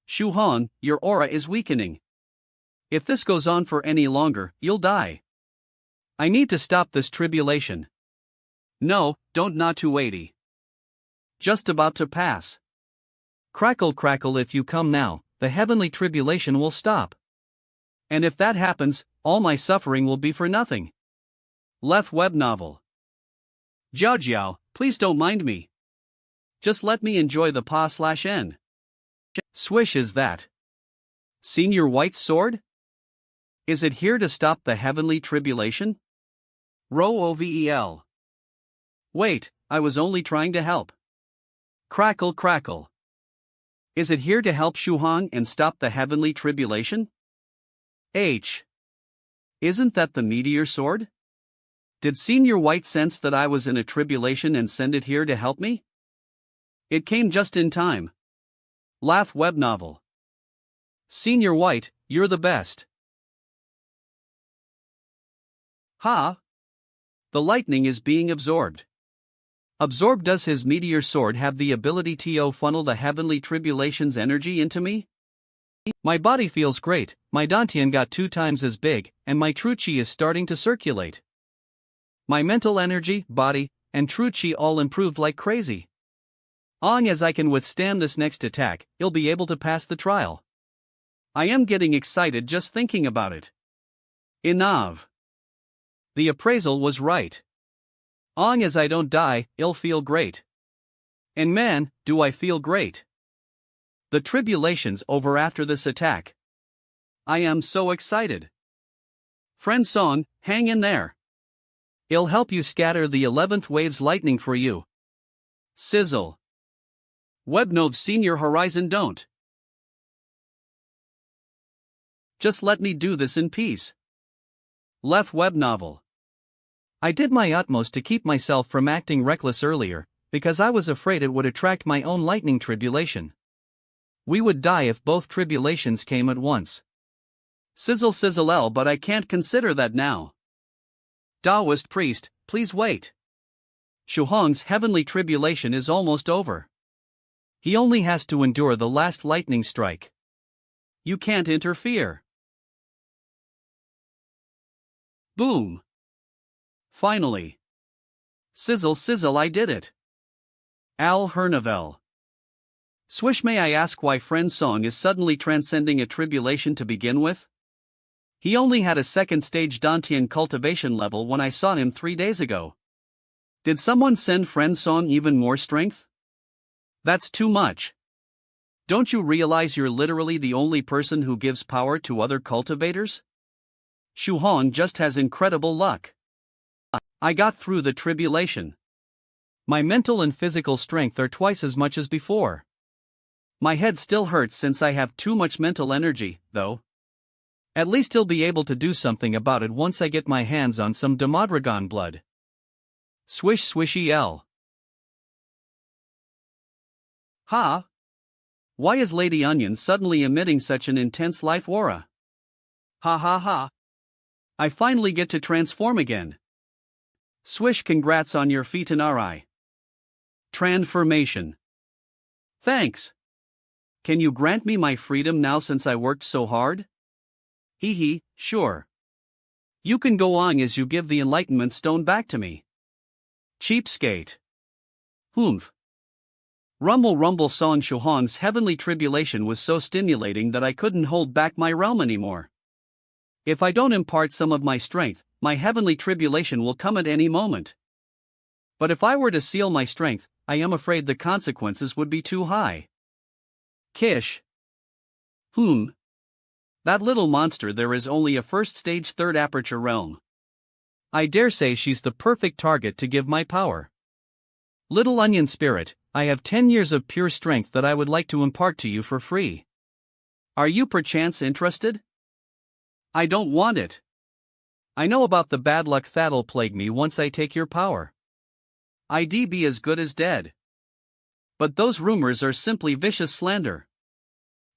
Shuhong, your aura is weakening. If this goes on for any longer, you'll die. I need to stop this tribulation. No, don't, not 280. Just about to pass. Crackle, crackle, if you come now, the heavenly tribulation will stop. And if that happens, all my suffering will be for nothing. Left web novel. Jiao Jiao, please don't mind me. Just let me enjoy the pa/n. Swish, is that Senior White's sword? Is it here to stop the heavenly tribulation? Rovel. Wait, I was only trying to help. Crackle, crackle. Is it here to help Shuhong and stop the heavenly tribulation? H. Isn't that the meteor sword? Did Senior White sense that I was in a tribulation and send it here to help me? It came just in time. Laugh web novel. Senior White, you're the best. Ha! The lightning is being absorbed. Absorbed. Does his meteor sword have the ability to funnel the heavenly tribulation's energy into me? My body feels great, my dantian got 2 times as big, and my true chi is starting to circulate. My mental energy, body, and true chi all improved like crazy. Long as I can withstand this next attack, he'll be able to pass the trial. I am getting excited just thinking about it. Enough. The appraisal was right. Long as I don't die, I'll feel great. And man, do I feel great. The tribulation's over after this attack. I am so excited. Friend Song, hang in there. I'll help you scatter the 11th wave's lightning for you. Sizzle. Webnode Senior Horizon, don't. Just let me do this in peace. Left web novel. I did my utmost to keep myself from acting reckless earlier, because I was afraid it would attract my own lightning tribulation. We would die if both tribulations came at once. Sizzle sizzle L, but I can't consider that now. Taoist priest, please wait. Shuhong's heavenly tribulation is almost over. He only has to endure the last lightning strike. You can't interfere. Boom. Finally. Sizzle sizzle, I did it. Al Hernavel. Swish, may I ask why Friend Song is suddenly transcending a tribulation to begin with? He only had a 2nd stage Dantian cultivation level when I saw him 3 days ago. Did someone send Friend Song even more strength? That's too much. Don't you realize you're literally the only person who gives power to other cultivators? Shuhong just has incredible luck. I got through the tribulation. My mental and physical strength are twice as much as before. My head still hurts since I have too much mental energy, though. At least he'll be able to do something about it once I get my hands on some Demodragon blood. Swish swishy L. Ha! Why is Lady Onion suddenly emitting such an intense life aura? Ha ha ha. I finally get to transform again. Swish, congrats on your feat in RI. Transformation. Thanks. Can you grant me my freedom now since I worked so hard? Hee hee, sure. You can go on as you give the enlightenment stone back to me. Cheapskate. Humph. Rumble rumble song. Shuhan's heavenly tribulation was so stimulating that I couldn't hold back my realm anymore. If I don't impart some of my strength, my heavenly tribulation will come at any moment. But if I were to seal my strength, I am afraid the consequences would be too high. Kish. That little monster there is only a first stage third aperture realm. I dare say she's the perfect target to give my power. Little onion spirit, I have 10 years of pure strength that I would like to impart to you for free. Are you perchance interested? I don't want it. I know about the bad luck that'll plague me once I take your power. I'd be as good as dead. But those rumors are simply vicious slander.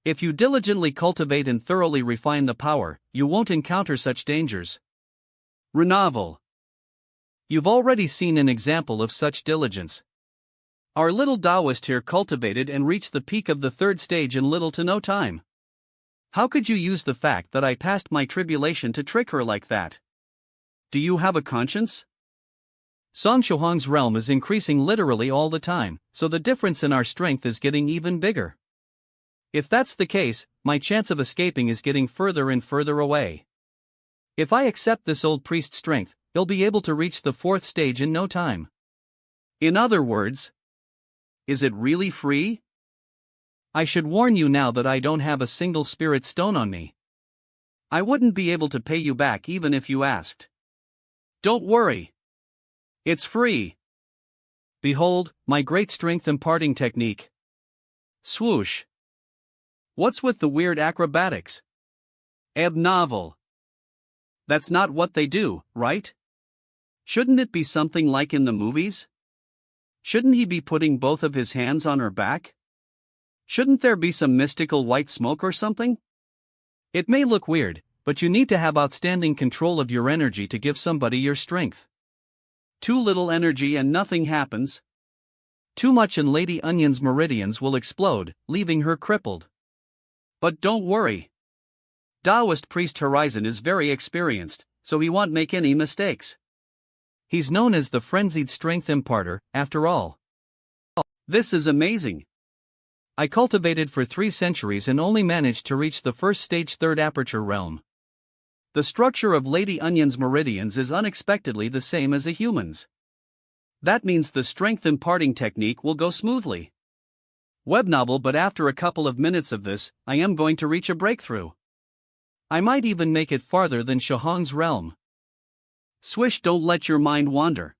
If you diligently cultivate and thoroughly refine the power, you won't encounter such dangers. Renaval. You've already seen an example of such diligence. Our little Taoist here cultivated and reached the peak of the third stage in little to no time. How could you use the fact that I passed my tribulation to trick her like that? Do you have a conscience? Song Shuhong's realm is increasing literally all the time, so the difference in our strength is getting even bigger. If that's the case, my chance of escaping is getting further and further away. If I accept this old priest's strength, he'll be able to reach the fourth stage in no time. In other words, is it really free? I should warn you now that I don't have a single spirit stone on me. I wouldn't be able to pay you back even if you asked. Don't worry. It's free. Behold, my great strength imparting technique. Swoosh. What's with the weird acrobatics? Novel. That's not what they do, right? Shouldn't it be something like in the movies? Shouldn't he be putting both of his hands on her back? Shouldn't there be some mystical white smoke or something? It may look weird, but you need to have outstanding control of your energy to give somebody your strength. Too little energy and nothing happens. Too much and Lady Onion's meridians will explode, leaving her crippled. But don't worry. Taoist Priest Horizon is very experienced, so he won't make any mistakes. He's known as the frenzied strength imparter, after all. This is amazing. I cultivated for 3 centuries and only managed to reach the first stage third aperture realm. The structure of Lady Onion's meridians is unexpectedly the same as a human's. That means the strength imparting technique will go smoothly. Web novel, but after a couple of minutes of this, I am going to reach a breakthrough. I might even make it farther than Shuhong's realm. Swish, don't let your mind wander.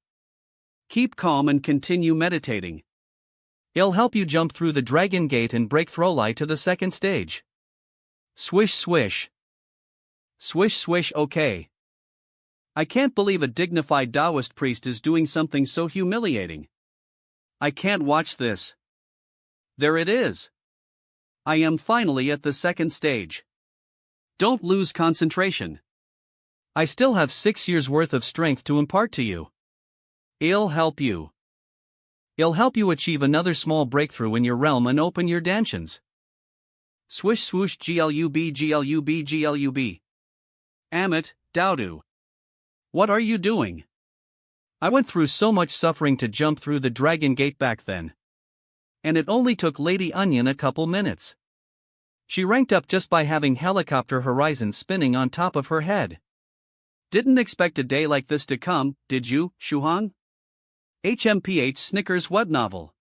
Keep calm and continue meditating. It'll help you jump through the dragon gate and break Throlai to the second stage. Swish swish. Swish swish, okay. I can't believe a dignified Taoist priest is doing something so humiliating. I can't watch this. There it is. I am finally at the second stage. Don't lose concentration. I still have 6 years' worth of strength to impart to you. It'll help you. It'll help you achieve another small breakthrough in your realm and open your dansions. Swish swoosh glub glub glub. Amit, Dowdu. What are you doing? I went through so much suffering to jump through the dragon gate back then. And it only took Lady Onion a couple minutes. She ranked up just by having helicopter horizon spinning on top of her head. Didn't expect a day like this to come, did you, Shuhong? HMPH Snickers web novel.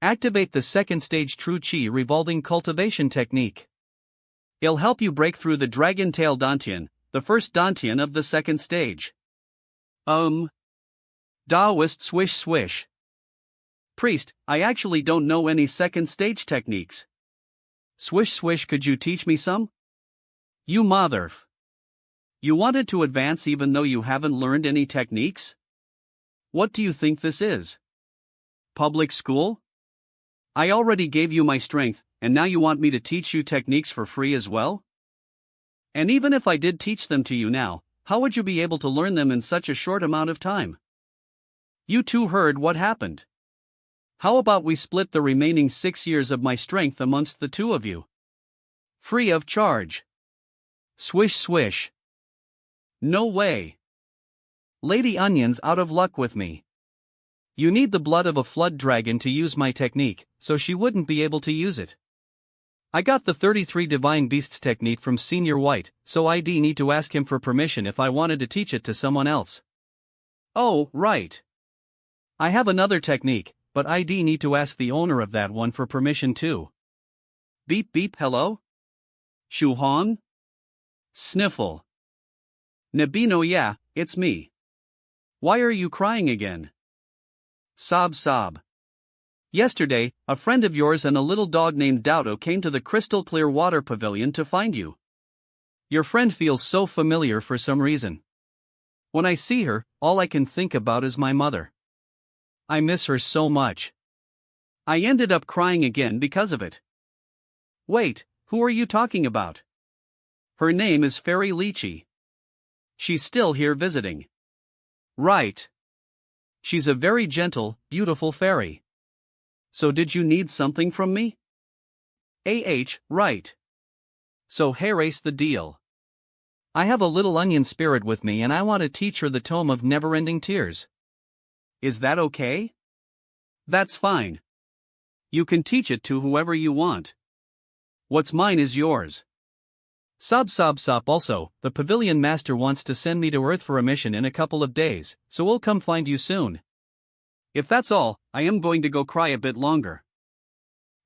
Activate the second stage True Chi revolving cultivation technique. It'll help you break through the dragon tail Dantian, the first Dantian of the second stage. Taoist swish swish. Priest, I actually don't know any second stage techniques. Swish swish, could you teach me some? You motherf. You wanted to advance even though you haven't learned any techniques? What do you think this is? Public school? I already gave you my strength, and now you want me to teach you techniques for free as well? And even if I did teach them to you now, how would you be able to learn them in such a short amount of time? You two heard what happened. How about we split the remaining 6 years of my strength amongst the two of you? Free of charge. Swish swish. No way. Lady Onion's out of luck with me. You need the blood of a flood dragon to use my technique, so she wouldn't be able to use it. I got the 33 Divine Beasts technique from Senior White, so I'd need to ask him for permission if I wanted to teach it to someone else. Oh, right. I have another technique, but I'd need to ask the owner of that one for permission too. Beep beep hello? Shuhan? Sniffle. Nabino yeah, it's me. Why are you crying again? Sob sob. Yesterday, a friend of yours and a little dog named Dodo came to the crystal clear water pavilion to find you. Your friend feels so familiar for some reason. When I see her, all I can think about is my mother. I miss her so much. I ended up crying again because of it. Wait, who are you talking about? Her name is Fairy Lychee. She's still here visiting. Right. She's a very gentle, beautiful fairy. So did you need something from me? Right. So here's the deal. I have a little onion spirit with me and I want to teach her the tome of never-ending tears. Is that okay? That's fine. You can teach it to whoever you want. What's mine is yours. Sob sob sob. Also, the pavilion master wants to send me to Earth for a mission in a couple of days, so we'll come find you soon. If that's all, I am going to go cry a bit longer.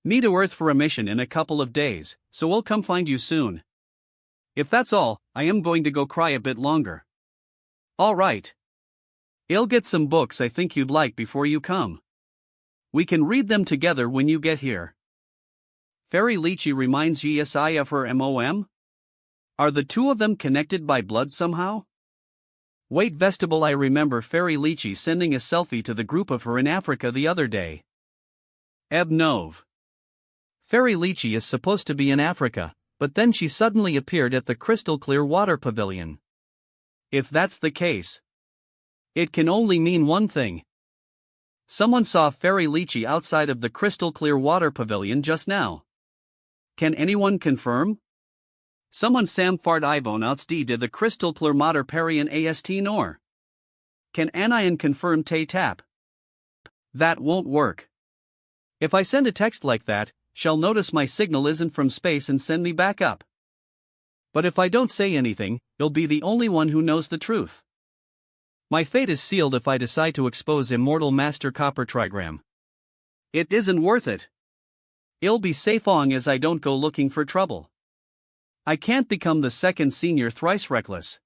Me to Earth for a mission in a couple of days, so we'll come find you soon. If that's all, I am going to go cry a bit longer. Alright. I'll get some books I think you'd like before you come. We can read them together when you get here. Fairy Lychee reminds Yesi of her mom? Are the two of them connected by blood somehow? Wait vestibule, I remember Fairy Lychee sending a selfie to the group of her in Africa the other day. Nov. Fairy Lychee is supposed to be in Africa, but then she suddenly appeared at the crystal clear water pavilion. If that's the case, it can only mean one thing. Someone saw Fairy Lychee outside of the crystal clear water pavilion just now. Can anyone confirm? Someone Sam Fard Ivon outs de the crystal clear mater Parian ast nor. Can Anion confirm Tay Tap? That won't work. If I send a text like that, she'll notice my signal isn't from space and send me back up. But if I don't say anything, you'll be the only one who knows the truth. My fate is sealed if I decide to expose Immortal Master Copper Trigram. It isn't worth it. I'll be safe long as I don't go looking for trouble. I can't become the second senior thrice reckless.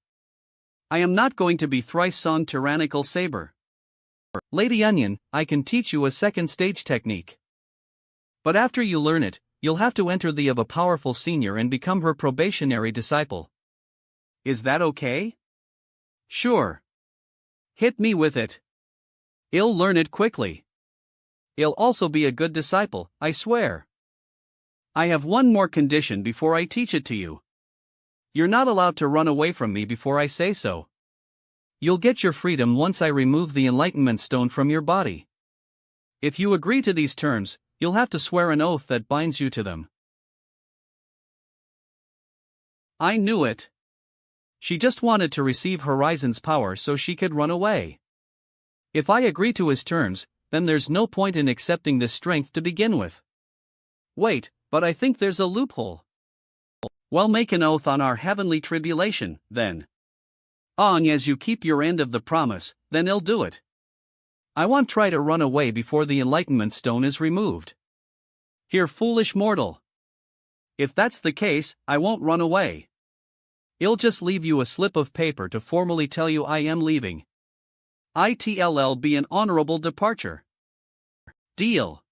I am not going to be thrice song tyrannical saber. Lady Onion, I can teach you a second stage technique. But after you learn it, you'll have to enter the of a powerful senior and become her probationary disciple. Is that okay? Sure. Hit me with it. I'll learn it quickly. I'll also be a good disciple, I swear. I have one more condition before I teach it to you. You're not allowed to run away from me before I say so. You'll get your freedom once I remove the enlightenment stone from your body. If you agree to these terms, you'll have to swear an oath that binds you to them. I knew it. She just wanted to receive Horizon's power so she could run away. If I agree to his terms, then there's no point in accepting this strength to begin with. Wait, but I think there's a loophole. Well, make an oath on our heavenly tribulation, then. On as you keep your end of the promise, then I'll do it. I won't try to run away before the enlightenment stone is removed. Here, foolish mortal. If that's the case, I won't run away. I'll just leave you a slip of paper to formally tell you I am leaving. It'll be an honorable departure. Deal.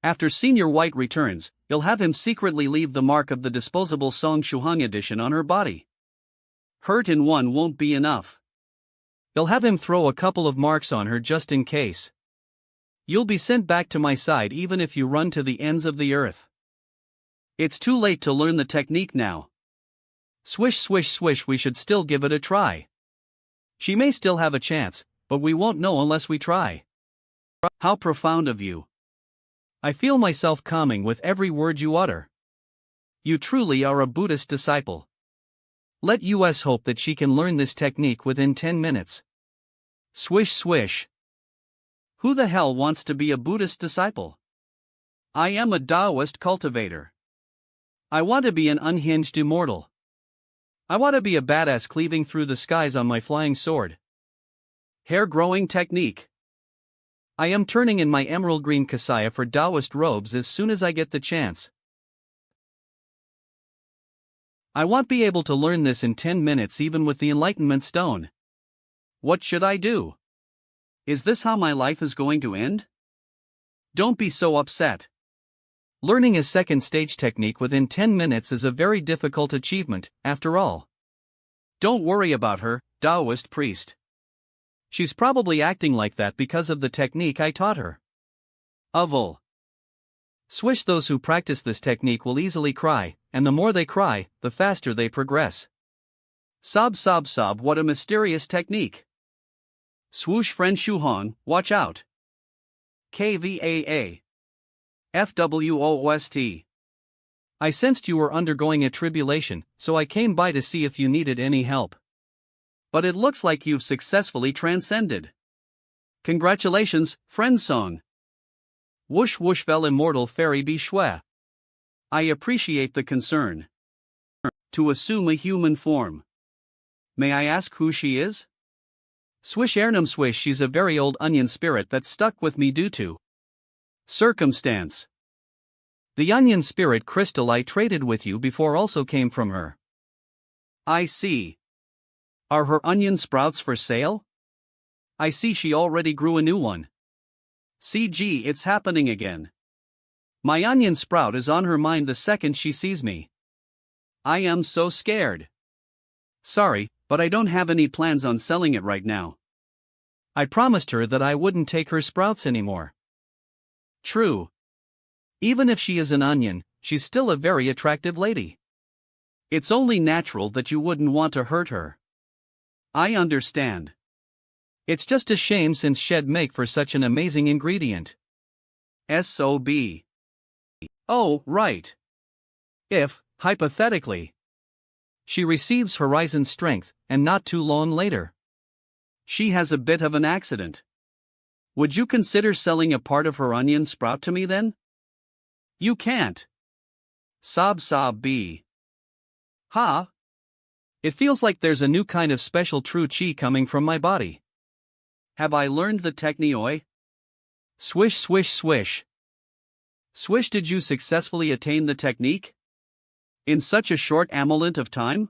After Senior White returns, you'll have him secretly leave the mark of the disposable Song Shuhang edition on her body. Hurt in one won't be enough. You'll have him throw a couple of marks on her just in case. You'll be sent back to my side even if you run to the ends of the earth. It's too late to learn the technique now. Swish swish swish, we should still give it a try. She may still have a chance, but we won't know unless we try. How profound of you. I feel myself calming with every word you utter. You truly are a Buddhist disciple. Let us hope that she can learn this technique within 10 minutes. Swish swish. Who the hell wants to be a Buddhist disciple? I am a Taoist cultivator. I want to be an unhinged immortal. I want to be a badass cleaving through the skies on my flying sword. Hair growing technique. I am turning in my emerald green kasaya for Taoist robes as soon as I get the chance. I won't be able to learn this in 10 minutes even with the Enlightenment Stone. What should I do? Is this how my life is going to end? Don't be so upset. Learning a second stage technique within 10 minutes is a very difficult achievement, after all. Don't worry about her, Taoist priest. She's probably acting like that because of the technique I taught her. Oval. Swish. Those who practice this technique will easily cry, and the more they cry, the faster they progress. Sob sob sob. What a mysterious technique. Swoosh. Friend Shuhong, watch out. KVAA. FWOOST. I sensed you were undergoing a tribulation, so I came by to see if you needed any help. But it looks like you've successfully transcended. Congratulations, friend Song. Whoosh whoosh vel immortal fairy be shwe. I appreciate the concern. To assume a human form. May I ask who she is? Swish Ernum swish. She's a very old onion spirit that stuck with me due to circumstance. The onion spirit crystal I traded with you before also came from her. I see. Are her onion sprouts for sale? I see she already grew a new one. CG, it's happening again. My onion sprout is on her mind the second she sees me. I am so scared. Sorry, but I don't have any plans on selling it right now. I promised her that I wouldn't take her sprouts anymore. True. Even if she is an onion, she's still a very attractive lady. It's only natural that you wouldn't want to hurt her. I understand. It's just a shame since she'd make for such an amazing ingredient. SOB. Oh, right. If, hypothetically, she receives Horizon strength, and not too long later, she has a bit of an accident. Would you consider selling a part of her onion sprout to me then? You can't. Sob sob B. Ha? It feels like there's a new kind of special true chi coming from my body. Have I learned the technioi? Swish swish swish. Swish, did you successfully attain the technique? In such a short amolant of time?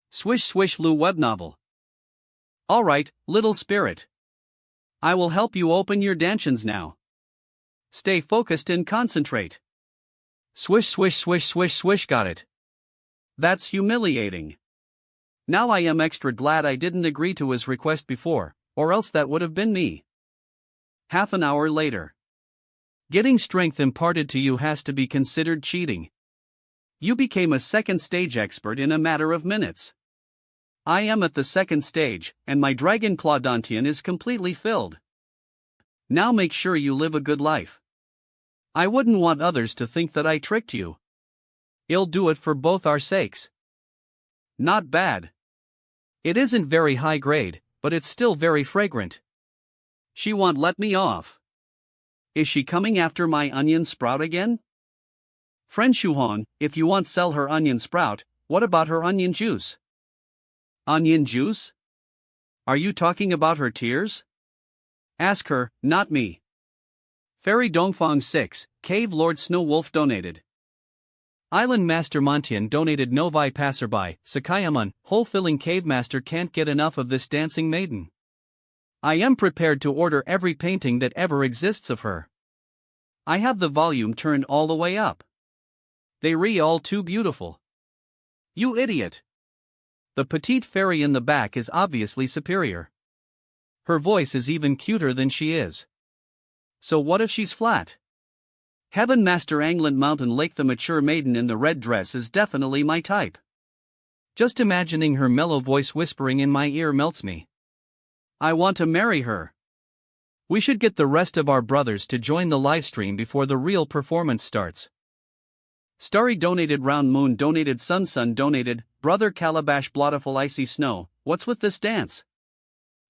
Swish swish Lu web novel. Alright, little spirit. I will help you open your dantions now. Stay focused and concentrate. Swish swish swish swish swish. Got it. That's humiliating. Now I am extra glad I didn't agree to his request before, or else that would have been me. Half an hour later. Getting strength imparted to you has to be considered cheating. You became a second stage expert in a matter of minutes. I am at the second stage, and my Dragon Claw Dantian is completely filled. Now make sure you live a good life. I wouldn't want others to think that I tricked you. I'll do it for both our sakes. Not bad. It isn't very high grade, but it's still very fragrant. She won't let me off. Is she coming after my onion sprout again? Friend Shuhong, if you want sell her onion sprout, what about her onion juice? Onion juice? Are you talking about her tears? Ask her, not me. Fairy Dongfang 6, Cave Lord Snow Wolf donated. Island Master Montian donated. Novi passerby, Sakayaman, hole-filling cave master can't get enough of this dancing maiden. I am prepared to order every painting that ever exists of her. I have the volume turned all the way up. They all too beautiful. You idiot. The petite fairy in the back is obviously superior. Her voice is even cuter than she is. So what if she's flat? Heaven Master Anglant Mountain Lake, the mature maiden in the red dress, is definitely my type. Just imagining her mellow voice whispering in my ear melts me. I want to marry her. We should get the rest of our brothers to join the livestream before the real performance starts. Starry donated, Round Moon donated, Sun donated, Brother Calabash Blotiful Icy Snow, what's with this dance?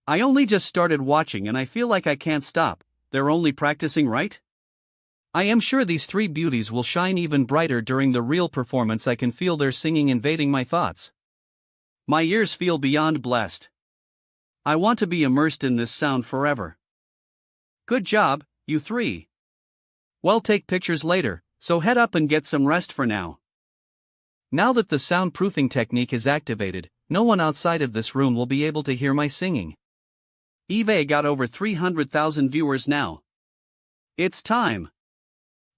I only just started watching and I feel like I can't stop, they're only practicing, right? I am sure these three beauties will shine even brighter during the real performance. I can feel their singing invading my thoughts. My ears feel beyond blessed. I want to be immersed in this sound forever. Good job, you three. Well, take pictures later, so head up and get some rest for now. Now that the soundproofing technique is activated, no one outside of this room will be able to hear my singing. Eve got over 300,000 viewers now. It's time.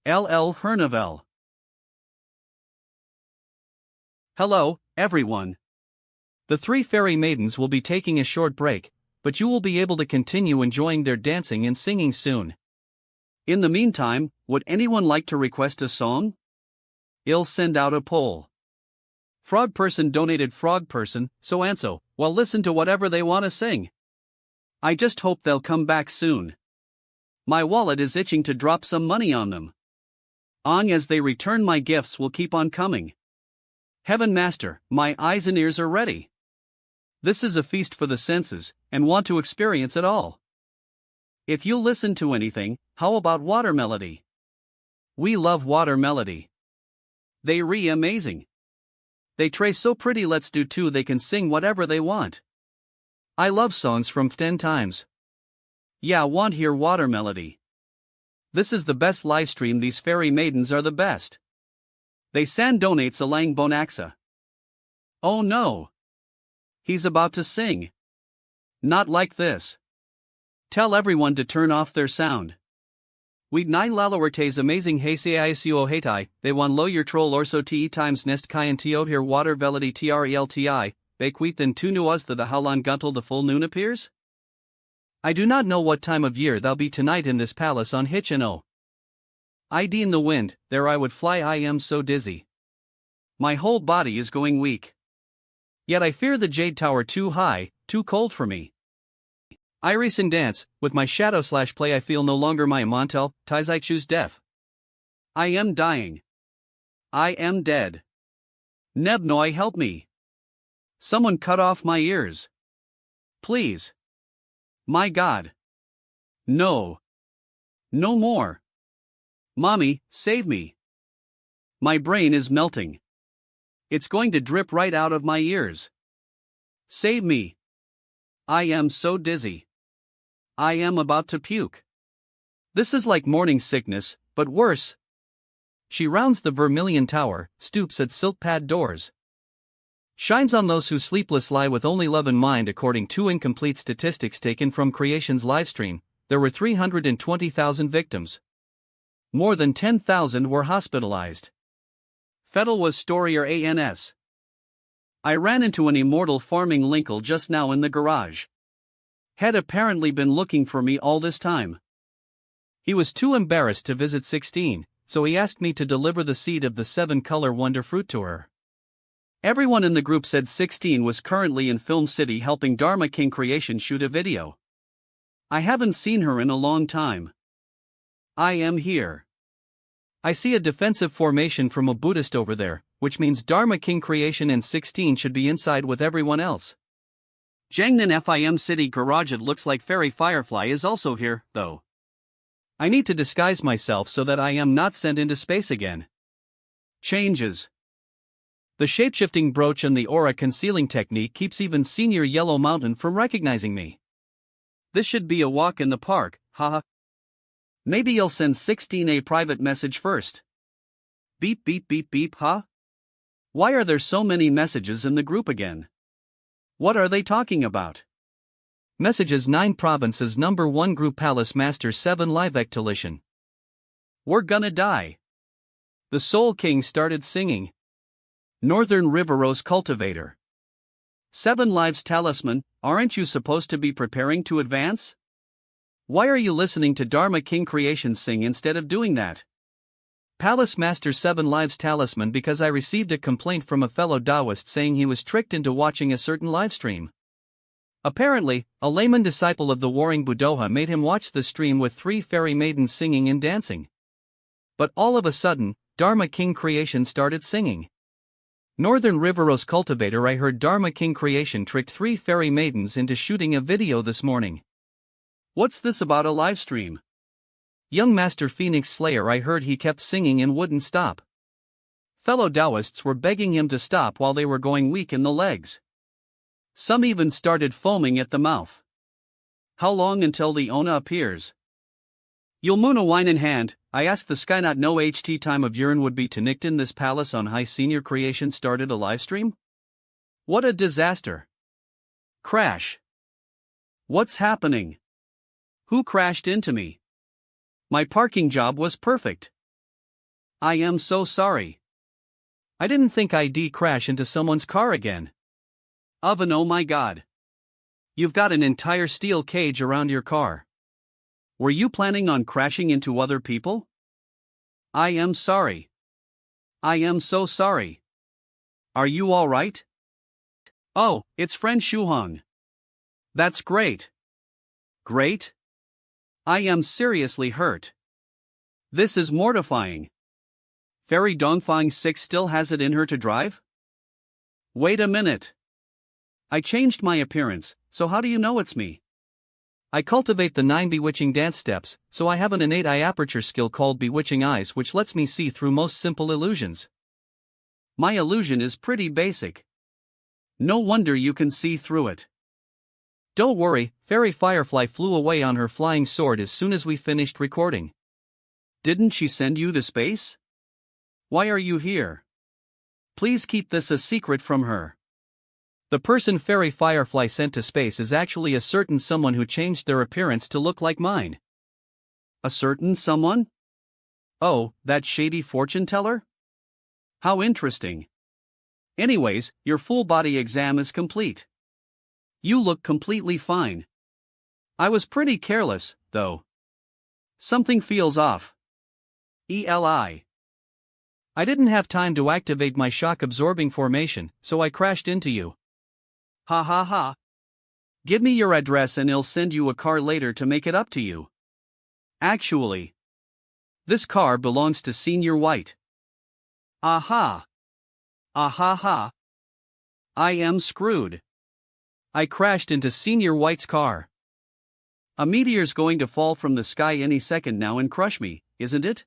LL Hernavel. Hello, everyone. The three fairy maidens will be taking a short break, but you will be able to continue enjoying their dancing and singing soon. In the meantime, would anyone like to request a song? I'll send out a poll. Frog Person donated, Frog Person, so well, listen to whatever they want to sing. I just hope they'll come back soon. My wallet is itching to drop some money on them. As they return, my gifts will keep on coming. Heaven Master, my eyes and ears are ready. This is a feast for the senses, and want to experience it all. If you'll listen to anything, how about Water Melody? We love Water Melody. They amazing. They tray so pretty, let's do too, they can sing whatever they want. I love songs from 10 times. Yeah, want hear Water Melody. This is the best livestream, these fairy maidens are the best. They san donates Alang Bonaxa. Oh no. He's about to sing. Not like this. Tell everyone to turn off their sound. We'd 9 lalowertes amazing hasiisuo hatai, they wan lo your troll orso te times nest kyan tiod here water velity trelti, bequeath and tu nuas the howlan guntle the full noon appears? I do not know what time of year thou be tonight in this palace on Hitch and oh. I'd in the wind, there I would fly, I am so dizzy. My whole body is going weak. Yet I fear the jade tower too high, too cold for me. Iris and dance, with my shadow/play I feel no longer my Montel, ties I choose death. I am dying. I am dead. Nebnoi, help me. Someone cut off my ears. Please. My God. No. No more. Mommy, save me. My brain is melting. It's going to drip right out of my ears. Save me. I am so dizzy. I am about to puke. This is like morning sickness, but worse. She rounds the vermilion tower, stoops at silk pad doors. Shines on those who sleepless lie with only love in mind. According to incomplete statistics taken from Creation's livestream, there were 320,000 victims. More than 10,000 were hospitalized. Fettel was storier ans. I ran into an immortal farming linkle just now in the garage. Had apparently been looking for me all this time. He was too embarrassed to visit 16, so he asked me to deliver the seed of the 7-color wonder fruit to her. Everyone in the group said 16 was currently in Film City helping Dharma King Creation shoot a video. I haven't seen her in a long time. I am here. I see a defensive formation from a Buddhist over there, which means Dharma King Creation and 16 should be inside with everyone else. Jangnan FIM City Garage, it looks like Fairy Firefly is also here, though. I need to disguise myself so that I am not sent into space again. Changes. The shapeshifting brooch and the aura concealing technique keeps even Senior Yellow Mountain from recognizing me. This should be a walk in the park, haha. Maybe you'll send 16 a private message first. Beep beep beep beep, huh? Why are there so many messages in the group again? What are they talking about? Messages 9 Provinces Number 1 Group Palace Master 7 Live Ectolition. We're gonna die. The Soul King started singing. Northern Riverose Cultivator. 7 Lives Talisman, aren't you supposed to be preparing to advance? Why are you listening to Dharma King Creation sing instead of doing that? Palace Master 7 Lives Talisman, because I received a complaint from a fellow Taoist saying he was tricked into watching a certain livestream. Apparently, a layman disciple of the warring Buddha made him watch the stream with 3 fairy maidens singing and dancing. But all of a sudden, Dharma King Creation started singing. Northern Riveros Cultivator, I heard Dharma King Creation tricked 3 fairy maidens into shooting a video this morning. What's this about a live stream? Young Master Phoenix Slayer, I heard he kept singing and wouldn't stop. Fellow Taoists were begging him to stop while they were going weak in the legs. Some even started foaming at the mouth. How long until the Ona appears? You'll moon a wine in hand, I asked the sky not no HT time of urine would be to Nickton this palace on high senior creation started a livestream? What a disaster. Crash. What's happening? Who crashed into me? My parking job was perfect. I am so sorry. I didn't think I'd crash into someone's car again. Oven, oh my god. You've got an entire steel cage around your car. Were you planning on crashing into other people? I am sorry. I am so sorry. Are you all right? Oh, it's friend Shuhong. That's great. Great? I am seriously hurt. This is mortifying. Fairy Dongfang 6 still has it in her to drive? Wait a minute. I changed my appearance, so how do you know it's me? I cultivate the 9 bewitching dance steps, so I have an innate eye aperture skill called bewitching eyes which lets me see through most simple illusions. My illusion is pretty basic. No wonder you can see through it. Don't worry, Fairy Firefly flew away on her flying sword as soon as we finished recording. Didn't she send you to space? Why are you here? Please keep this a secret from her. The person Fairy Firefly sent to space is actually a certain someone who changed their appearance to look like mine. A certain someone? Oh, that shady fortune teller? How interesting. Anyways, your full body exam is complete. You look completely fine. I was pretty careless, though. Something feels off. ELI. I didn't have time to activate my shock-absorbing formation, so I crashed into you. Ha ha ha. Give me your address and I'll send you a car later to make it up to you. Actually, this car belongs to Senior White. Aha. Aha ha. I am screwed. I crashed into Senior White's car. A meteor's going to fall from the sky any second now and crush me, isn't it?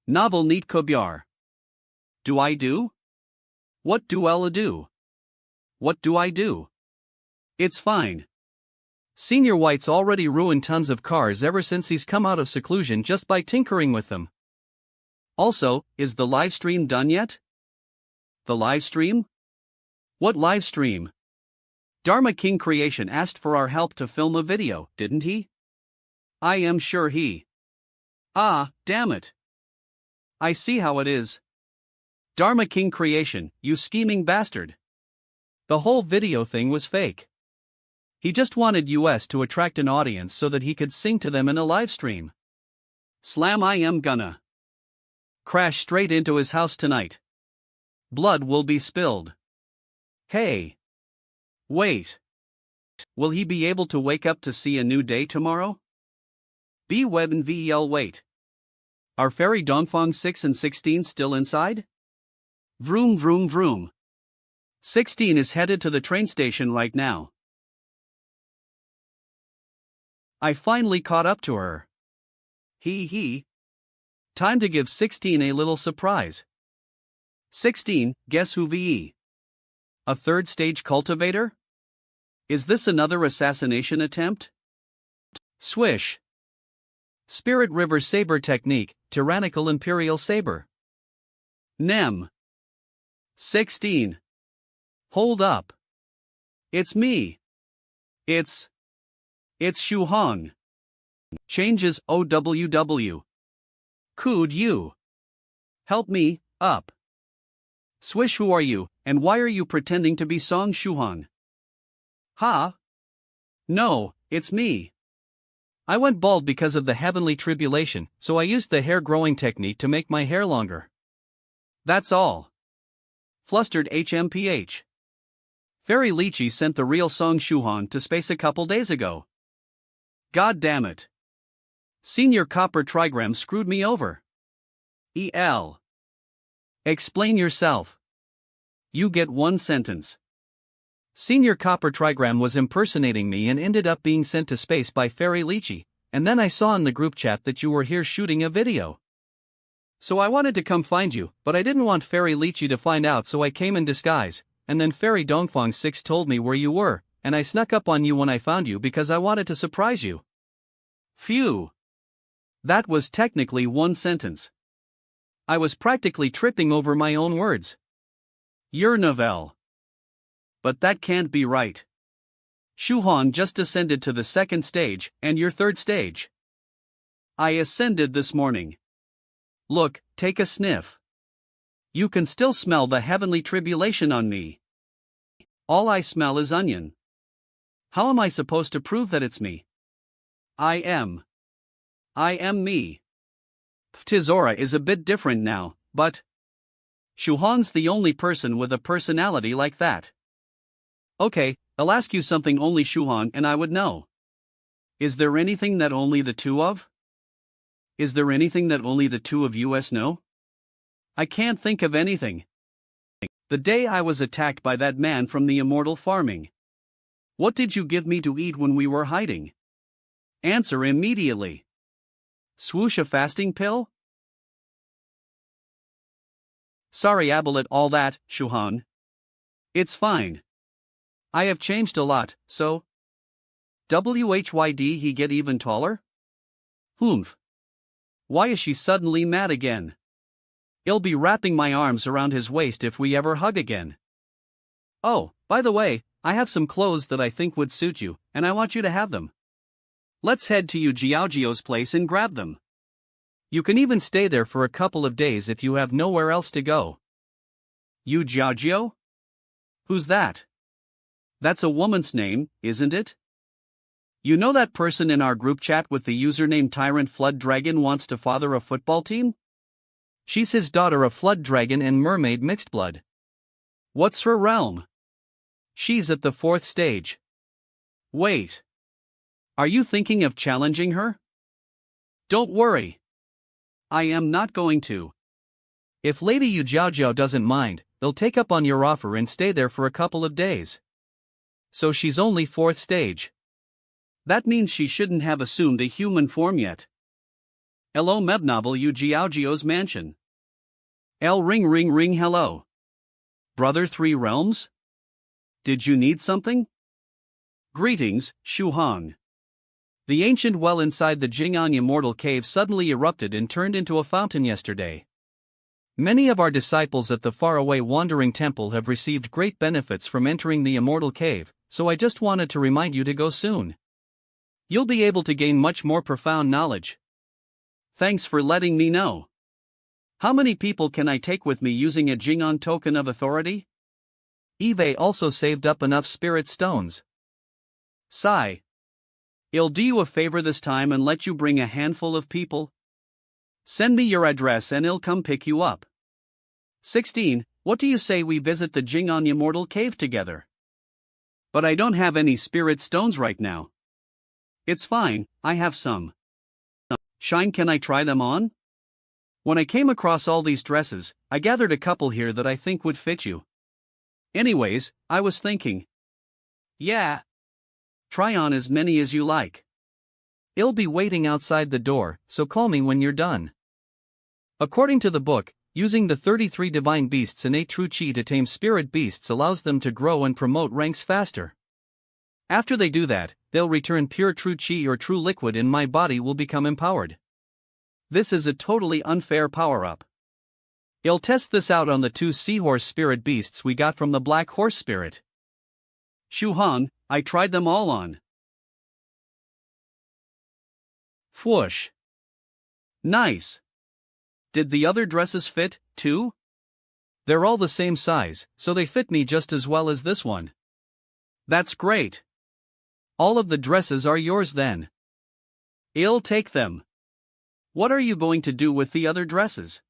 Novel neat kubyar. Do I do? What do Ella do? What do I do? It's fine. Senior White's already ruined tons of cars ever since he's come out of seclusion just by tinkering with them. Also, is the live stream done yet? The live stream? What live stream? Dharma King Creation asked for our help to film a video, didn't he? I am sure he. Ah, damn it. I see how it is. Dharma King Creation, you scheming bastard. The whole video thing was fake. He just wanted us to attract an audience so that he could sing to them in a live stream. Slam, I am gonna crash straight into his house tonight. Blood will be spilled. Hey. Wait. Will he be able to wake up to see a new day tomorrow? Be web and vel wait. Are Fairy Dongfang 6 and 16 still inside? Vroom vroom vroom. 16 is headed to the train station right now. I finally caught up to her. He. Time to give 16 a little surprise. 16, guess who VE? A third stage cultivator? Is this another assassination attempt? Swish. Spirit River Saber Technique, Tyrannical Imperial Saber. Nem. 16. Hold up. It's me. It's Shuhong. Changes OWW. Could you help me up? Swish, who are you, and why are you pretending to be Song Shuhong? Ha? No, it's me. I went bald because of the heavenly tribulation, so I used the hair growing technique to make my hair longer. That's all. Flustered HMPH. Fairy Lychee sent the real Song Shuhan to space a couple days ago. God damn it. Senior Copper Trigram screwed me over. EL. Explain yourself. You get one sentence. Senior Copper Trigram was impersonating me and ended up being sent to space by Fairy Lychee, and then I saw in the group chat that you were here shooting a video. So I wanted to come find you, but I didn't want Fairy Lychee to find out, so I came in disguise, and then Fairy Dongfang 6 told me where you were, and I snuck up on you when I found you because I wanted to surprise you. Phew. That was technically one sentence. I was practically tripping over my own words. Your novel. But that can't be right. Shuhan just ascended to the second stage, and your third stage. I ascended this morning. Look, take a sniff. You can still smell the heavenly tribulation on me. All I smell is onion. How am I supposed to prove that it's me? I am me. Ftizora is a bit different now, but Shuhan's the only person with a personality like that. Okay, I'll ask you something only Shuhan and I would know. Is there anything that only the two of? Is there anything that only the two of us know? I can't think of anything. The day I was attacked by that man from the immortal farming. What did you give me to eat when we were hiding? Answer immediately. Swoosh a fasting pill? Sorry about all that, Shuhan. It's fine. I have changed a lot, so. WHYD he get even taller? Humph. Why is she suddenly mad again? I'll be wrapping my arms around his waist if we ever hug again. Oh, by the way, I have some clothes that I think would suit you, and I want you to have them. Let's head to Yu Jiaojio's place and grab them. You can even stay there for a couple of days if you have nowhere else to go. Yu Jiaojio? Who's that? That's a woman's name, isn't it? You know that person in our group chat with the username Tyrant Flood Dragon wants to father a football team? She's his daughter, a Flood Dragon and Mermaid mixed blood. What's her realm? She's at the 4th stage. Wait. Are you thinking of challenging her? Don't worry. I am not going to. If Lady Yu Jiaojiao doesn't mind, they'll take up on your offer and stay there for a couple of days. So she's only 4th stage. That means she shouldn't have assumed a human form yet. Hello Mebnovel Yu Jiaojio's mansion. El ring ring ring hello. Brother 3 realms? Did you need something? Greetings, Shuhang. The ancient well inside the Jing'an Immortal Cave suddenly erupted and turned into a fountain yesterday. Many of our disciples at the faraway Wandering Temple have received great benefits from entering the Immortal Cave, so I just wanted to remind you to go soon. You'll be able to gain much more profound knowledge. Thanks for letting me know. How many people can I take with me using a Jing'an token of authority? Eve also saved up enough spirit stones. Sigh. I'll do you a favor this time and let you bring a handful of people. Send me your address and I'll come pick you up. 16. What do you say we visit the Jing'an Immortal Cave together? But I don't have any spirit stones right now. It's fine, I have some. Shine, can I try them on? When I came across all these dresses, I gathered a couple here that I think would fit you. Anyways, I was thinking. Yeah. Try on as many as you like. I'll be waiting outside the door, so call me when you're done. According to the book, using the 33 divine beasts and 8 true chi to tame spirit beasts allows them to grow and promote ranks faster. After they do that, they'll return pure true chi or true liquid and my body will become empowered. This is a totally unfair power-up. I'll test this out on the 2 seahorse spirit beasts we got from the black horse spirit. Shuhan, I tried them all on. Whoosh. Nice. Did the other dresses fit, too? They're all the same size, so they fit me just as well as this one. That's great. All of the dresses are yours then. I'll take them. What are you going to do with the other dresses?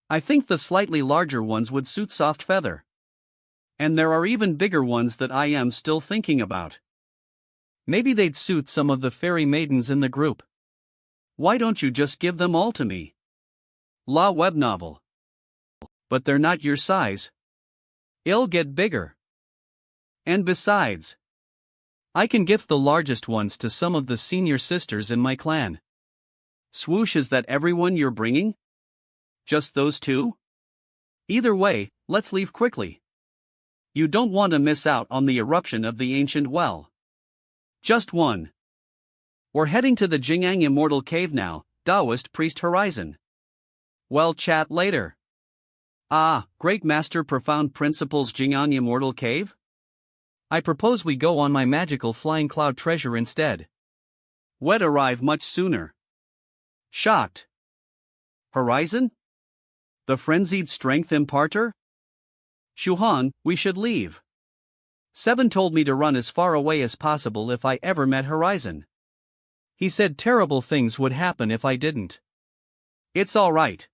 I think the slightly larger ones would suit Soft Feather. And there are even bigger ones that I am still thinking about. Maybe they'd suit some of the fairy maidens in the group. Why don't you just give them all to me? La web novel. But they're not your size. It'll get bigger. And besides, I can gift the largest ones to some of the senior sisters in my clan. Swoosh, is that everyone you're bringing? Just those two? Either way, let's leave quickly. You don't want to miss out on the eruption of the ancient well. Just one. We're heading to the Jingyang Immortal Cave now, Taoist Priest Horizon. Well, chat later. Ah, Great Master Profound Principles Jingyang Immortal Cave? I propose we go on my magical flying cloud treasure instead. Would arrive much sooner. Shocked. Horizon? The frenzied strength imparter? Shuhan, we should leave. Seven told me to run as far away as possible if I ever met Horizon. He said terrible things would happen if I didn't. It's alright.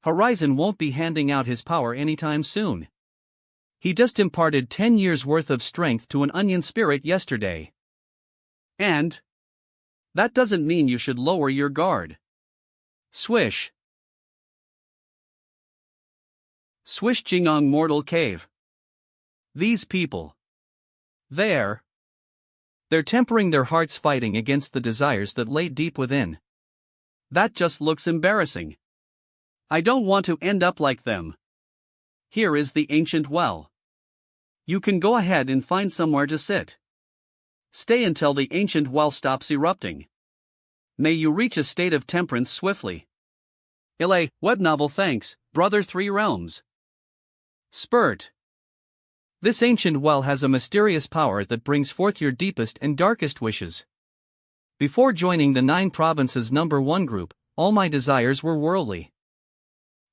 Horizon won't be handing out his power anytime soon. He just imparted 10 years' worth of strength to an onion spirit yesterday. And that doesn't mean you should lower your guard. Swish. Swish Jingyang Mortal Cave. These people. They're tempering their hearts, fighting against the desires that lay deep within. That just looks embarrassing. I don't want to end up like them. Here is the ancient well. You can go ahead and find somewhere to sit. Stay until the ancient well stops erupting. May you reach a state of temperance swiftly. Ilay, web novel, thanks, brother Three Realms. Spurt. This ancient well has a mysterious power that brings forth your deepest and darkest wishes. Before joining the 9 provinces #1 group, all my desires were worldly.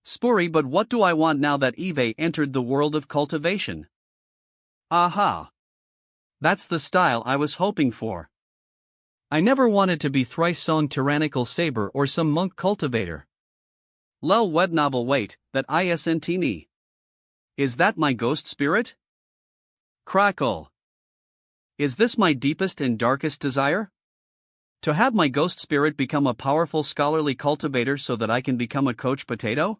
Spuri, but what do I want now that Eve entered the world of cultivation? Aha! That's the style I was hoping for. I never wanted to be thrice-sown tyrannical saber or some monk cultivator. Lel web novel, wait, that isntini. Is that my ghost spirit? Crackle. Is this my deepest and darkest desire? To have my ghost spirit become a powerful scholarly cultivator so that I can become a coach potato?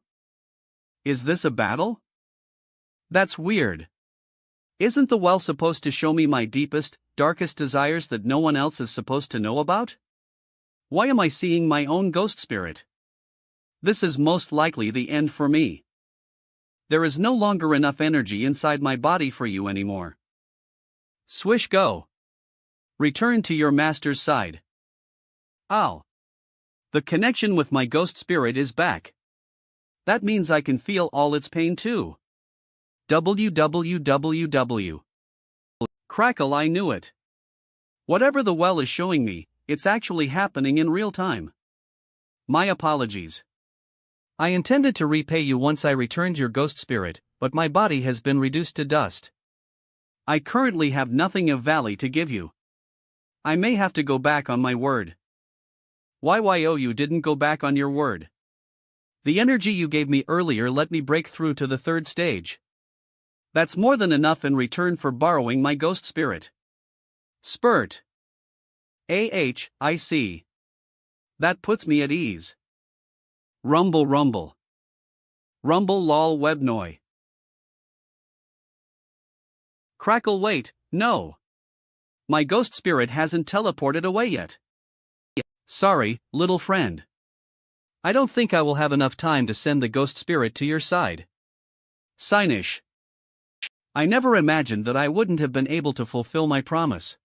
Is this a battle? That's weird. Isn't the well supposed to show me my deepest, darkest desires that no one else is supposed to know about? Why am I seeing my own ghost spirit? This is most likely the end for me. There is no longer enough energy inside my body for you anymore. Swish, go. Return to your master's side. Ow. The connection with my ghost spirit is back. That means I can feel all its pain too. www. Crackle, I knew it. Whatever the well is showing me, it's actually happening in real time. My apologies. I intended to repay you once I returned your ghost spirit, but my body has been reduced to dust. I currently have nothing of value to give you. I may have to go back on my word. YYO, you didn't go back on your word. The energy you gave me earlier let me break through to the 3rd stage. That's more than enough in return for borrowing my ghost spirit. Spurt. I see. That puts me at ease. Rumble rumble. Rumble lol webnoy. Crackle, wait, no. My ghost spirit hasn't teleported away yet. Sorry, little friend. I don't think I will have enough time to send the ghost spirit to your side. Signish. I never imagined that I wouldn't have been able to fulfill my promise.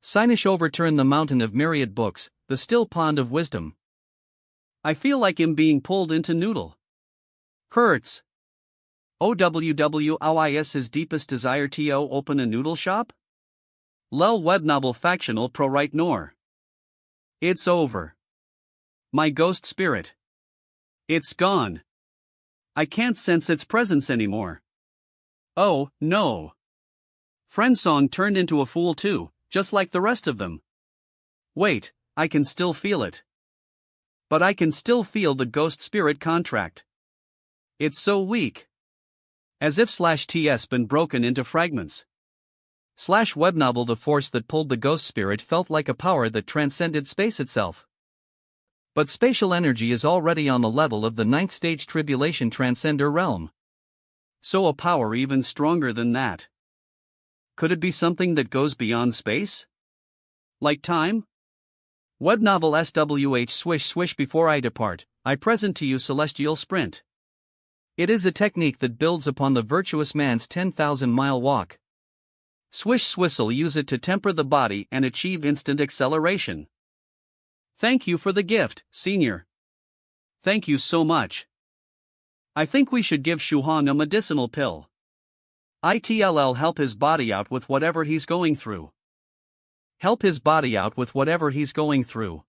Signish, overturn the mountain of myriad books, the still pond of wisdom. I feel like I'm being pulled into noodle. Hurts. OWWOIS, his deepest desire to open a noodle shop? Lel web novel factional pro right nor. It's over. My ghost spirit. It's gone. I can't sense its presence anymore. Oh, no. Friendsong turned into a fool too, just like the rest of them. Wait, I can still feel it. But I can still feel the ghost spirit contract. It's so weak. As if /TS been broken into fragments. Web novel. The force that pulled the ghost spirit felt like a power that transcended space itself. But spatial energy is already on the level of the 9th stage tribulation transcender realm. So a power even stronger than that. Could it be something that goes beyond space? Like time? Web novel SWH swish swish. Before I depart, I present to you Celestial Sprint. It is a technique that builds upon the virtuous man's 10,000-mile walk. Swish swistle. Use it to temper the body and achieve instant acceleration. Thank you for the gift, Senior. Thank you so much. I think we should give Shuhong a medicinal pill. It'll help his body out with whatever he's going through. Help his body out with whatever he's going through.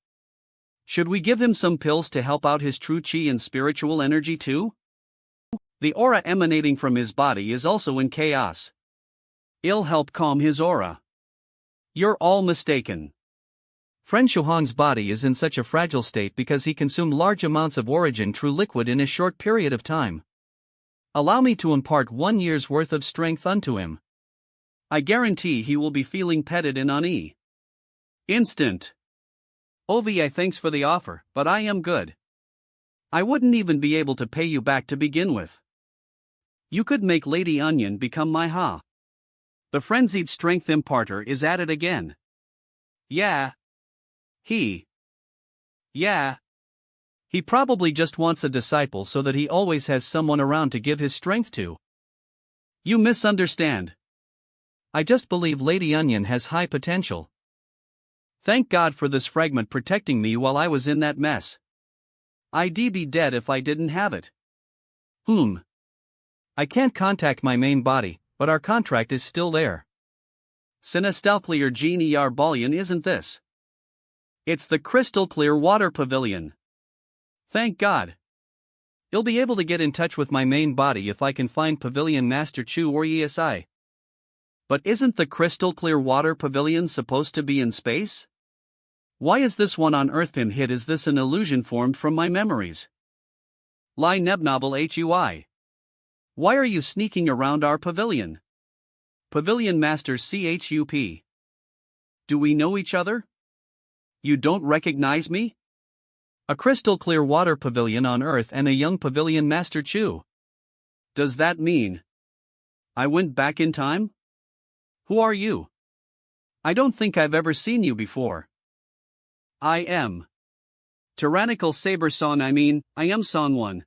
Should we give him some pills to help out his true chi and spiritual energy too? The aura emanating from his body is also in chaos. It'll help calm his aura. You're all mistaken. Friend Shuhong's body is in such a fragile state because he consumed large amounts of origin true liquid in a short period of time. Allow me to impart 1 year's worth of strength unto him. I guarantee he will be feeling petted and uneasy. Instant. Ovi, thanks for the offer, but I am good. I wouldn't even be able to pay you back to begin with. You could make Lady Onion become my Ha. The frenzied strength imparter is at it again. Yeah. Yeah. He probably just wants a disciple so that he always has someone around to give his strength to. You misunderstand. I just believe Lady Onion has high potential. Thank God for this fragment protecting me while I was in that mess. I'd be dead if I didn't have it. I can't contact my main body, but our contract is still there. Sinestalclear Gene ER Bullion, isn't this? It's the crystal clear water pavilion. Thank God. You'll be able to get in touch with my main body if I can find Pavilion Master Chu or ESI. But isn't the crystal clear water pavilion supposed to be in space? Why is this one on Earth? Hit, is this an illusion formed from my memories? Lie Nebnobel HUI. Why are you sneaking around our pavilion? Pavilion Master CHUP. Do we know each other? You don't recognize me? A crystal clear water pavilion on Earth and a young Pavilion Master Chu. Does that mean I went back in time? Who are you? I don't think I've ever seen you before. I am Tyrannical Saber Song. I am Song 1.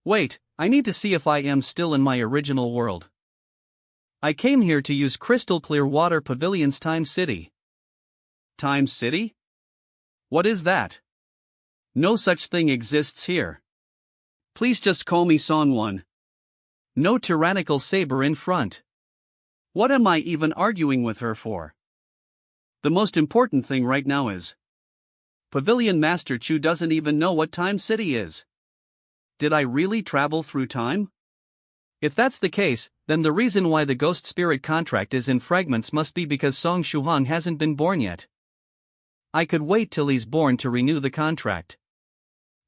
Wait, I need to see if I am still in my original world. I came here to use Crystal Clear Water Pavilion's Time City. Time City? What is that? No such thing exists here. Please just call me Song 1. No tyrannical saber in front. What am I even arguing with her for? The most important thing right now is Pavilion Master Chu doesn't even know what Time City is. Did I really travel through time? If that's the case, then the reason why the ghost spirit contract is in fragments must be because Song Shuhong hasn't been born yet. I could wait till he's born to renew the contract.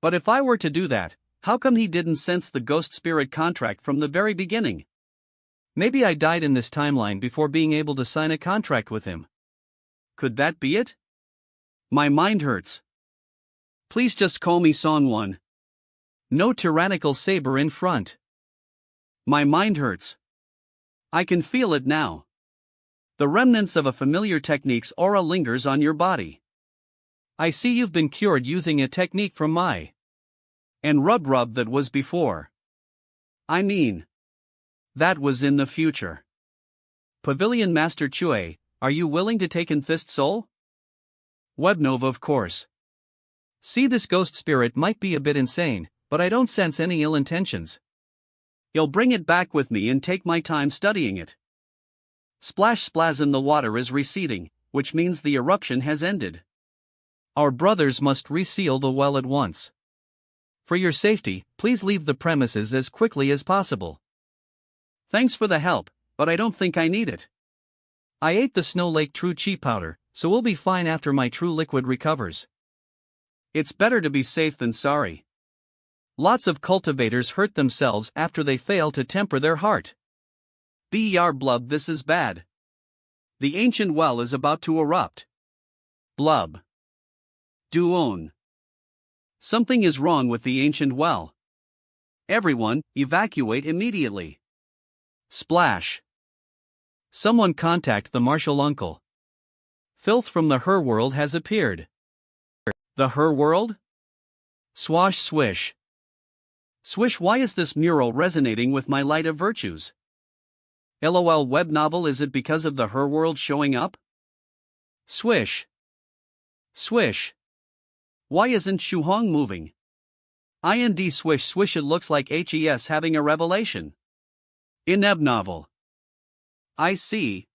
But if I were to do that, how come he didn't sense the ghost spirit contract from the very beginning? Maybe I died in this timeline before being able to sign a contract with him. Could that be it? My mind hurts. Please just call me Song 1. No tyrannical saber in front. My mind hurts. I can feel it now. The remnants of a familiar technique's aura lingers on your body. I see you've been cured using a technique from my and rub that was before. That was in the future. Pavilion Master Chue, are you willing to take in Fist Soul? Webnova, of course. See, this ghost spirit might be a bit insane, but I don't sense any ill intentions. I'll bring it back with me and take my time studying it. Splash splazin, the water is receding, which means the eruption has ended. Our brothers must reseal the well at once. For your safety, please leave the premises as quickly as possible. Thanks for the help, but I don't think I need it. I ate the Snow Lake True Chi powder, so we'll be fine after my true liquid recovers. It's better to be safe than sorry. Lots of cultivators hurt themselves after they fail to temper their heart. Ber blub, this is bad. The ancient well is about to erupt. Blub. Duon. Something is wrong with the ancient well. Everyone, evacuate immediately. Splash. Someone contact the martial uncle. Filth from the her world has appeared. The her world? Swash swish. Swish, why is this mural resonating with my light of virtues? LOL web novel, is it because of the her world showing up? Swish. Swish. Why isn't Shuhong moving? IND swish swish, it looks like HES having a revelation. Ineb novel. I see.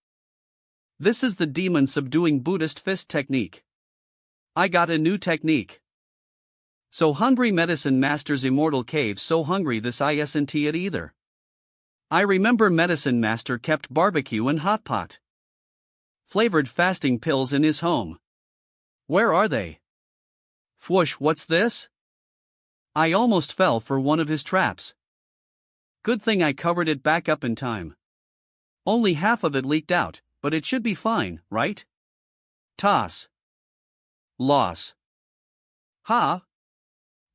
This is the demon subduing Buddhist fist technique. I got a new technique. So hungry medicine master's immortal cave, so hungry this isn't it either. I remember medicine master kept barbecue and hot pot. Flavored fasting pills in his home. Where are they? Fwoosh, what's this? I almost fell for one of his traps. Good thing I covered it back up in time. Only half of it leaked out, but it should be fine, right? Toss. Loss. Ha!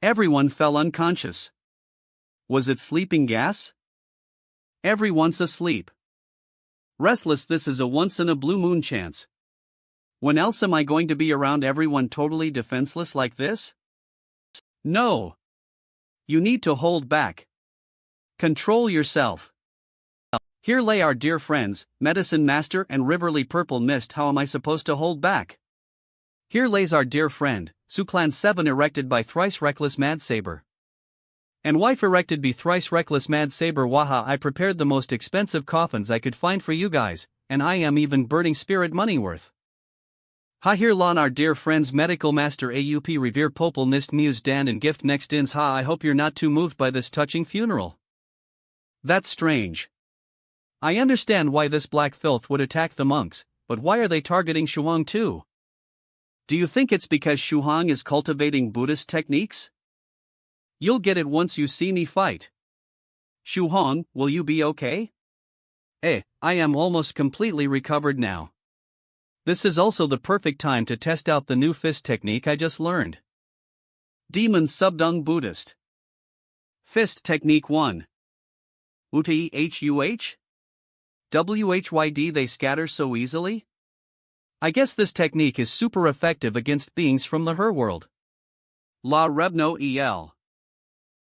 Everyone fell unconscious. Was it sleeping gas? Everyone's asleep. Restless, this is a once in a blue moon chance. When else am I going to be around everyone totally defenseless like this? No. You need to hold back. Control yourself. Here lay our dear friends, Medicine Master and Riverly Purple Mist. How am I supposed to hold back? Here lays our dear friend, Suclan 7 erected by thrice reckless Mad Saber. And wife erected by thrice reckless Mad Saber. Waha, I prepared the most expensive coffins I could find for you guys, and I am even burning spirit money worth. Ha, here lawn our dear friends Medical Master AUP Revere Popal Nist Muse Dan and Gift Next Ins. Ha, I hope you're not too moved by this touching funeral. That's strange. I understand why this black filth would attack the monks, but why are they targeting Shuang too? Do you think it's because Shuang is cultivating Buddhist techniques? You'll get it once you see me fight. Shuang, will you be okay? I am almost completely recovered now. This is also the perfect time to test out the new fist technique I just learned. Demon Subdung Buddhist. Fist Technique 1. Uti Huh? Whyd, they scatter so easily? I guess this technique is super effective against beings from the her world. La Rebno El.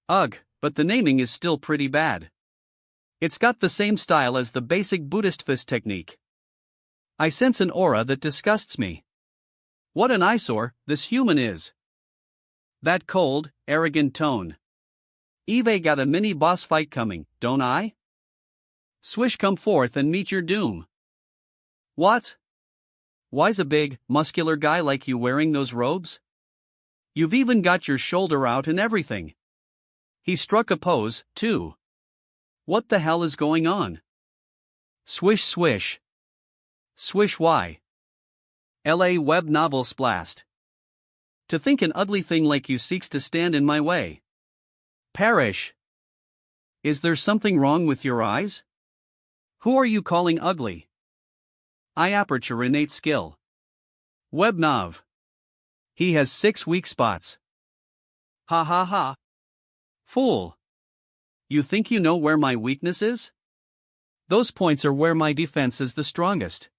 Ugh, but the naming is still pretty bad. It's got the same style as the basic Buddhist fist technique. I sense an aura that disgusts me. What an eyesore this human is. That cold, arrogant tone. Eve got a mini boss fight coming, don't I? Swish, come forth and meet your doom. What? Why's a big, muscular guy like you wearing those robes? You've even got your shoulder out and everything. He struck a pose, too. What the hell is going on? Swish swish. Swish why? LA web novel splast. To think an ugly thing like you seeks to stand in my way. Perish. Is there something wrong with your eyes? Who are you calling ugly? Eye aperture innate skill. Webnov. He has 6 weak spots. Ha ha ha. Fool. You think you know where my weakness is? Those points are where my defense is the strongest.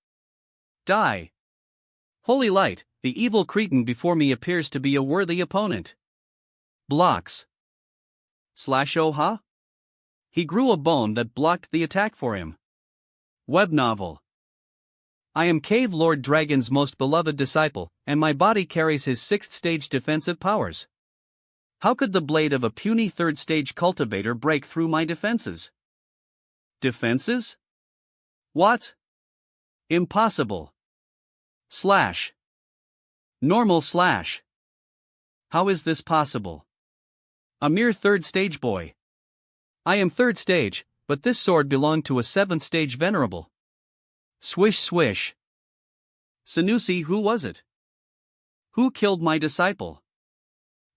Die. Holy light, the evil cretin before me appears to be a worthy opponent. Blocks. Slash oha? He grew a bone that blocked the attack for him. Web novel. I am Cave Lord Dragon's most beloved disciple, and my body carries his 6th stage defensive powers. How could the blade of a puny 3rd stage cultivator break through my defenses? Defenses? What? Impossible. Slash. Normal slash. How is this possible? A mere 3rd stage boy. I am 3rd stage, but this sword belonged to a 7th stage venerable. Swish swish. Sanusi, who was it? Who killed my disciple?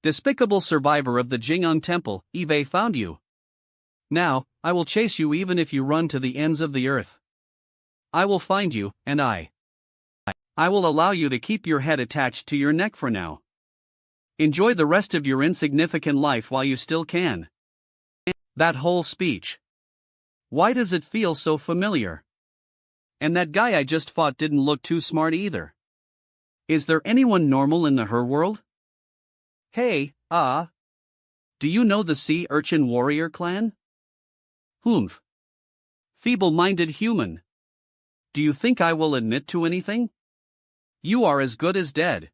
Despicable survivor of the Jing'eng Temple, Eve found you. Now, I will chase you even if you run to the ends of the earth. I will find you, and I will allow you to keep your head attached to your neck for now. Enjoy the rest of your insignificant life while you still can. That whole speech. Why does it feel so familiar? And that guy I just fought didn't look too smart either. Is there anyone normal in the her world? Hey, do you know the sea urchin warrior clan? Humph. Feeble-minded human. Do you think I will admit to anything? You are as good as dead.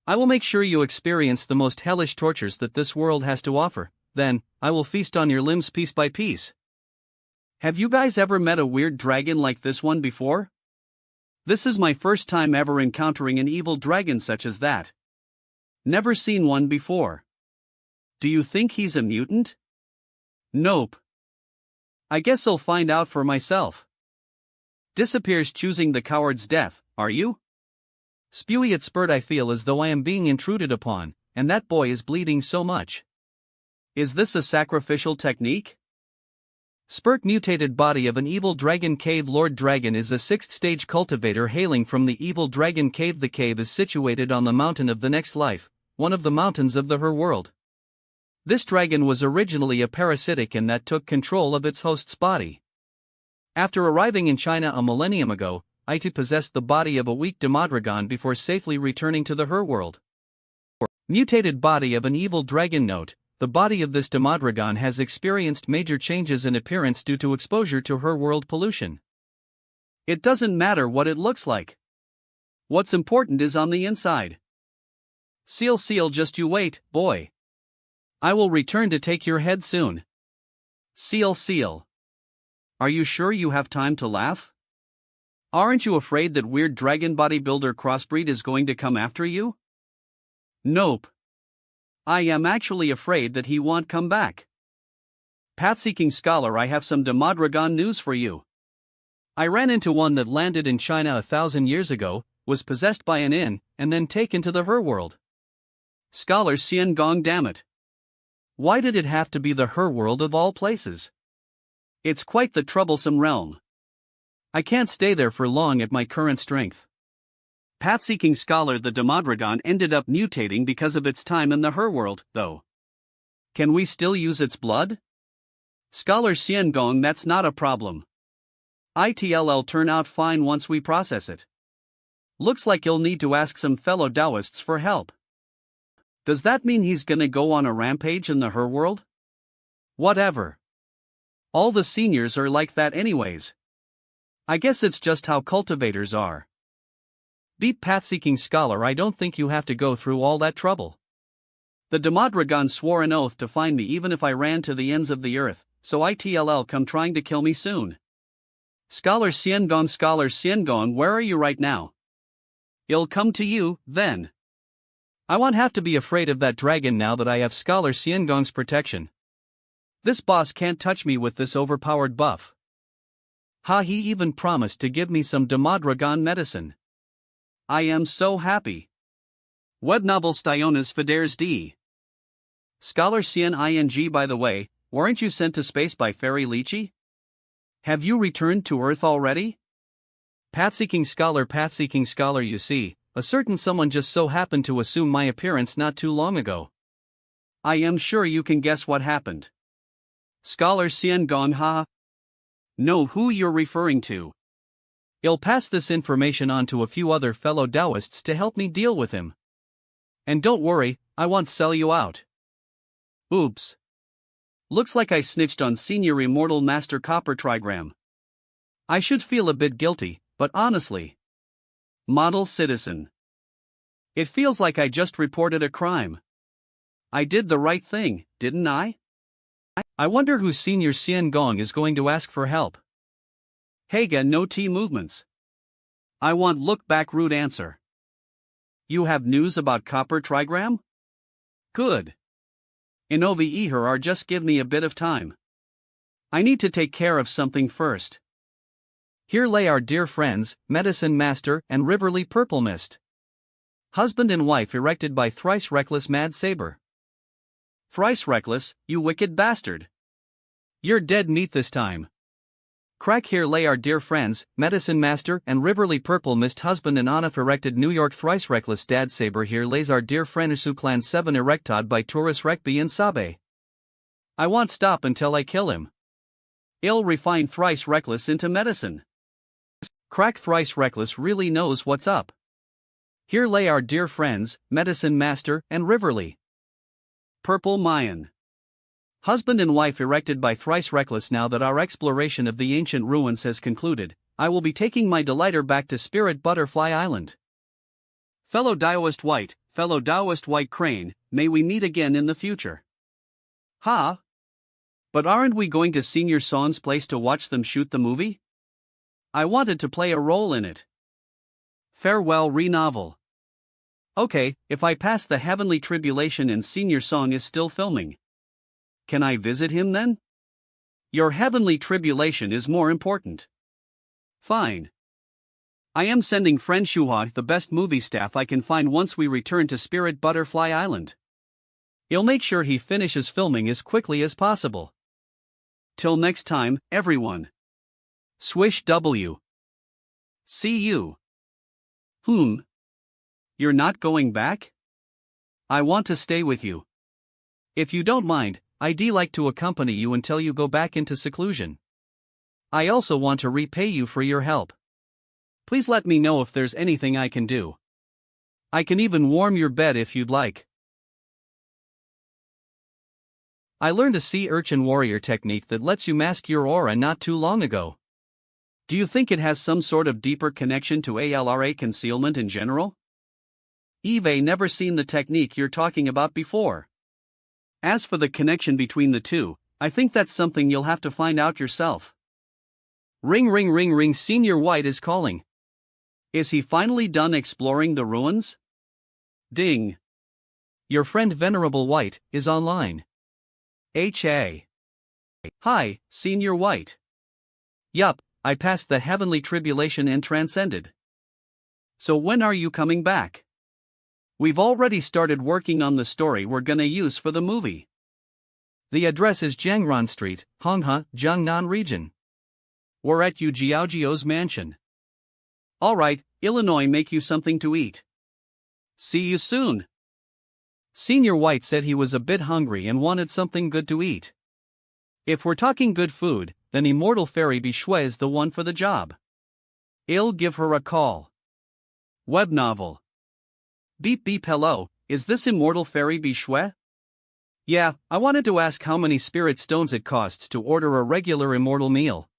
I will make sure you experience the most hellish tortures that this world has to offer, then, I will feast on your limbs piece by piece. Have you guys ever met a weird dragon like this one before? This is my first time ever encountering an evil dragon such as that. Never seen one before. Do you think he's a mutant? Nope. I guess I'll find out for myself. Disappears choosing the coward's death, are you? Spewy at spurt, I feel as though I am being intruded upon, and that boy is bleeding so much. Is this a sacrificial technique? Spurt mutated body of an evil dragon cave. Lord Dragon is a 6th stage cultivator hailing from the evil dragon cave. The cave is situated on the mountain of the next life, one of the mountains of the her world. This dragon was originally a parasitic and that took control of its host's body. After arriving in China a millennium ago, it possessed the body of a weak Demodragon before safely returning to the her world. Mutated body of an evil dragon. Note, the body of this Demodragon has experienced major changes in appearance due to exposure to her world pollution. It doesn't matter what it looks like. What's important is on the inside. Seal, just you wait, boy. I will return to take your head soon. Seal. Are you sure you have time to laugh? Aren't you afraid that weird dragon bodybuilder crossbreed is going to come after you? Nope. I am actually afraid that he won't come back. Path-seeking scholar, I have some Demodragon news for you. I ran into one that landed in China 1,000 years ago, was possessed by an inn, and then taken to the her world. Scholar Xian Gong, damn it. Why did it have to be the her world of all places? It's quite the troublesome realm. I can't stay there for long at my current strength. Path-seeking scholar, the Demodragon ended up mutating because of its time in the her world, though. Can we still use its blood? Scholar Xian Gong, that's not a problem. It'll turn out fine once we process it. Looks like you'll need to ask some fellow Taoists for help. Does that mean he's gonna go on a rampage in the her world? Whatever. All the seniors are like that anyways. I guess it's just how cultivators are. Beat path-seeking scholar, I don't think you have to go through all that trouble. The Demodragon swore an oath to find me even if I ran to the ends of the earth, so it'll come trying to kill me soon. Scholar Xian Gong, where are you right now? It'll come to you, then. I won't have to be afraid of that dragon now that I have Scholar Xian Gong's protection. This boss can't touch me with this overpowered buff. He even promised to give me some Demodragon medicine. I am so happy. Web novel Stiones Feders D. Scholar Xian Ing, by the way, weren't you sent to space by Fairy Lychee? Have you returned to Earth already? Path-seeking scholar, you see, a certain someone just so happened to assume my appearance not too long ago. I am sure you can guess what happened. Scholar Xian Gong, know who you're referring to. I'll pass this information on to a few other fellow Taoists to help me deal with him. And don't worry, I won't sell you out. Oops. Looks like I snitched on Senior Immortal Master Copper Trigram. I should feel a bit guilty, but honestly. Model citizen. It feels like I just reported a crime. I did the right thing, didn't I? I wonder who Senior Xian Gong is going to ask for help. Heiga no T movements. I want look back rude answer. You have news about Copper Trigram? Good. Inovi her just give me a bit of time. I need to take care of something first. Here lay our dear friends, Medicine Master and Riverly Purple Mist. Husband and wife erected by thrice reckless mad saber. Thrice reckless, you wicked bastard. You're dead meat this time. Crack here lay our dear friends, Medicine Master and Riverly Purple Mist husband and Anif erected New York thrice reckless dad saber here lays our dear friend Isu clan 7 erectod by Taurus Rekbi and Sabe. I want stop until I kill him. Ill refine thrice reckless into medicine. Crack thrice reckless really knows what's up. Here lay our dear friends, Medicine Master and Riverly Purple Mayan. Husband and wife erected by thrice reckless. Now that our exploration of the ancient ruins has concluded, I will be taking my delighter back to Spirit Butterfly Island. Fellow Taoist White Crane, may we meet again in the future. Ha! But aren't we going to Senior Son's place to watch them shoot the movie? I wanted to play a role in it. Farewell re-novel. Okay, if I pass the heavenly tribulation and Senior Song is still filming. Can I visit him then? Your heavenly tribulation is more important. Fine. I am sending friend Shuha the best movie staff I can find once we return to Spirit Butterfly Island. He'll make sure he finishes filming as quickly as possible. Till next time, everyone. Swish W. See you. You're not going back? I want to stay with you. If you don't mind, I'd like to accompany you until you go back into seclusion. I also want to repay you for your help. Please let me know if there's anything I can do. I can even warm your bed if you'd like. I learned a sea urchin warrior technique that lets you mask your aura not too long ago. Do you think it has some sort of deeper connection to ALRA concealment in general? Eve never seen the technique you're talking about before. As for the connection between the two, I think that's something you'll have to find out yourself. Ring ring ring ring, Senior White is calling. Is he finally done exploring the ruins? Ding. Your friend Venerable White is online. H.A. Hi, Senior White. Yup, I passed the heavenly tribulation and transcended. So when are you coming back? We've already started working on the story we're gonna use for the movie. The address is Jiangran Street, Honghe, Jiangnan region. We're at Yu Jiaojiu's mansion. Alright, Illinois, make you something to eat. See you soon. Senior White said he was a bit hungry and wanted something good to eat. If we're talking good food, then Immortal Fairy Bishwe is the one for the job. I'll give her a call. Web novel. Beep beep, hello, is this Immortal Fairy Bishwe? Yeah, I wanted to ask how many spirit stones it costs to order a regular immortal meal.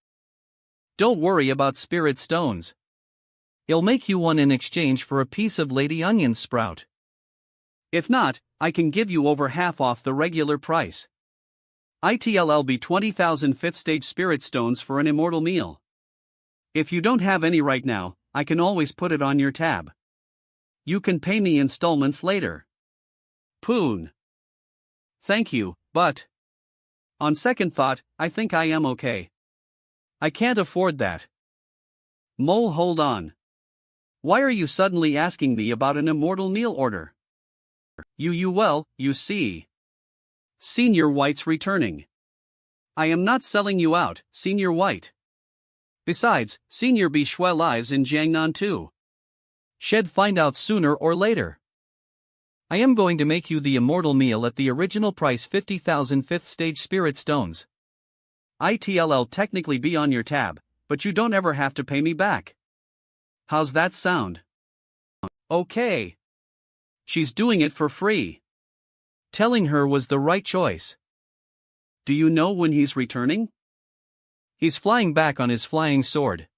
Don't worry about spirit stones. I'll make you one in exchange for a piece of Lady Onion's sprout. If not, I can give you over half off the regular price. It'll be 20,000 fifth stage spirit stones for an immortal meal. If you don't have any right now, I can always put it on your tab. You can pay me installments later. Poon. Thank you, but on second thought, I think I am okay. I can't afford that. Mole, hold on. Why are you suddenly asking me about an immortal meal order? You see. Senior White's returning. I am not selling you out, Senior White. Besides, Senior Bishwe lives in Jiangnan too. Shed find out sooner or later. I am going to make you the immortal meal at the original price 50,000 fifth stage spirit stones. It'll technically be on your tab, but you don't ever have to pay me back. How's that sound? Okay. She's doing it for free. Telling her was the right choice. Do you know when he's returning? He's flying back on his flying sword.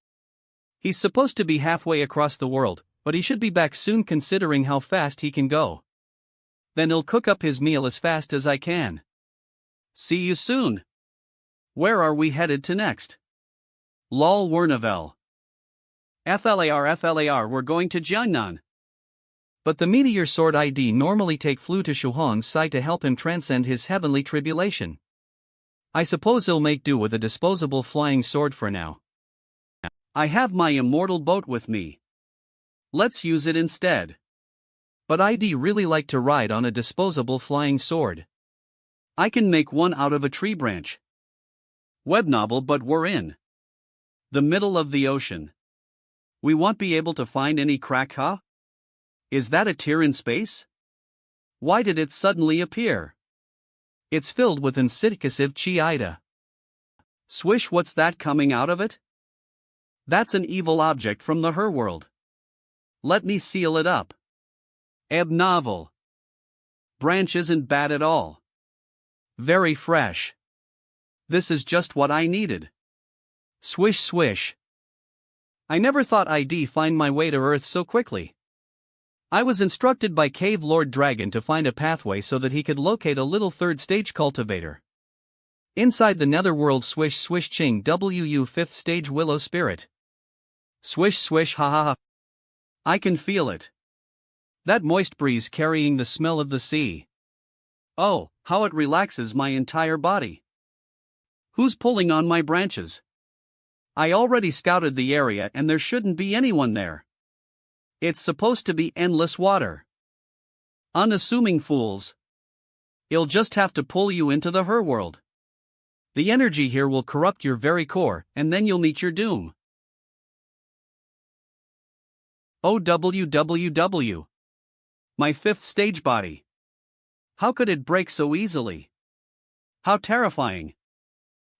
He's supposed to be halfway across the world, but he should be back soon considering how fast he can go. Then he'll cook up his meal as fast as I can. See you soon. Where are we headed to next? Lol, Wernavel. FLAR, we're going to Jiangnan. But the Meteor Sword ID normally take flew to Shuhong's side to help him transcend his heavenly tribulation. I suppose he'll make do with a disposable flying sword for now. I have my immortal boat with me. Let's use it instead. But I'd really like to ride on a disposable flying sword. I can make one out of a tree branch. Web novel, but we're in the middle of the ocean. We won't be able to find any crack, huh? Is that a tear in space? Why did it suddenly appear? It's filled with incisive chi-ida. Swish, what's that coming out of it? That's an evil object from the her world. Let me seal it up. Ebb novel. Branch isn't bad at all. Very fresh. This is just what I needed. Swish swish. I never thought I'd find my way to Earth so quickly. I was instructed by Cave Lord Dragon to find a pathway so that he could locate a little third-stage cultivator. Inside the netherworld, swish swish ching WU 5th stage willow spirit. Swish swish, ha ha ha. I can feel it. That moist breeze carrying the smell of the sea. Oh, how it relaxes my entire body. Who's pulling on my branches? I already scouted the area and there shouldn't be anyone there. It's supposed to be endless water. Unassuming fools. It'll just have to pull you into the her world. The energy here will corrupt your very core, and then you'll meet your doom. OWWW. My 5th stage body. How could it break so easily? How terrifying.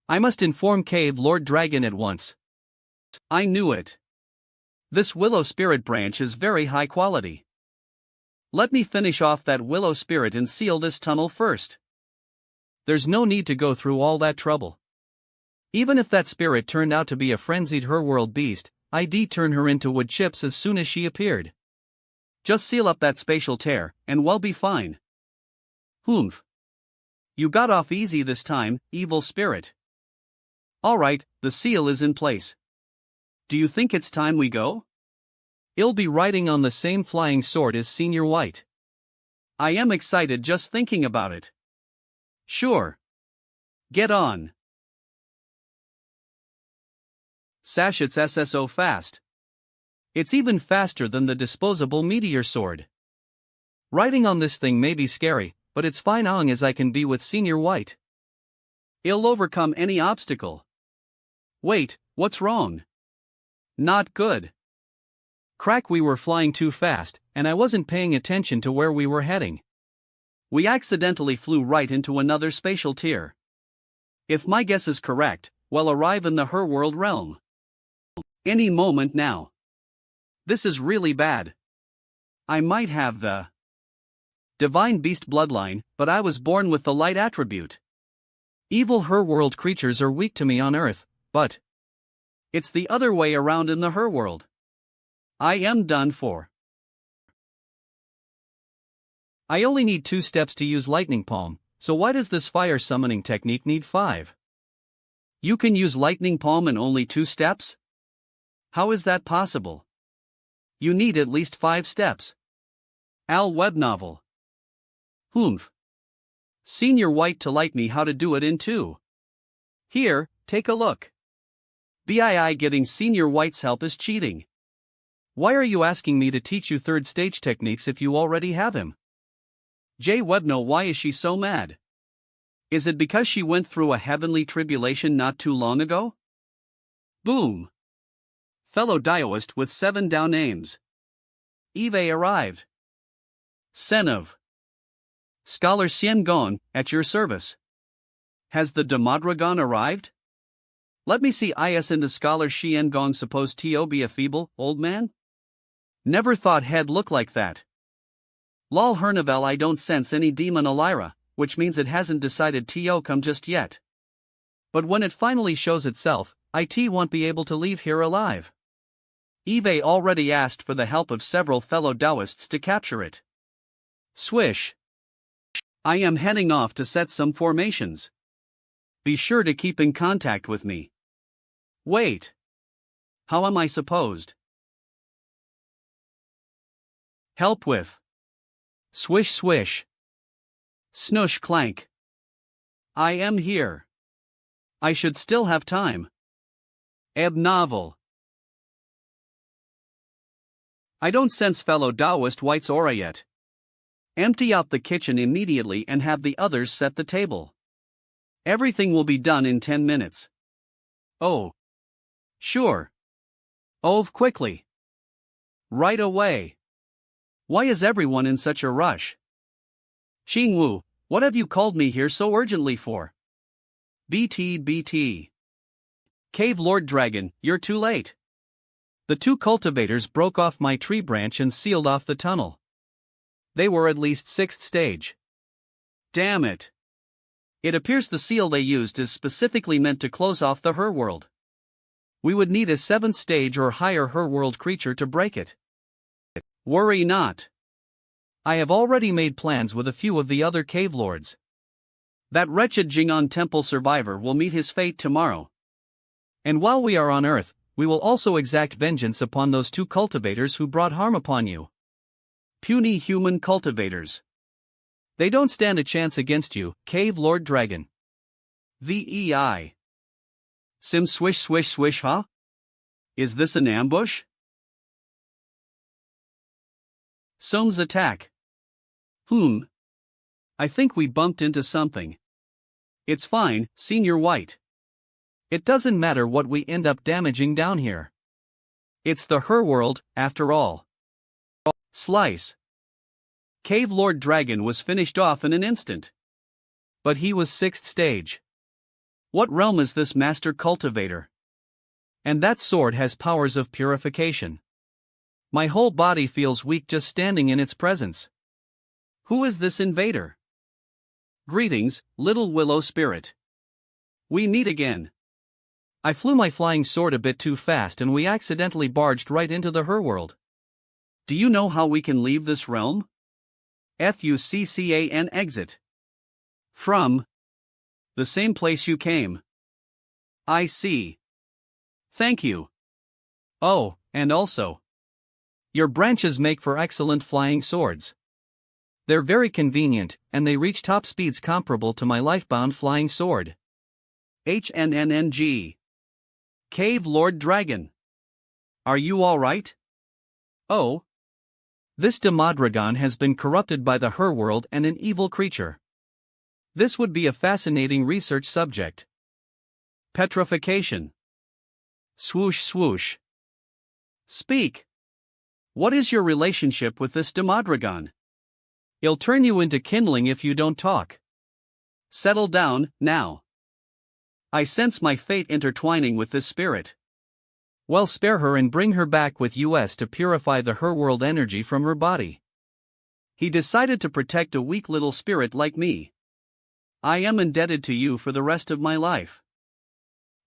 I must inform Cave Lord Dragon at once. I knew it. This willow spirit branch is very high quality. Let me finish off that willow spirit and seal this tunnel first. There's no need to go through all that trouble. Even if that spirit turned out to be a frenzied her-world beast, I'd turn her into wood chips as soon as she appeared. Just seal up that spatial tear, and we'll be fine. Humph. You got off easy this time, evil spirit. Alright, the seal is in place. Do you think it's time we go? I'll be riding on the same flying sword as Senior White. I am excited just thinking about it. Sure. Get on. Sash, it's SSO fast. It's even faster than the disposable meteor sword. Riding on this thing may be scary, but it's fine long as I can be with Senior White. I'll overcome any obstacle. Wait, what's wrong? Not good. Crack, we were flying too fast, and I wasn't paying attention to where we were heading. We accidentally flew right into another spatial tier. If my guess is correct, we'll arrive in the her world realm any moment now. This is really bad. I might have the divine beast bloodline, but I was born with the light attribute. Evil her world creatures are weak to me on Earth, but it's the other way around in the her world. I am done for. I only need 2 steps to use Lightning Palm, so why does this fire summoning technique need 5? You can use Lightning Palm in only 2 steps? How is that possible? You need at least 5 steps. Al web novel. Humph. Senior White to light me how to do it in 2. Here, take a look. BII, getting Senior White's help is cheating. Why are you asking me to teach you 3rd stage techniques if you already have him? J Webno, why is she so mad? Is it because she went through a heavenly tribulation not too long ago? Boom. Fellow Daoist with 7 down names. Eve arrived. Senov. Scholar Xian Gong, at your service. Has the Demodragon arrived? Let me see is into Scholar Xian Gong. Suppose T.O. be a feeble, old man? Never thought he'd look like that. Lol Hernavel, I don't sense any demon Elira, which means it hasn't decided T.O. come just yet. But when it finally shows itself, IT won't be able to leave here alive. Eve already asked for the help of several fellow Taoists to capture it. Swish. I am heading off to set some formations. Be sure to keep in contact with me. Wait. How am I supposed? Help with. Swish swish. Snush clank. I am here. I should still have time. Ebb novel. I don't sense fellow Taoist White's aura yet. Empty out the kitchen immediately and have the others set the table. Everything will be done in 10 minutes. Oh. Sure. Ove quickly. Right away. Why is everyone in such a rush? Xingwu, what have you called me here so urgently for? BT. Cave Lord Dragon, you're too late. The two cultivators broke off my tree branch and sealed off the tunnel. They were at least 6th stage. Damn it. It appears the seal they used is specifically meant to close off the Her World. We would need a 7th stage or higher Her World creature to break it. Worry not. I have already made plans with a few of the other cave lords. That wretched Jing'an Temple survivor will meet his fate tomorrow. And while we are on Earth, we will also exact vengeance upon those two cultivators who brought harm upon you. Puny human cultivators. They don't stand a chance against you, Cave Lord Dragon. VEI. Sim swish, huh? Is this an ambush? Some's attack. I think we bumped into something. It's fine, Senior White. It doesn't matter what we end up damaging down here. It's the Her World, after all. Slice. Cave Lord Dragon was finished off in an instant. But he was 6th stage. What realm is this master cultivator? And that sword has powers of purification. My whole body feels weak just standing in its presence. Who is this invader? Greetings, little willow spirit. We meet again. I flew my flying sword a bit too fast and we accidentally barged right into the Her World. Do you know how we can leave this realm? FUCCAN exit. From the same place you came. I see. Thank you. Oh, and also, your branches make for excellent flying swords. They're very convenient, and they reach top speeds comparable to my lifebound flying sword. HNNNG. Cave Lord Dragon. Are you alright? Oh. This Demodragon has been corrupted by the Her World and an evil creature. This would be a fascinating research subject. Petrification. Swoosh. Speak. What is your relationship with this Demodragon? He'll turn you into kindling if you don't talk. Settle down, now. I sense my fate intertwining with this spirit. Well, spare her and bring her back with us to purify the Her World energy from her body. He decided to protect a weak little spirit like me. I am indebted to you for the rest of my life.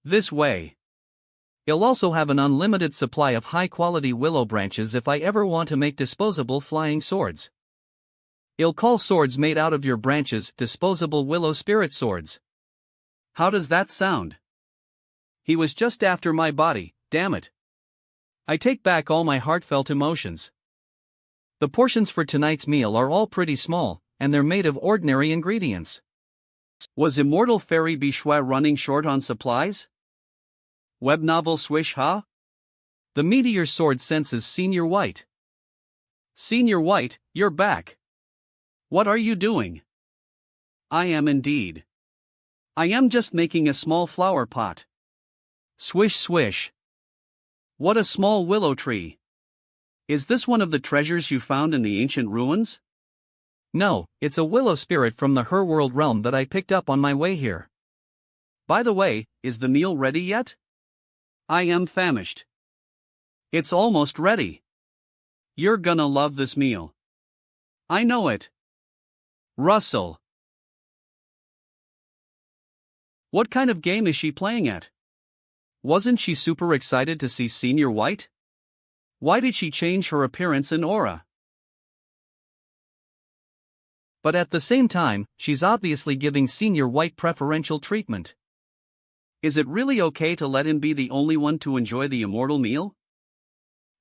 This way. He'll also have an unlimited supply of high-quality willow branches if I ever want to make disposable flying swords. He'll call swords made out of your branches disposable willow spirit swords. How does that sound? He was just after my body, damn it. I take back all my heartfelt emotions. The portions for tonight's meal are all pretty small, and they're made of ordinary ingredients. Was Immortal Fairy Bichua running short on supplies? Web novel swish, huh? The meteor sword senses Senior White. Senior White, you're back. What are you doing? I am indeed. I am just making a small flower pot. Swish. What a small willow tree. Is this one of the treasures you found in the ancient ruins? No, it's a willow spirit from the Her World realm that I picked up on my way here. By the way, is the meal ready yet? I am famished. It's almost ready. You're gonna love this meal. I know it. Russell. What kind of game is she playing at? Wasn't she super excited to see Senior White? Why did she change her appearance and aura? But at the same time, she's obviously giving Senior White preferential treatment. Is it really okay to let him be the only one to enjoy the immortal meal?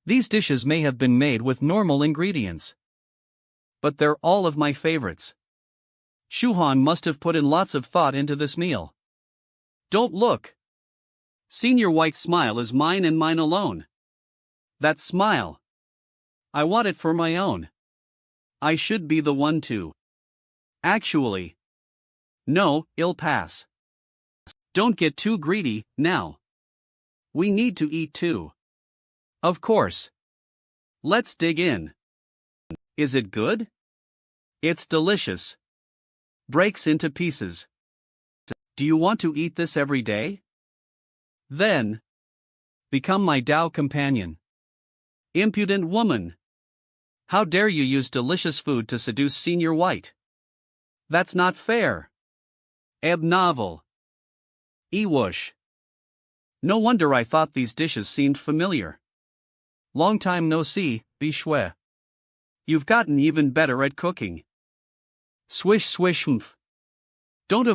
These dishes may have been made with normal ingredients, but they're all of my favorites. Shuhan must have put in lots of thought into this meal. Don't look. Senior White's smile is mine and mine alone. That smile. I want it for my own. I should be the one to. Actually. No, I'll pass. Don't get too greedy, now. We need to eat too. Of course. Let's dig in. Is it good? It's delicious. Breaks into pieces. Do you want to eat this every day? Then. Become my Tao companion. Impudent woman. How dare you use delicious food to seduce Senior White? That's not fair. Novel. Ewoosh. No wonder I thought these dishes seemed familiar. Long time no see, Bishwe. You've gotten even better at cooking. Swish swish mph. Don't